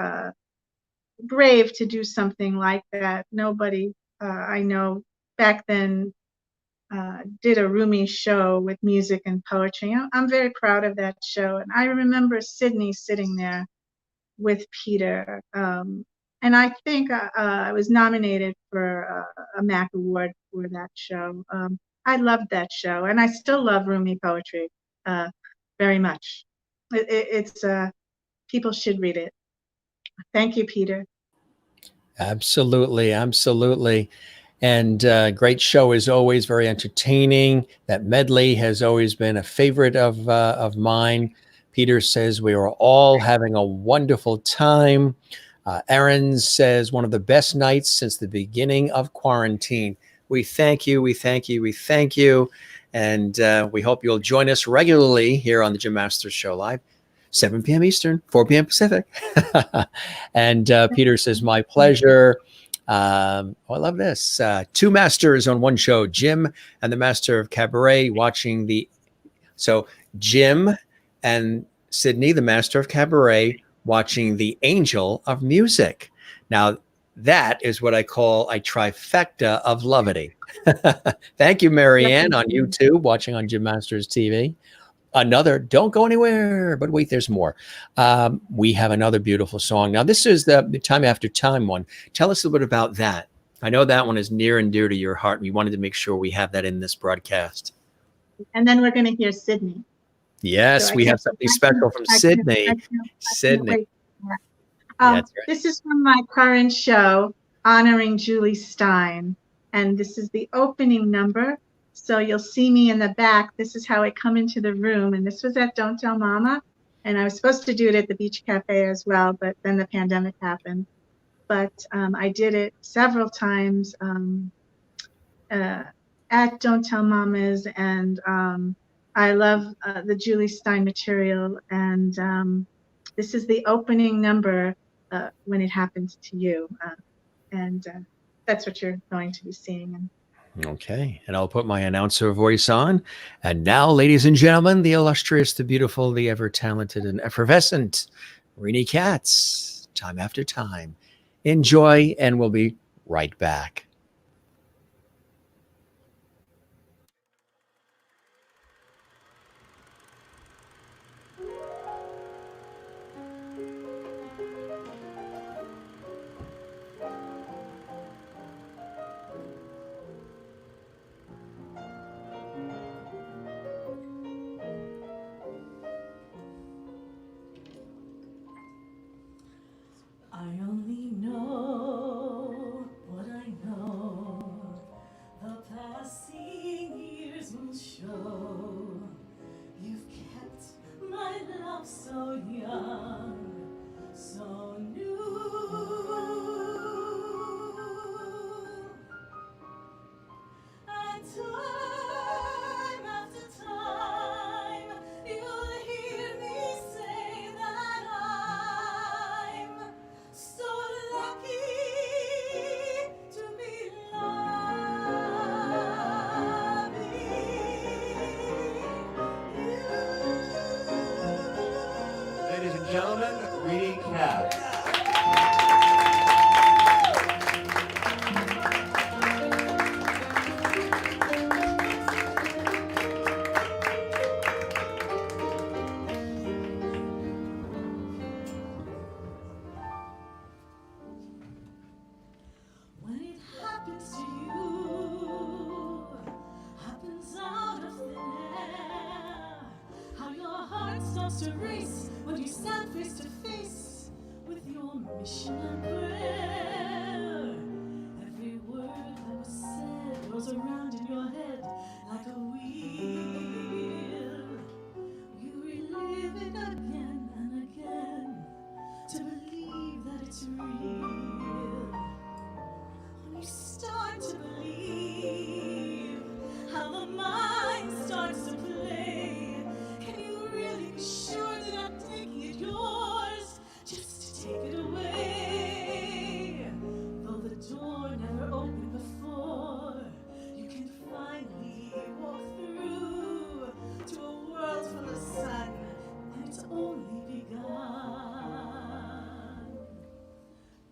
brave to do something like that. Nobody I know back then did a Rumi show with music and poetry. I'm very proud of that show. And I remember Sidney sitting there with Peter. And I think I was nominated for a MAC award for that show. I loved that show, and I still love Rumi poetry very much. It's people should read it. Thank you, Peter. Absolutely, absolutely. And great show as always, very entertaining. That medley has always been a favorite of mine. Peter says we were all having a wonderful time. Erin says, one of the best nights since the beginning of quarantine. We thank you. We thank you. We thank you. And we hope you'll join us regularly here on the Jim Masters Show Live, 7 p.m. Eastern, 4 p.m. Pacific. And Peter says, my pleasure. I love this. Two masters on one show, Jim and the master of cabaret, watching the. So Jim and Sidney, the master of cabaret, watching the angel of music. Now, that is what I call a trifecta of levity. Thank you, Marianne, on YouTube, watching on Jim Masters TV. Another, don't go anywhere, but wait, there's more. We have another beautiful song. Now, this is the Time After Time one. Tell us a little bit about that. I know that one is near and dear to your heart. We wanted to make sure we have that in this broadcast. And then we're going to hear Sidney. Yes, so we have something special from Sidney. Sidney. Right. This is from my current show, honoring Julie Stein. And this is the opening number. So you'll see me in the back. This is how I come into the room. And this was at Don't Tell Mama. And I was supposed to do it at the Beach Cafe as well, but then the pandemic happened. But I did it several times at Don't Tell Mamas. And I love the Julie Stein material. And this is the opening number, When It Happens to You. And that's what you're going to be seeing. Okay, and I'll put my announcer voice on. And now, ladies and gentlemen, the illustrious, the beautiful, the ever-talented and effervescent Rini Katz, Time After Time. Enjoy, and we'll be right back. I only know what I know. The passing years will show. You've kept my love so young, so new. And time after time, you'll hear me say that I'm so lucky to be loving you. Ladies and gentlemen, Rini Katz. When it happens to you, happens out of thin air. How your heart starts to race when you stand face to face with your mission and prayer. Every word that was said rolls around in your head like a wheel. You relive it again and again to believe that it's real. When you start to believe how the mind starts to play, can you really be sure that I'm taking it yours just to take it away? Though the door never opened before, you can finally walk through to a world full of sun, and it's only begun.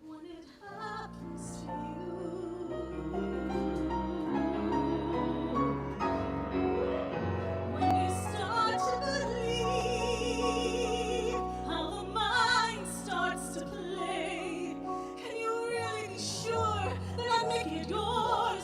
When it happens to you, when you start to believe how the mind starts to play, can you really be sure that I'm making it yours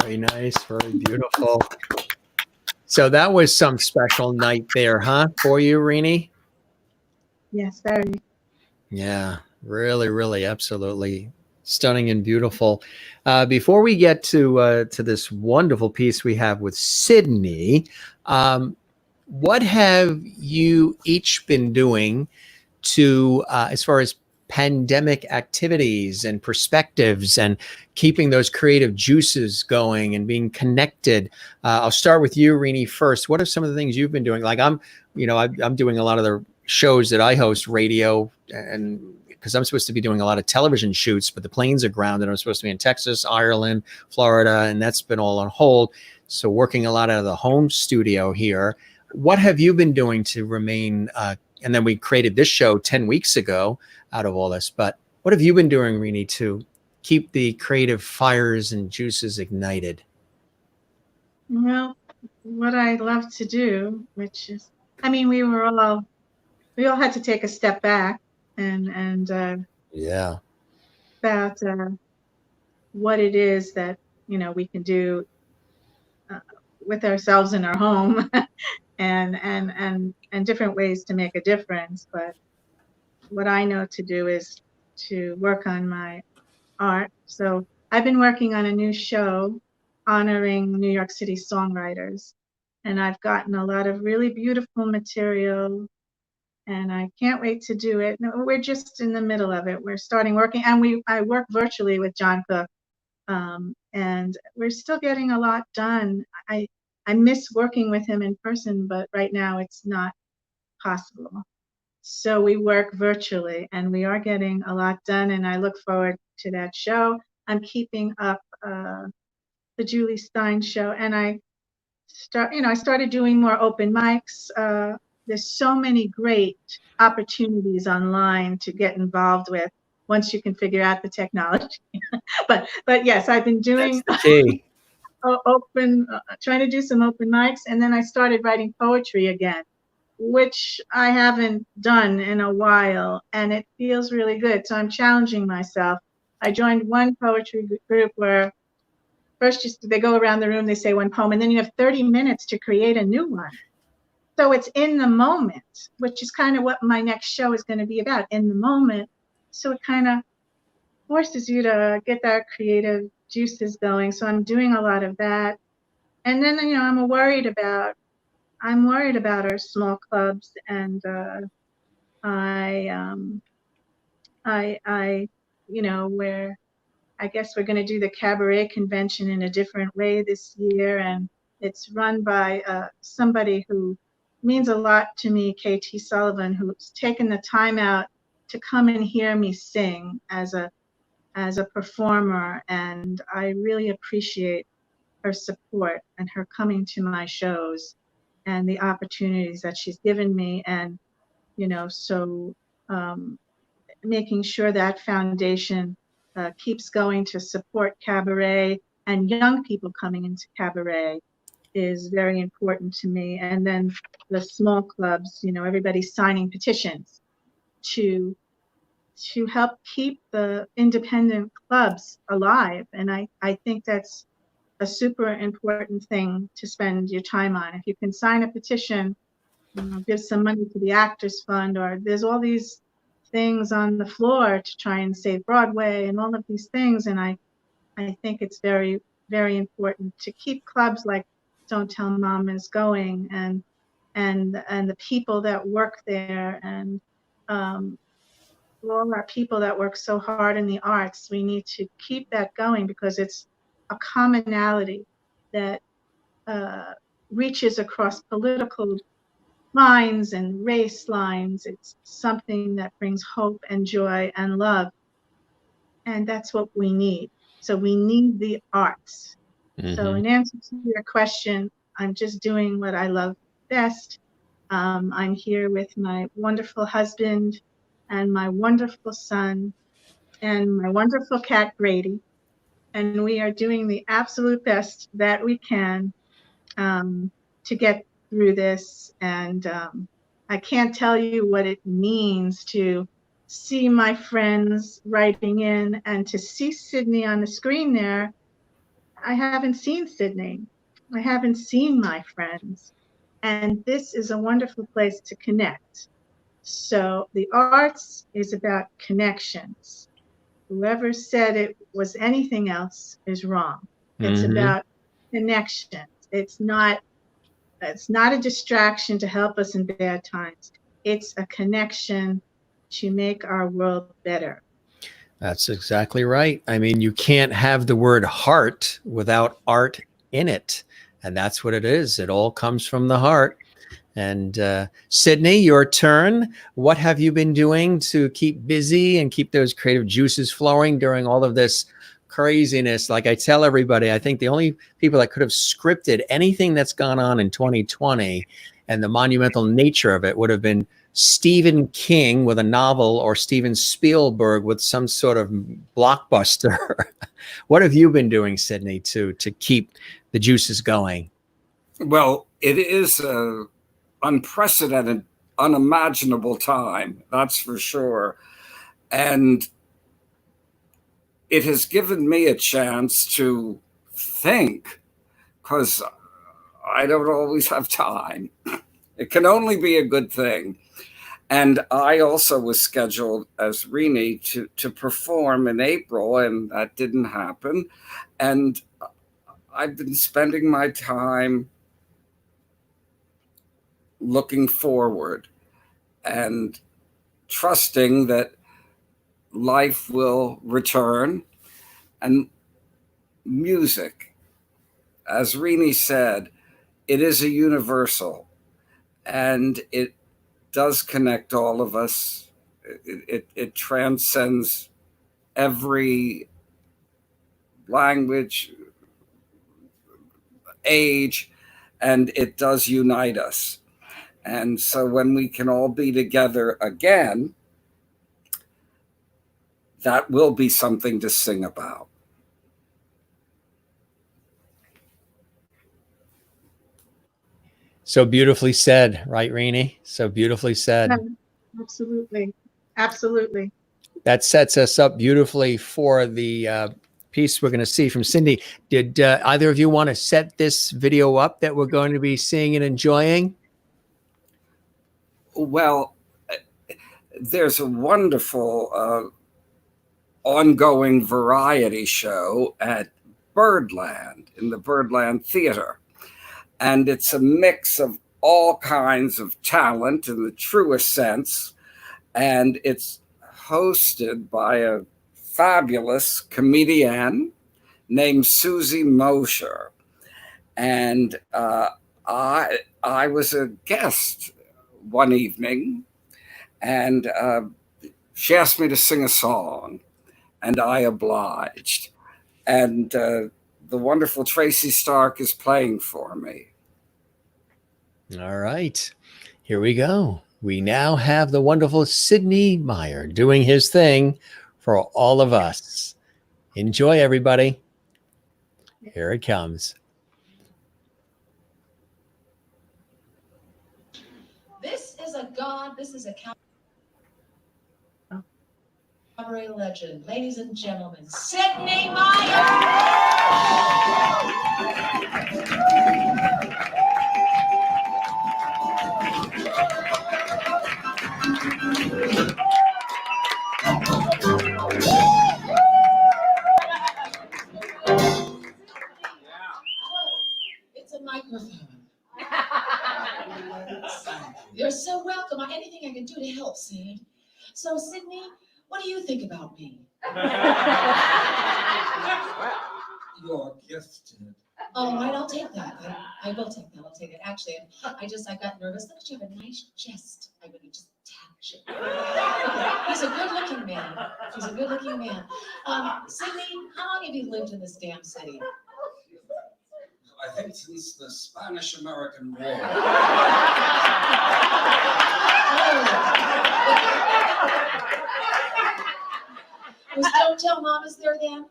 Very nice. Very beautiful. So that was some special night there, huh? For you, Rini? Yes, very. Yeah, really, really, absolutely stunning and beautiful. Before we get to this wonderful piece we have with Sidney, what have you each been doing to, as far as pandemic activities and perspectives and keeping those creative juices going and being connected? I'll start with you, Rini, first. What are some of the things you've been doing? Like I'm doing a lot of the shows that I host, radio, and because I'm supposed to be doing a lot of television shoots, but the planes are grounded. I'm supposed to be in Texas, Ireland, Florida, and that's been all on hold. So working a lot out of the home studio here. What have you been doing to remain and then we created this show 10 weeks ago out of all this. But what have you been doing, Rini, to keep the creative fires and juices ignited? Well, what I love to do, which is, I mean, we all had to take a step back and Yeah. about what it is that, we can do with ourselves in our home and different ways to make a difference. But what I know to do is to work on my art. So I've been working on a new show honoring New York City songwriters, and I've gotten a lot of really beautiful material, and I can't wait to do it. No, we're just in the middle of it. We're starting working, and I work virtually with John Cook, and we're still getting a lot done. I miss working with him in person, but right now it's not possible. So we work virtually, and we are getting a lot done, and I look forward to that show. I'm keeping up the Julie Stein show, and I started doing more open mics. There's so many great opportunities online to get involved with once you can figure out the technology. but yes, I've been doing That's the key. trying to do some open mics, and then I started writing poetry again, which I haven't done in a while, and it feels really good. So I'm challenging myself. I joined one poetry group where first they go around the room, they say one poem, and then you have 30 minutes to create a new one. So it's in the moment, which is kind of what my next show is going to be about, in the moment. So it kind of forces you to get that creative juices going. So I'm doing a lot of that. And then, I'm worried about our small clubs, and where I guess we're going to do the Cabaret convention in a different way this year, and it's run by somebody who means a lot to me, KT Sullivan, who's taken the time out to come and hear me sing as a performer, and I really appreciate her support and her coming to my shows and the opportunities that she's given me, and so making sure that foundation keeps going to support Cabaret and young people coming into Cabaret is very important to me. And then the small clubs, everybody's signing petitions to help keep the independent clubs alive. And I think that's a super important thing to spend your time on. If you can sign a petition, give some money to the Actors Fund, or there's all these things on the floor to try and save Broadway and all of these things. And I think it's very, very important to keep clubs like Don't Tell Mamas going, and the people that work there, and all our people that work so hard in the arts. We need to keep that going because it's a commonality that reaches across political lines and race lines. It's something that brings hope and joy and love. And that's what we need. So we need the arts. Mm-hmm. So in answer to your question, I'm just doing what I love best. I'm here with my wonderful husband and my wonderful son and my wonderful cat, Grady. And we are doing the absolute best that we can to get through this. And I can't tell you what it means to see my friends writing in and to see Sidney on the screen there. I haven't seen Sidney. I haven't seen my friends. And this is a wonderful place to connect. So the arts is about connections. Whoever said it was anything else is wrong. It's about connections. It's not a distraction to help us in bad times. It's a connection to make our world better. That's exactly right. I mean, you can't have the word heart without art in it. And that's what it is. It all comes from the heart. And Sidney, your turn. What have you been doing to keep busy and keep those creative juices flowing during all of this craziness? Like I tell everybody, I think the only people that could have scripted anything that's gone on in 2020 and the monumental nature of it would have been Stephen King with a novel or Steven Spielberg with some sort of blockbuster. What have you been doing, Sidney, to keep the juices going? Well, it is an unprecedented, unimaginable time, that's for sure. And it has given me a chance to think, because I don't always have time. It can only be a good thing. And I also was scheduled as Rini to perform in April, and that didn't happen. And I've been spending my time looking forward and trusting that life will return. And music, as Rini said, it is a universal, and it does connect all of us. It transcends every language, age, and it does unite us. And so when we can all be together again, that will be something to sing about. So beautifully said, right, Rini? So beautifully said. Absolutely. Absolutely. That sets us up beautifully for the piece we're going to see from Cindy. Did either of you want to set this video up that we're going to be seeing and enjoying? Well, there's a wonderful ongoing variety show at Birdland, in the Birdland Theater. And it's a mix of all kinds of talent in the truest sense. And it's hosted by a fabulous comedian named Susie Mosher. And I was a guest one evening, and she asked me to sing a song, and I obliged. And the wonderful Tracy Stark is playing for me. All right, here we go. We now have the wonderful Sidney Myer doing his thing for all of us. Enjoy, everybody. Here it comes. This is a Cabaret legend. Ladies and gentlemen, Sidney Myer! It's a microphone. You're so welcome. Anything I can do to help, Sid. So, Sidney, what do you think about me? You're gifted. All right, I'll take that. I will take that. I'll take it. Actually, I got nervous. Look, you have a nice chest. I would just tap you. He's a good-looking man. He's a good-looking man. Sidney, how long have you lived in this damn city? I think since the Spanish-American War. Was Don't Tell Mom is there then?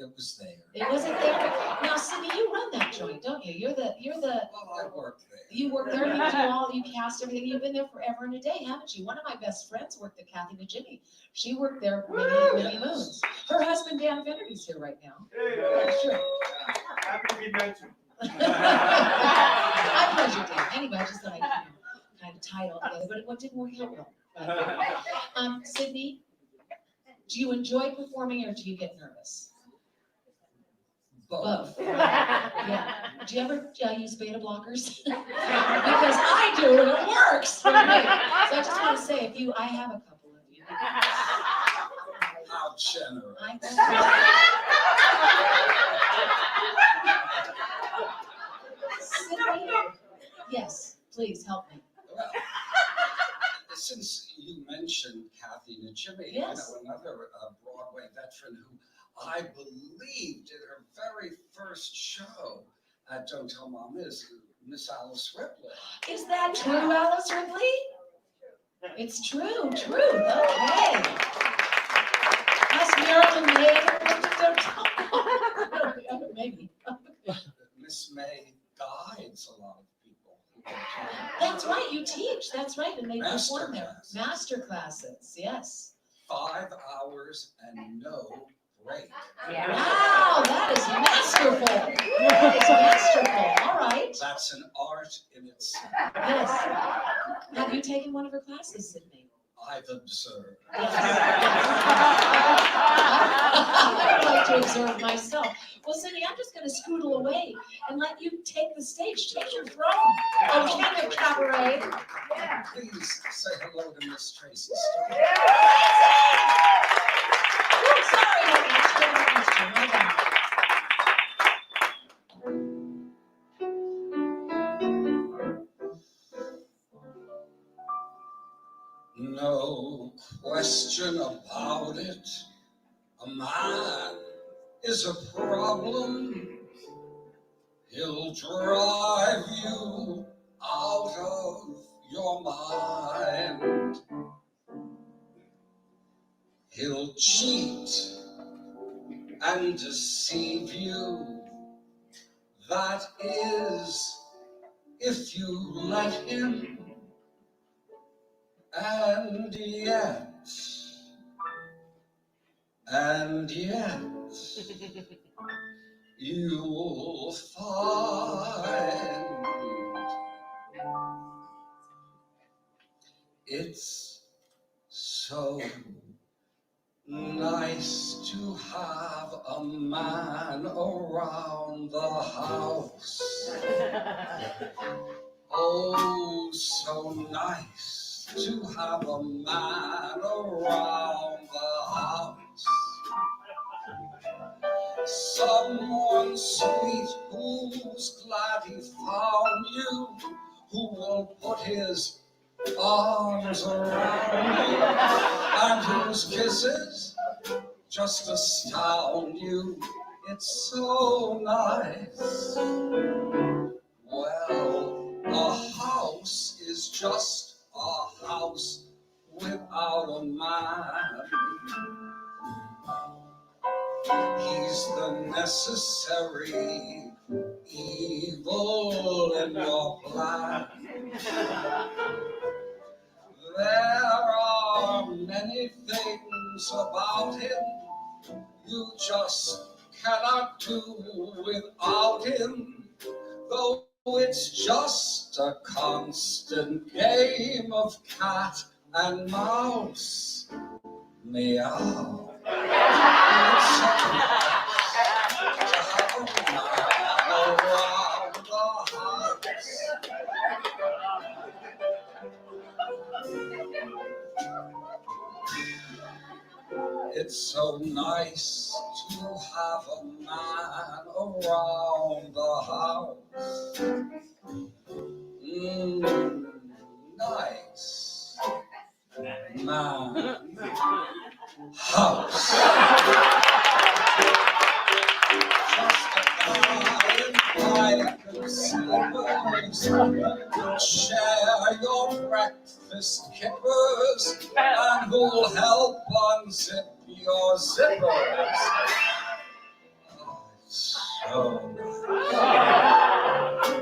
It was there. It wasn't there. Now, Sidney, you run that joint, don't you? You're the. Well, I worked there. You work there. You cast everything. You've been there forever and a day, haven't you? One of my best friends worked at Kathy and Jimmy. She worked there many moons. Her husband Dan Finnerty's here right now. Sure. Happy to be mentioned. My pleasure, Dan. Anyway, I just thought I'd kind of tie it all together, but it didn't work out well. Sidney, do you enjoy performing or do you get nervous? Both. Yeah. Do you ever use beta blockers? Because I do and it works for me. So I just want to say, I have a couple of you. How generous. Sidney, yes, please help me. Well, since you mentioned Kathy and Jimmy, Yes. another Broadway veteran who I believe did her very first show at Don't Tell Mom is Miss Alice Ripley. Is that true, Alice Ripley? It's true. Okay. Ask Marilyn May. Maybe. Miss May guides a lot of people. That's right, you teach. That's right, and they perform there. Masterclass. Master classes, yes. 5 hours and no break. Wow, that is masterful. That is masterful. All right. That's an art in itself. Yes. Have you taken one of her classes, Sidney? I've observed. Yes. I'd like to observe myself. Well, Sidney, I'm just going to scootle away and let you take the stage. Take your throne. Oh, King of Cabaret. Please say hello to Miss Tracy. Oh, sorry, I asked you. My bad. No question about it. A man is a problem. He'll drive you out of your mind. He'll cheat and deceive you. That is, if you let him. And yet, you'll find it's so nice to have a man around the house. Oh, so nice to have a man around the house. Someone sweet who's glad he found you, who will put his arms around you, and whose kisses just astound you. It's so nice. Well, a house is just a house without a man. He's the necessary evil in your plan. There are many things about him you just cannot do without him, though it's just a constant game of cat and mouse. Meow. It's so nice to have a man around the house. It's so nice to have a man around the house. Nice man house. Just a guy in black and slippers. Who'll share your breakfast kippers and who'll help unzip your zippers. So,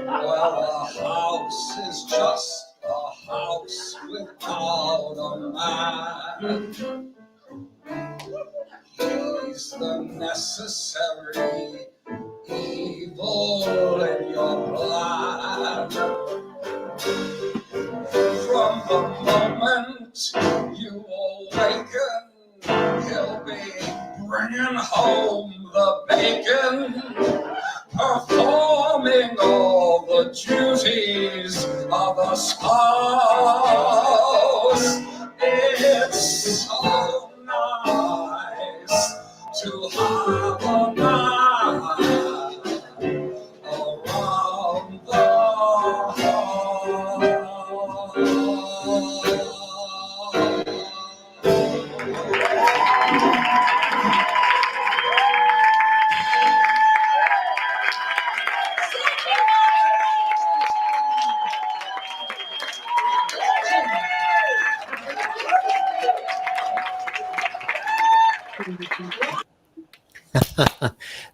well, a house is just a house without a man. He's the necessary evil in your plan. From the moment you awaken, he'll be bringing home the bacon, performing all the duties of a spouse. It's so nice to have a man around the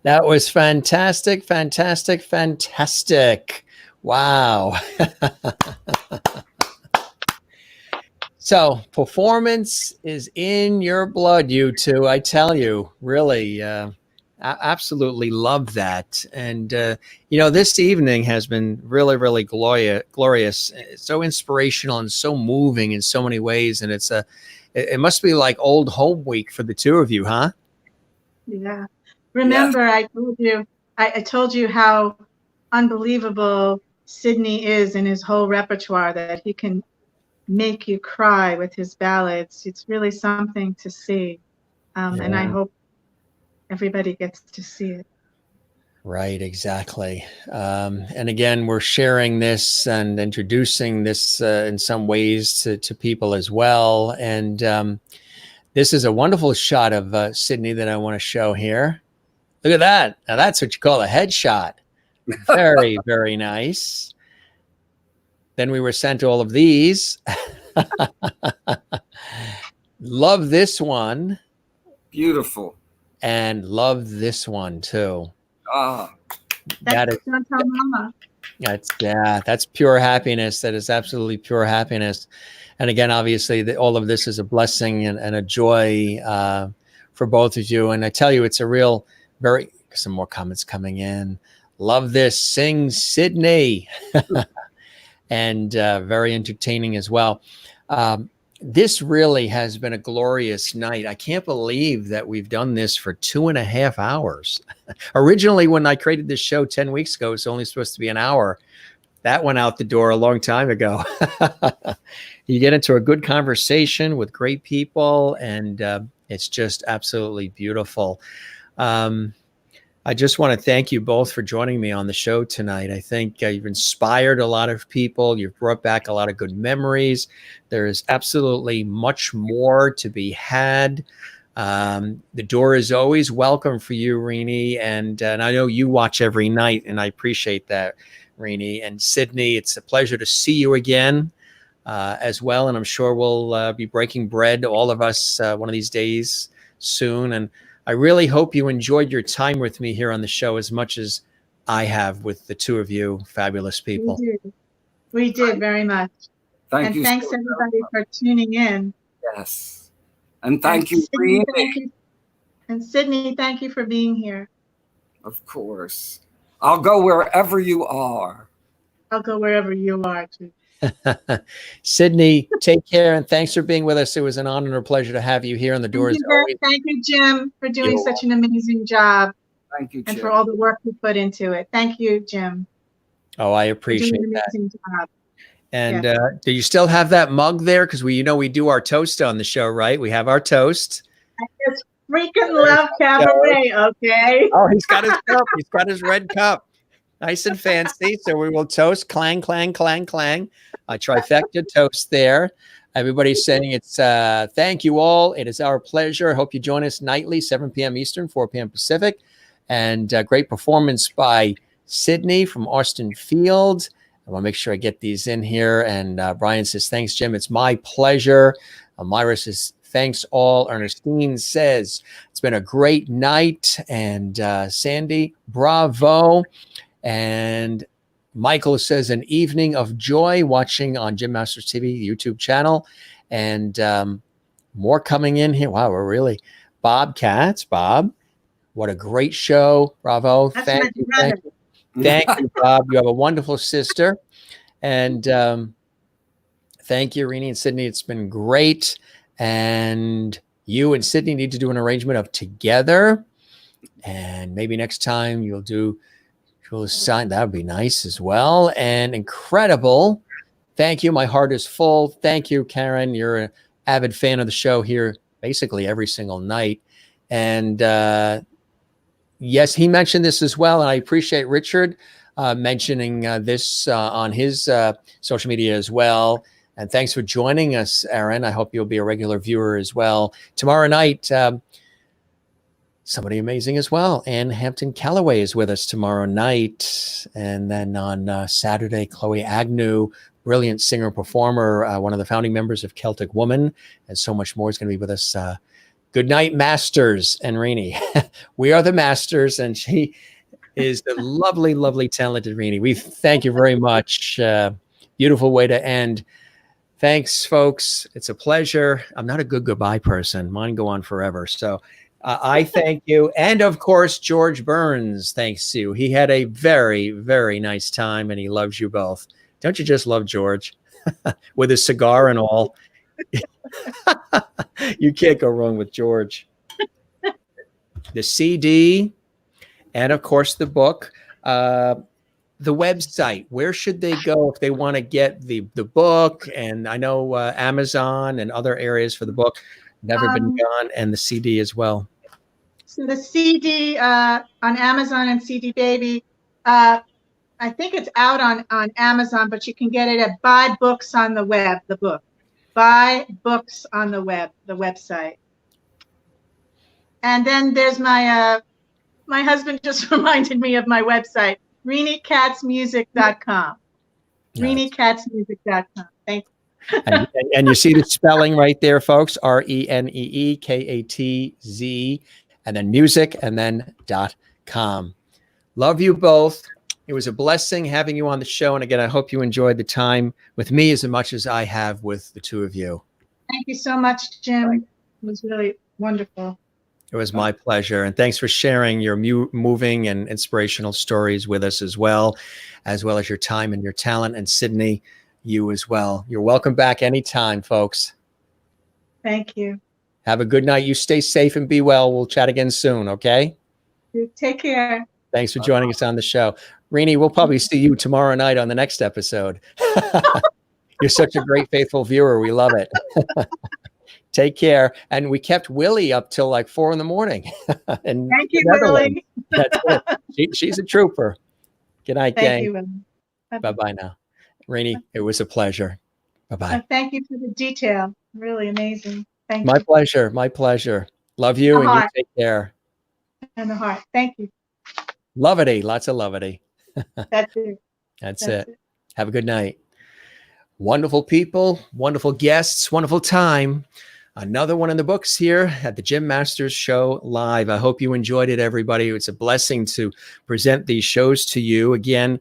That was fantastic, fantastic, fantastic. Wow. So performance is in your blood, you two. I tell you, really, absolutely love that. And, this evening has been really, really glorious. It's so inspirational and so moving in so many ways. And it must be like old home week for the two of you, huh? Yeah. Remember, I told you how unbelievable Sidney is in his whole repertoire, that he can make you cry with his ballads. It's really something to see. And I hope everybody gets to see it. Right, exactly. And again, we're sharing this and introducing this in some ways to people as well. And this is a wonderful shot of Sidney that I want to show here. Look at that. Now that's what you call a headshot. Very, very nice. Then we were sent all of these. Love this one. Beautiful. And love this one too. That's Mama. That's pure happiness. That is absolutely pure happiness. And again, obviously, all of this is a blessing and a joy for both of you. And I tell you, it's a real, some more comments coming in. Love this. Sing Sidney. And very entertaining as well. This really has been a glorious night. I can't believe that we've done this for 2.5 hours. Originally, when I created this show 10 weeks ago, it was only supposed to be an hour. That went out the door a long time ago. You get into a good conversation with great people, and it's just absolutely beautiful. I just want to thank you both for joining me on the show tonight. I think you've inspired a lot of people. You've brought back a lot of good memories. There is absolutely much more to be had. The door is always welcome for you, Rini. And I know you watch every night, and I appreciate that, Rini. And Sidney, it's a pleasure to see you again as well. And I'm sure we'll be breaking bread, all of us, one of these days soon. And I really hope you enjoyed your time with me here on the show as much as I have with the two of you fabulous people. We did very much. Thank you. Thanks everybody for tuning in. Yes. And thank you, Rini. And Sidney, thank you for being here. Of course. I'll go wherever you are. I'll go wherever you are too. Sidney, take care, and thanks for being with us. It was an honor and a pleasure to have you here on the doors. Thank you, Jim, for doing such an amazing job. Thank you, Jim. And for all the work you put into it. Thank you, Jim. Oh, I appreciate that. Job. And do you still have that mug there? Because we do our toast on the show, right? We have our toast. I just freaking love Cabaret, okay? Oh, he's got his cup. He's got his red cup. Nice and fancy. So we will toast, clang, clang, clang, clang. A trifecta toast there. Everybody's saying it's thank you all. It is our pleasure. I hope you join us nightly, 7 p.m. Eastern, 4 p.m. Pacific. And great performance by Sidney from Austin Field. I want to make sure I get these in here. And Brian says, thanks, Jim. It's my pleasure. Myra says, Thanks all. Ernestine says, it's been a great night. And Sandy, bravo. And Michael says, an evening of joy watching on Jim Masters TV YouTube channel. And more coming in here. Wow, we're really... Bob Katz. Bob, what a great show. Bravo. That's Thank my you. brother. Thank you, Bob. You have a wonderful sister. And thank you, Rini and Sidney. It's been great. And you and Sidney need to do an arrangement of together. And maybe next time you'll sign. That would be nice as well. And incredible. Thank you. My heart is full. Thank you, Karen. You're an avid fan of the show here basically every single night. And yes, he mentioned this as well. And I appreciate Richard mentioning this on his social media as well. And thanks for joining us, Aaron. I hope you'll be a regular viewer as well. Tomorrow night, somebody amazing as well. Ann Hampton Calloway is with us tomorrow night. And then on Saturday, Chloe Agnew, brilliant singer-performer, one of the founding members of Celtic Woman, and so much more is going to be with us. Good night, Masters and Rini. We are the Masters, and she is the lovely, lovely, talented Rini. We thank you very much. Beautiful way to end. Thanks, folks. It's a pleasure. I'm not a good goodbye person. Mine go on forever. So I thank you. And, of course, George Burns thanks you. He had a very, very nice time, and he loves you both. Don't you just love George with his cigar and all? You can't go wrong with George. The CD and, of course, the book, the website. Where should they go if they want to get the book? And I know Amazon and other areas for the book, Never Been Gone, and the CD as well. So the CD on Amazon and CD Baby, I think it's out on Amazon, but you can get it at Buy Books on the Web, the book. Buy Books on the Web, the website. And then there's my husband just reminded me of my website, RiniKatzmusic.com. RiniKatzmusic.com. Thank you. And you see the spelling right there, folks, ReneeKatz, and then music, and then .com. Love you both. It was a blessing having you on the show. And again, I hope you enjoyed the time with me as much as I have with the two of you. Thank you so much, Jim. It was really wonderful. It was my pleasure. And thanks for sharing your moving and inspirational stories with us as well as your time and your talent. And Sidney, you as well. You're welcome back anytime, folks. Thank you. Have a good night. You stay safe and be well. We'll chat again soon, okay? Take care. Thanks for joining us on the show. Rini, we'll probably see you tomorrow night on the next episode. You're such a great, faithful viewer. We love it. Take care. And we kept Willie up till like 4 a.m. And thank you, Willie. That's it. She's a trooper. Good night, gang. Thank you, Willie. Bye-bye now. Rini, it was a pleasure. Bye-bye. Thank you for the detail. Really amazing. Thank you. My pleasure. My pleasure. Love you, and you take care. And the heart. Thank you. Lovity. Lots of lovity. That's it. That's it. Have a good night. Wonderful people, wonderful guests, wonderful time. Another one in the books here at the Jim Masters Show Live. I hope you enjoyed it, everybody. It's a blessing to present these shows to you. Again,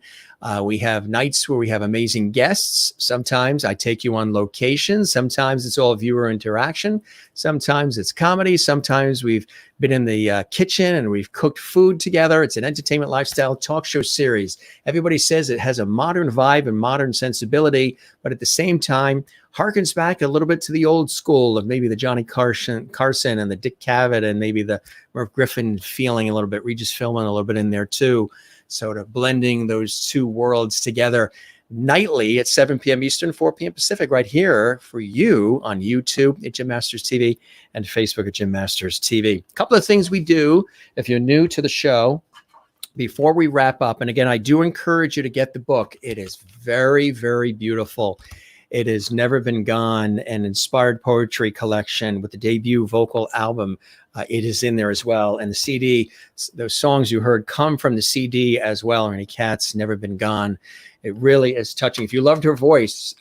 we have nights where we have amazing guests. Sometimes I take you on location. Sometimes it's all viewer interaction. Sometimes it's comedy. Sometimes we've been in the kitchen and we've cooked food together. It's an entertainment lifestyle talk show series. Everybody says it has a modern vibe and modern sensibility, but at the same time, harkens back a little bit to the old school of maybe the Johnny Carson and the Dick Cavett and maybe the Merv Griffin feeling a little bit, Regis Philbin a little bit in there too. Sort of blending those two worlds together nightly at 7 p.m. Eastern, 4 p.m. Pacific, right here for you on YouTube at Jim Masters TV and Facebook at Jim Masters TV. A couple of things we do if you're new to the show before we wrap up. And again, I do encourage you to get the book. It is very, very beautiful. It has Never Been Gone, an inspired poetry collection with the debut vocal album. It is in there as well. And the CD, those songs you heard come from the CD as well. Rini Katz, Never Been Gone. It really is touching. If you loved her voice,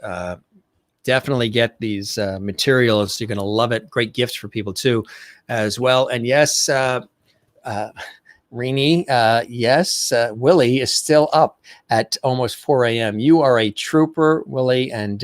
definitely get these materials. You're going to love it. Great gifts for people too, as well. And yes, Rini, yes, Willie is still up at almost 4 a.m. You are a trooper, Willie, and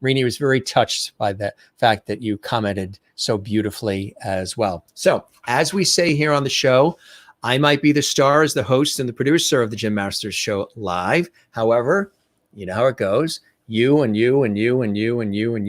Rini was very touched by the fact that you commented so beautifully as well. So, as we say here on the show, I might be the star as the host and the producer of the Jim Masters Show live. However, you know how it goes. You and you and you and you and you and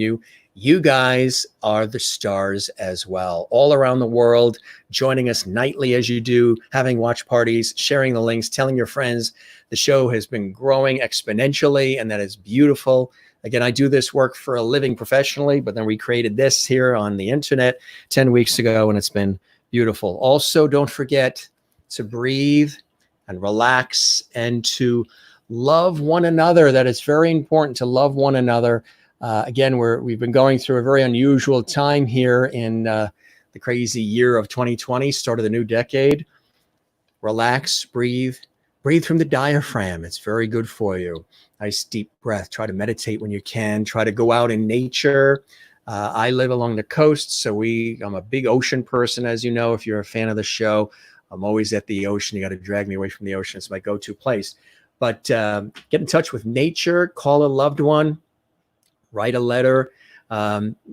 you guys are the stars as well, all around the world, joining us nightly as you do, having watch parties, sharing the links, telling your friends. The show has been growing exponentially, and that is beautiful. Again, I do this work for a living professionally, but then we created this here on the internet 10 weeks ago, and it's been beautiful. Also, don't forget to breathe and relax and to love one another. That is very important, to love one another. Again, we've been going through a very unusual time here in the crazy year of 2020, start of the new decade. Relax, breathe from the diaphragm. It's very good for you. Nice deep breath. Try to meditate when you can. Try to go out in nature. I live along the coast, so I'm a big ocean person, as you know, if you're a fan of the show. I'm always at the ocean. You got to drag me away from the ocean. It's my go-to place. But get in touch with nature, call a loved one, write a letter,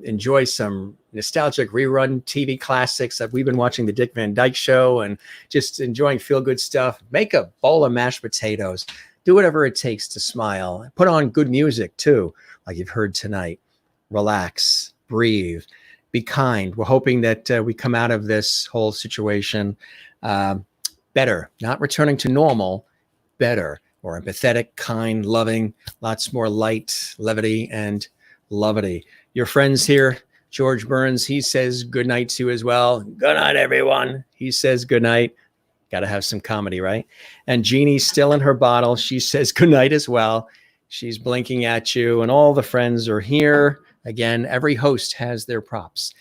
enjoy some nostalgic rerun TV classics. We've been watching the Dick Van Dyke Show and just enjoying feel-good stuff. Make a bowl of mashed potatoes. Do whatever it takes to smile. Put on good music too, like you've heard tonight. Relax, breathe, be kind. We're hoping that we come out of this whole situation better, not returning to normal, better. More empathetic, kind, loving, lots more light, levity, and lovity. Your friends here, George Burns, he says good night to you as well. Good night, everyone. He says good night. Got to have some comedy, right? And Jeannie's still in her bottle. She says good night as well. She's blinking at you, and all the friends are here. Again, every host has their props.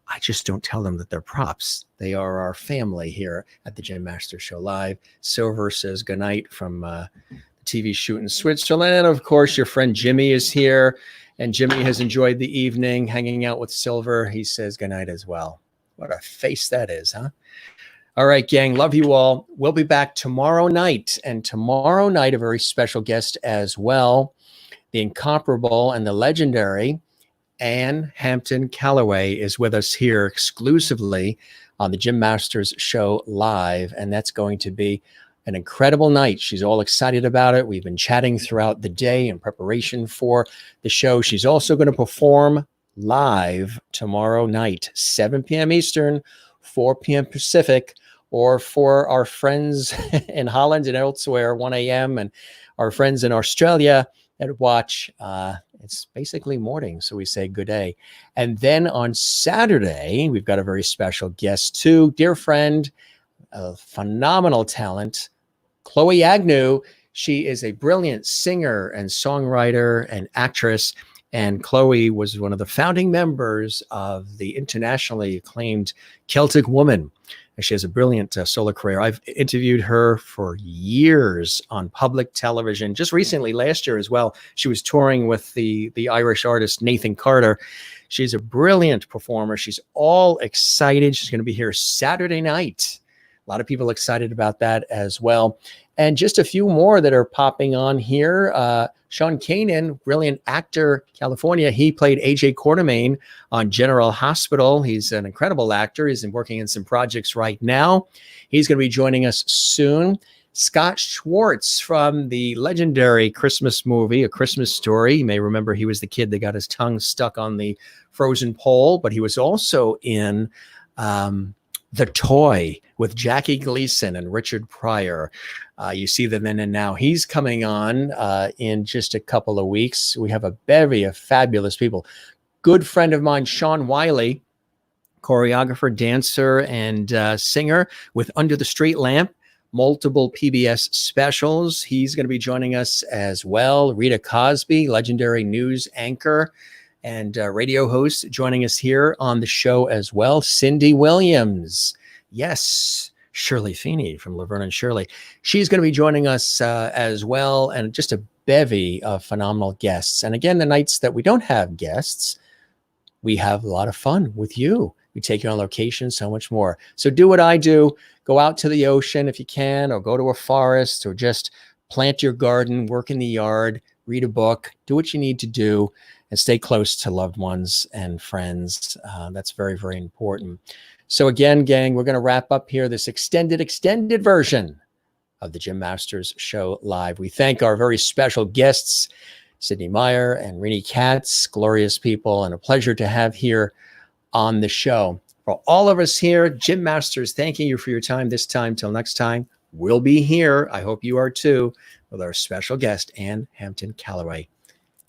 I just don't tell them that they're props. They are our family here at the Jim Masters Show Live. Silver says goodnight from the TV shoot in Switzerland. And of course, your friend Jimmy is here. And Jimmy has enjoyed the evening hanging out with Silver. He says goodnight as well. What a face that is, huh? All right, gang. Love you all. We'll be back tomorrow night. And tomorrow night, a very special guest as well. The incomparable and the legendary Ann Hampton Calloway is with us here exclusively on the Jim Masters Show Live, and that's going to be an incredible night. She's all excited about it. We've been chatting throughout the day in preparation for the show. She's also going to perform live tomorrow night, 7 p.m. Eastern, 4 p.m. Pacific, or for our friends in Holland and elsewhere, 1 a.m., and our friends in Australia that watch, it's basically morning, so we say good day. And then on Saturday, we've got a very special guest too, dear friend, a phenomenal talent, Chloe Agnew. She is a brilliant singer and songwriter and actress, and Chloe was one of the founding members of the internationally acclaimed Celtic Woman. And she has a brilliant solo career. I've interviewed her for years on public television. Just recently, last year as well, she was touring with the Irish artist Nathan Carter. She's a brilliant performer. She's all excited. She's going to be here Saturday night. A lot of people excited about that as well. And just a few more that are popping on here. Sean Kanan, brilliant actor, California. He played AJ Quartermain on General Hospital. He's an incredible actor. He's been working in some projects right now. He's going to be joining us soon. Scott Schwartz from the legendary Christmas movie, A Christmas Story. You may remember he was the kid that got his tongue stuck on the frozen pole, but he was also in The Toy with Jackie Gleason and Richard Pryor. You see the then and now. He's coming on in just a couple of weeks. We have a bevy of fabulous people. Good friend of mine, Sean Wiley, choreographer, dancer, and singer with Under the Street Lamp, multiple PBS specials. He's going to be joining us as well. Rita Cosby, legendary news anchor and radio host, joining us here on the show as well. Cindy Williams. Yes, Shirley Feeney from Laverne and Shirley. She's going to be joining us as well. And just a bevy of phenomenal guests. And again, the nights that we don't have guests, we have a lot of fun with you. We take you on location, so much more. So do what I do. Go out to the ocean if you can, or go to a forest, or just plant your garden, work in the yard, read a book, do what you need to do, and stay close to loved ones and friends. That's very, very important. So again, gang, we're going to wrap up here this extended version of the Jim Masters Show Live. We thank our very special guests, Sidney Myer and Rini Katz, glorious people, and a pleasure to have here on the show. For all of us here, Jim Masters, thanking you for your time this time. Till next time, we'll be here. I hope you are too, with our special guest, Ann Hampton Calloway.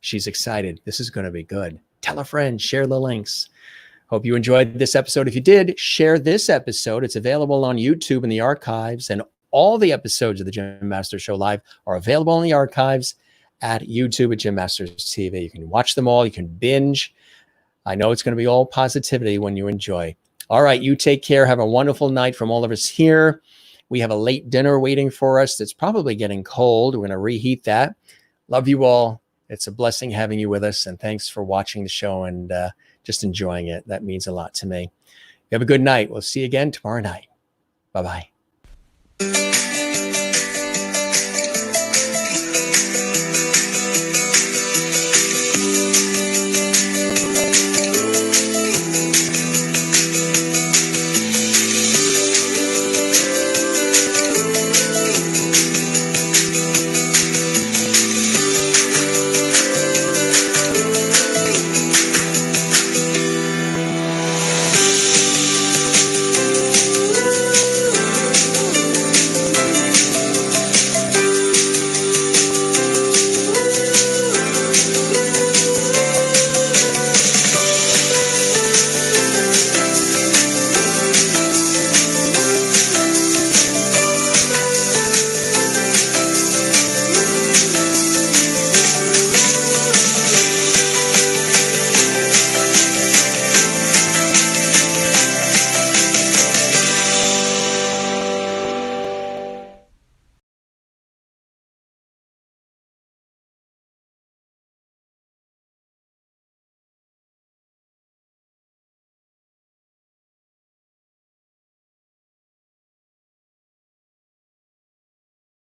She's excited. This is going to be good. Tell a friend, share the links. Hope you enjoyed this episode. If you did, share this episode. It's available on YouTube in the archives, and all the episodes of the Jim Masters Show Live are available in the archives at YouTube at Jim Masters TV. You can watch them all. You can binge. I know it's going to be all positivity when you enjoy. All right, you take care. Have a wonderful night from all of us here. We have a late dinner waiting for us. It's probably getting cold. We're going to reheat that. Love you all. It's a blessing having you with us, and thanks for watching the show and just enjoying it. That means a lot to me. You have a good night. We'll see you again tomorrow night. Bye-bye.